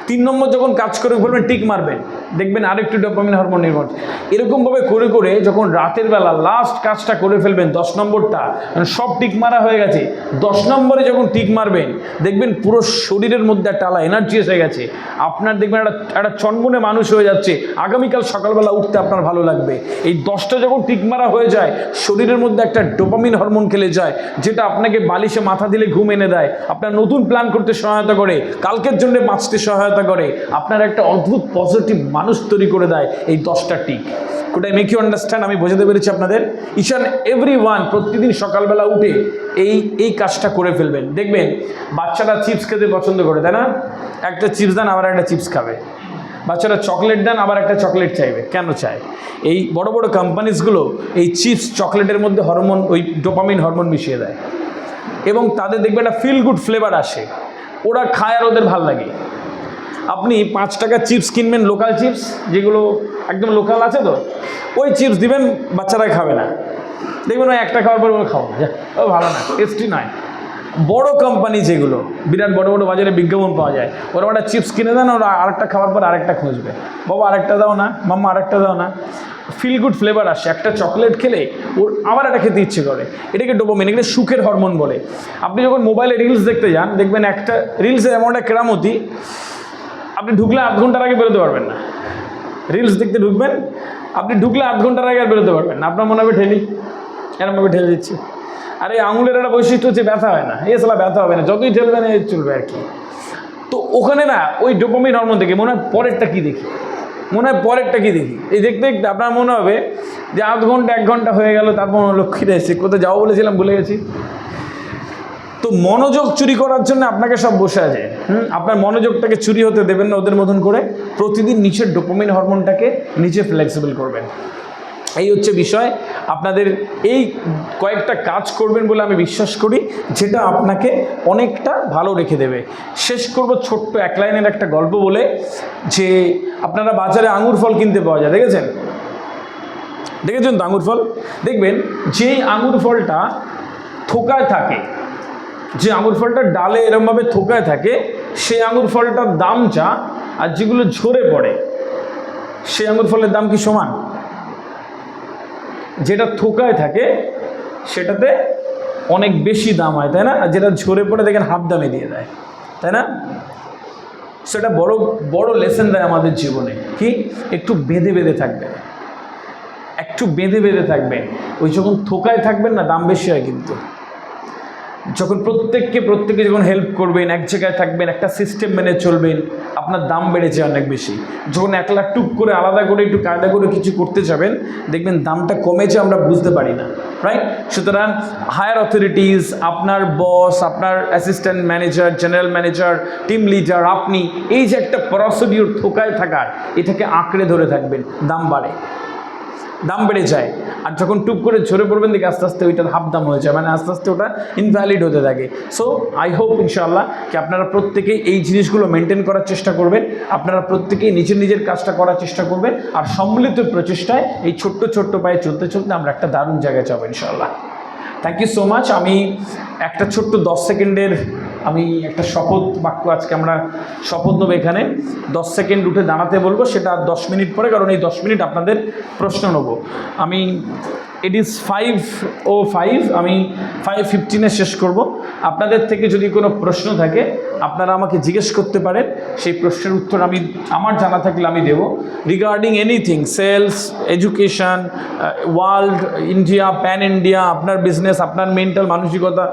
3 নম্বর যখন কাজ করে বলবেন টিক মারবেন, দেখবেন আরেকটু ডোপামিন হরমোন নির্গত। এরকমভাবে করে করে যখন রাতের বেলা লাস্ট কাজটা করে ফেলবেন, 10 নম্বরটা, মানে সব টিক মারা হয়ে গেছে, 10 নম্বরে যখন টিক মারবেন, দেখবেন পুরো শরীরের মধ্যে একটা আলাদা এনার্জি এসে গেছে। আপনার দেখবেন একটা চনমনে মানুষ হয়ে যাচ্ছে। আগামীকাল সকালবেলা উঠতে আপনার ভালো লাগবে। এই 10টা যখন টিক মারা হয়ে যায়, শরীরের মধ্যে একটা ডোপামিন হরমোন খেলে যায়, যেটা আপনাকে বালিশে মাথা দিলে ঘুম এনে দেয়, আপনার নতুন প্ল্যান করতে সহায়তা করে, কালকের জন্য বাঁচতে সহায়তা করে, আপনার একটা অদ্ভুত পজিটিভ মানুষ তৈরি করে দেয় এই 10টা tick. Could I make you understand? আমি বোঝাতে পেরেছি আপনাদের? ইচ অ্যান্ড এভরি ওয়ান প্রতিদিন সকালবেলা উঠে এই কাজটা করে ফেলবেন। দেখবেন বাচ্চারা চিপস খেতে পছন্দ করে, তাই না? একটা চিপস দেন, আবার একটা চিপস খাবে। বাচ্চারা চকলেট দেন, আবার একটা চকলেট চাইবে। কেন চায়? এই বড় বড় কোম্পানিজগুলো এই চিপস চকলেটের মধ্যে হরমোন, ওই ডোপামিন হরমোন মিশিয়ে দেয়, এবং তাদের দেখবে একটা ফিল গুড ফ্লেভার আসে। ওরা খায় আর ওদের ভাল লাগে। আপনি 5 টাকা চিপস কিনবেন, লোকাল চিপস যেগুলো একদম লোকাল আছে, তো ওই চিপস দিবেন, বাচ্চারা খাবে না। দেখবেন ওই একটা খাওয়ার পর ওরা খাও না, ও ভালো না, টেস্টি নয়। বড় কোম্পানি যেগুলো বিরাট বড় বড় বাজারে বিজ্ঞাপন পাওয়া যায়, ওরা একটা চিপস কিনে দেন, ওরা আরেকটা খাওয়ার পর আরেকটা খুঁজবে, বাবা আরেকটা দাও না, মাম্মা আরেকটা দাও না। ফিল গুড ফ্লেভার আসে। একটা চকলেট খেলে ওর আবার একটা খেতে ইচ্ছে করে, এটাকে ডোপামিন, এগুলো সুখের হরমোন বলে। আপনি যখন মোবাইলে রিলস দেখতে যান, দেখবেন একটা রিলসের এমন একটা কেরামতি, আপনি ঢুকলে 8 ঘন্টার আগে বেরোতে পারবেন না। রিলস দেখতে ঢুকবেন, আপনি ঢুকলে 8 ঘন্টার আগে আর বেরোতে পারবেন না। আপনার মনে হবে ঠেলি, এরমভাবে ঠেলে দিচ্ছি। আর এই আঙুলের একটা বৈশিষ্ট্য হচ্ছে ব্যথা হয় না, এছাড়া ব্যথা হবে না, যতই ঠেলবেন চলবে আর কি। তো ওখানে না ওই ডোপামিন হরমোন থেকে মনে হয় পরেরটা কী দেখি, এই দেখতে দেখতে আপনার মনে হবে যে 8 ঘন্টা 1 ঘন্টা হয়ে গেল, তারপর লক্ষ্মীরা এসে কোথায় যাবো বলেছিলাম, ভুলে গেছি। তো মনোযোগ চুরি করার জন্য আপনাকে সব বসে আছে। আপনার মনোযোগটাকে চুরি হতে দেবেন না ওদের মতন করে। প্রতিদিন নিচের ডোপামিন হরমোনটাকে নিচে ফ্লেক্সিবল করবেন। এই হচ্ছে বিষয়। আপনাদের এই কয়েকটা কাজ করবেন বলে আমি বিশ্বাস করি, যেটা আপনাকে অনেকটা ভালো রেখে দেবে। শেষ করব ছোট্ট 1 লাইনের একটা গল্প বলে, যে আপনারা বাজারে আঙুর ফল কিনতে পাওয়া যায়, দেখেছেন তো আঙুর ফল? দেখবেন যেই আঙুর ফলটা থোকায় থাকে, যে আঙুর ফলটা ডালে এরমভাবে থোকায় থাকে, সেই আঙুর ফলটার দাম যা, আর যেগুলো ঝরে পড়ে সেই আঙুর ফলের দাম কি সমান? যেটা থোকায় থাকে সেটাতে অনেক বেশি দাম হয়, তাই না? আর যেটা ঝরে পড়ে দেখেন হাফ দামে দিয়ে দেয়, তাই না? সেটা বড় বড় লেসেন দেয় আমাদের জীবনে, কি একটু বেঁধে বেঁধে থাকবে। একটু বেঁধে বেঁধে থাকবেন। ওই যখন থোকায় থাকবেন না, দাম বেশি হয় কিন্তু। যখন প্রত্যেকে যখন হেল্প করবেন, এক জায়গায় থাকবেন, একটা সিস্টেম মেনে চলবেন, আপনার দাম বেড়ে যায় অনেক বেশি। যখন একলা টুক করে আলাদা করে একটু কায়দা করে কিছু করতে যাবেন, দেখবেন দামটা কমেছে, আমরা বুঝতে পারি না, রাইট? সুতরাং হায়ার অথরিটিস, আপনার বস, আপনার assistant manager, general manager, team leader, আপনি এই যে একটা প্রসিডিউর থোকায় থাকার, এটাকে আঁকড়ে ধরে থাকবেন, দাম বেড়ে যায়। আর যখন টুক করে ঝরে পড়বেন দেখে আস্তে আস্তে ওইটার হাফ দাম হয়ে যায়, মানে আস্তে আস্তে ওটা ইনভ্যালিড হতে থাকে। সো আই হোপ ইনশাআল্লাহ কি আপনারা প্রত্যেকেই এই জিনিসগুলো মেনটেন করার চেষ্টা করবেন, আপনারা প্রত্যেকেই নিজের কাজটা করার চেষ্টা করবেন, আর সম্মিলিত প্রচেষ্টায় এই ছোট্ট পায়ে চলতে আমরা একটা দারুণ জায়গায় যাবো ইনশাআল্লাহ। Thank you so much. আমি একটা ছোট্ট 10 সেকেন্ডের আমি একটা শপথ বাক্য আজকে আমরা শপথ নেবো এখানে। 10 সেকেন্ড উঠে দাঁড়াতে বলবো, সেটা 10 মিনিট পরে, কারণ এই 10 মিনিট আপনাদের প্রশ্ন নেবো আমি। ইট ইজ 5:05, আমি 5:15 শেষ করব। আপনাদের থেকে যদি কোনো প্রশ্ন থাকে আপনারা আমাকে জিজ্ঞেস করতে পারেন, সেই প্রশ্নের উত্তর আমি আমার জানা থাকলে আমি দেব। Regarding anything, sales, education, world, India, pan India, আপনার বিজনেস, আপনার মেন্টাল মানসিকতা,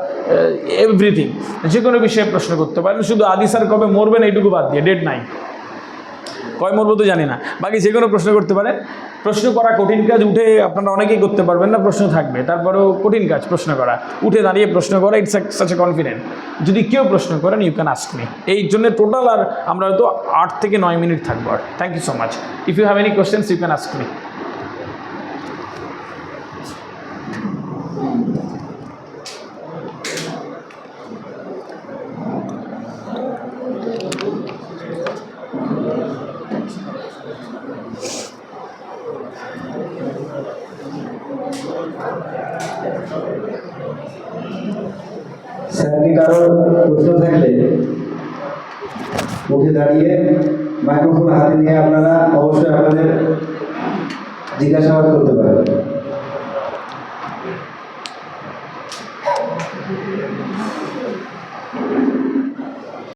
এভরিথিং, যে কোনো বিষয়ে প্রশ্ন করতে পারেন। শুধু আদি স্যার কবে মরবেন এইটুকু বাদ দিয়ে, ডেট নাই, কয় মরবো তো জানি না, বাকি যে কোনো প্রশ্ন করতে পারেন। প্রশ্ন করা কঠিন কাজ, উঠে আপনারা অনেকেই করতে পারবেন না, প্রশ্ন থাকবে, তারপরেও কঠিন কাজ প্রশ্ন করা, উঠে দাঁড়িয়ে প্রশ্ন করা, ইটস সাচ এ কনফিডেন্ট। যদি কেউ প্রশ্ন করেন ইউ ক্যান আস্ক মি। এই জন্য টোটাল আর আমরা হয়তো 8 থেকে 9 মিনিট থাকবো। আর thank you so much. If you have any questions you can ask me. স্যারকে কারো প্রশ্ন থাকলে উঠে দাঁড়িয়ে মাইক্রোফোন হাতে নিয়ে আপনারা অবশ্যই আপনাদের জিজ্ঞাসাবাদ করতে পারেন।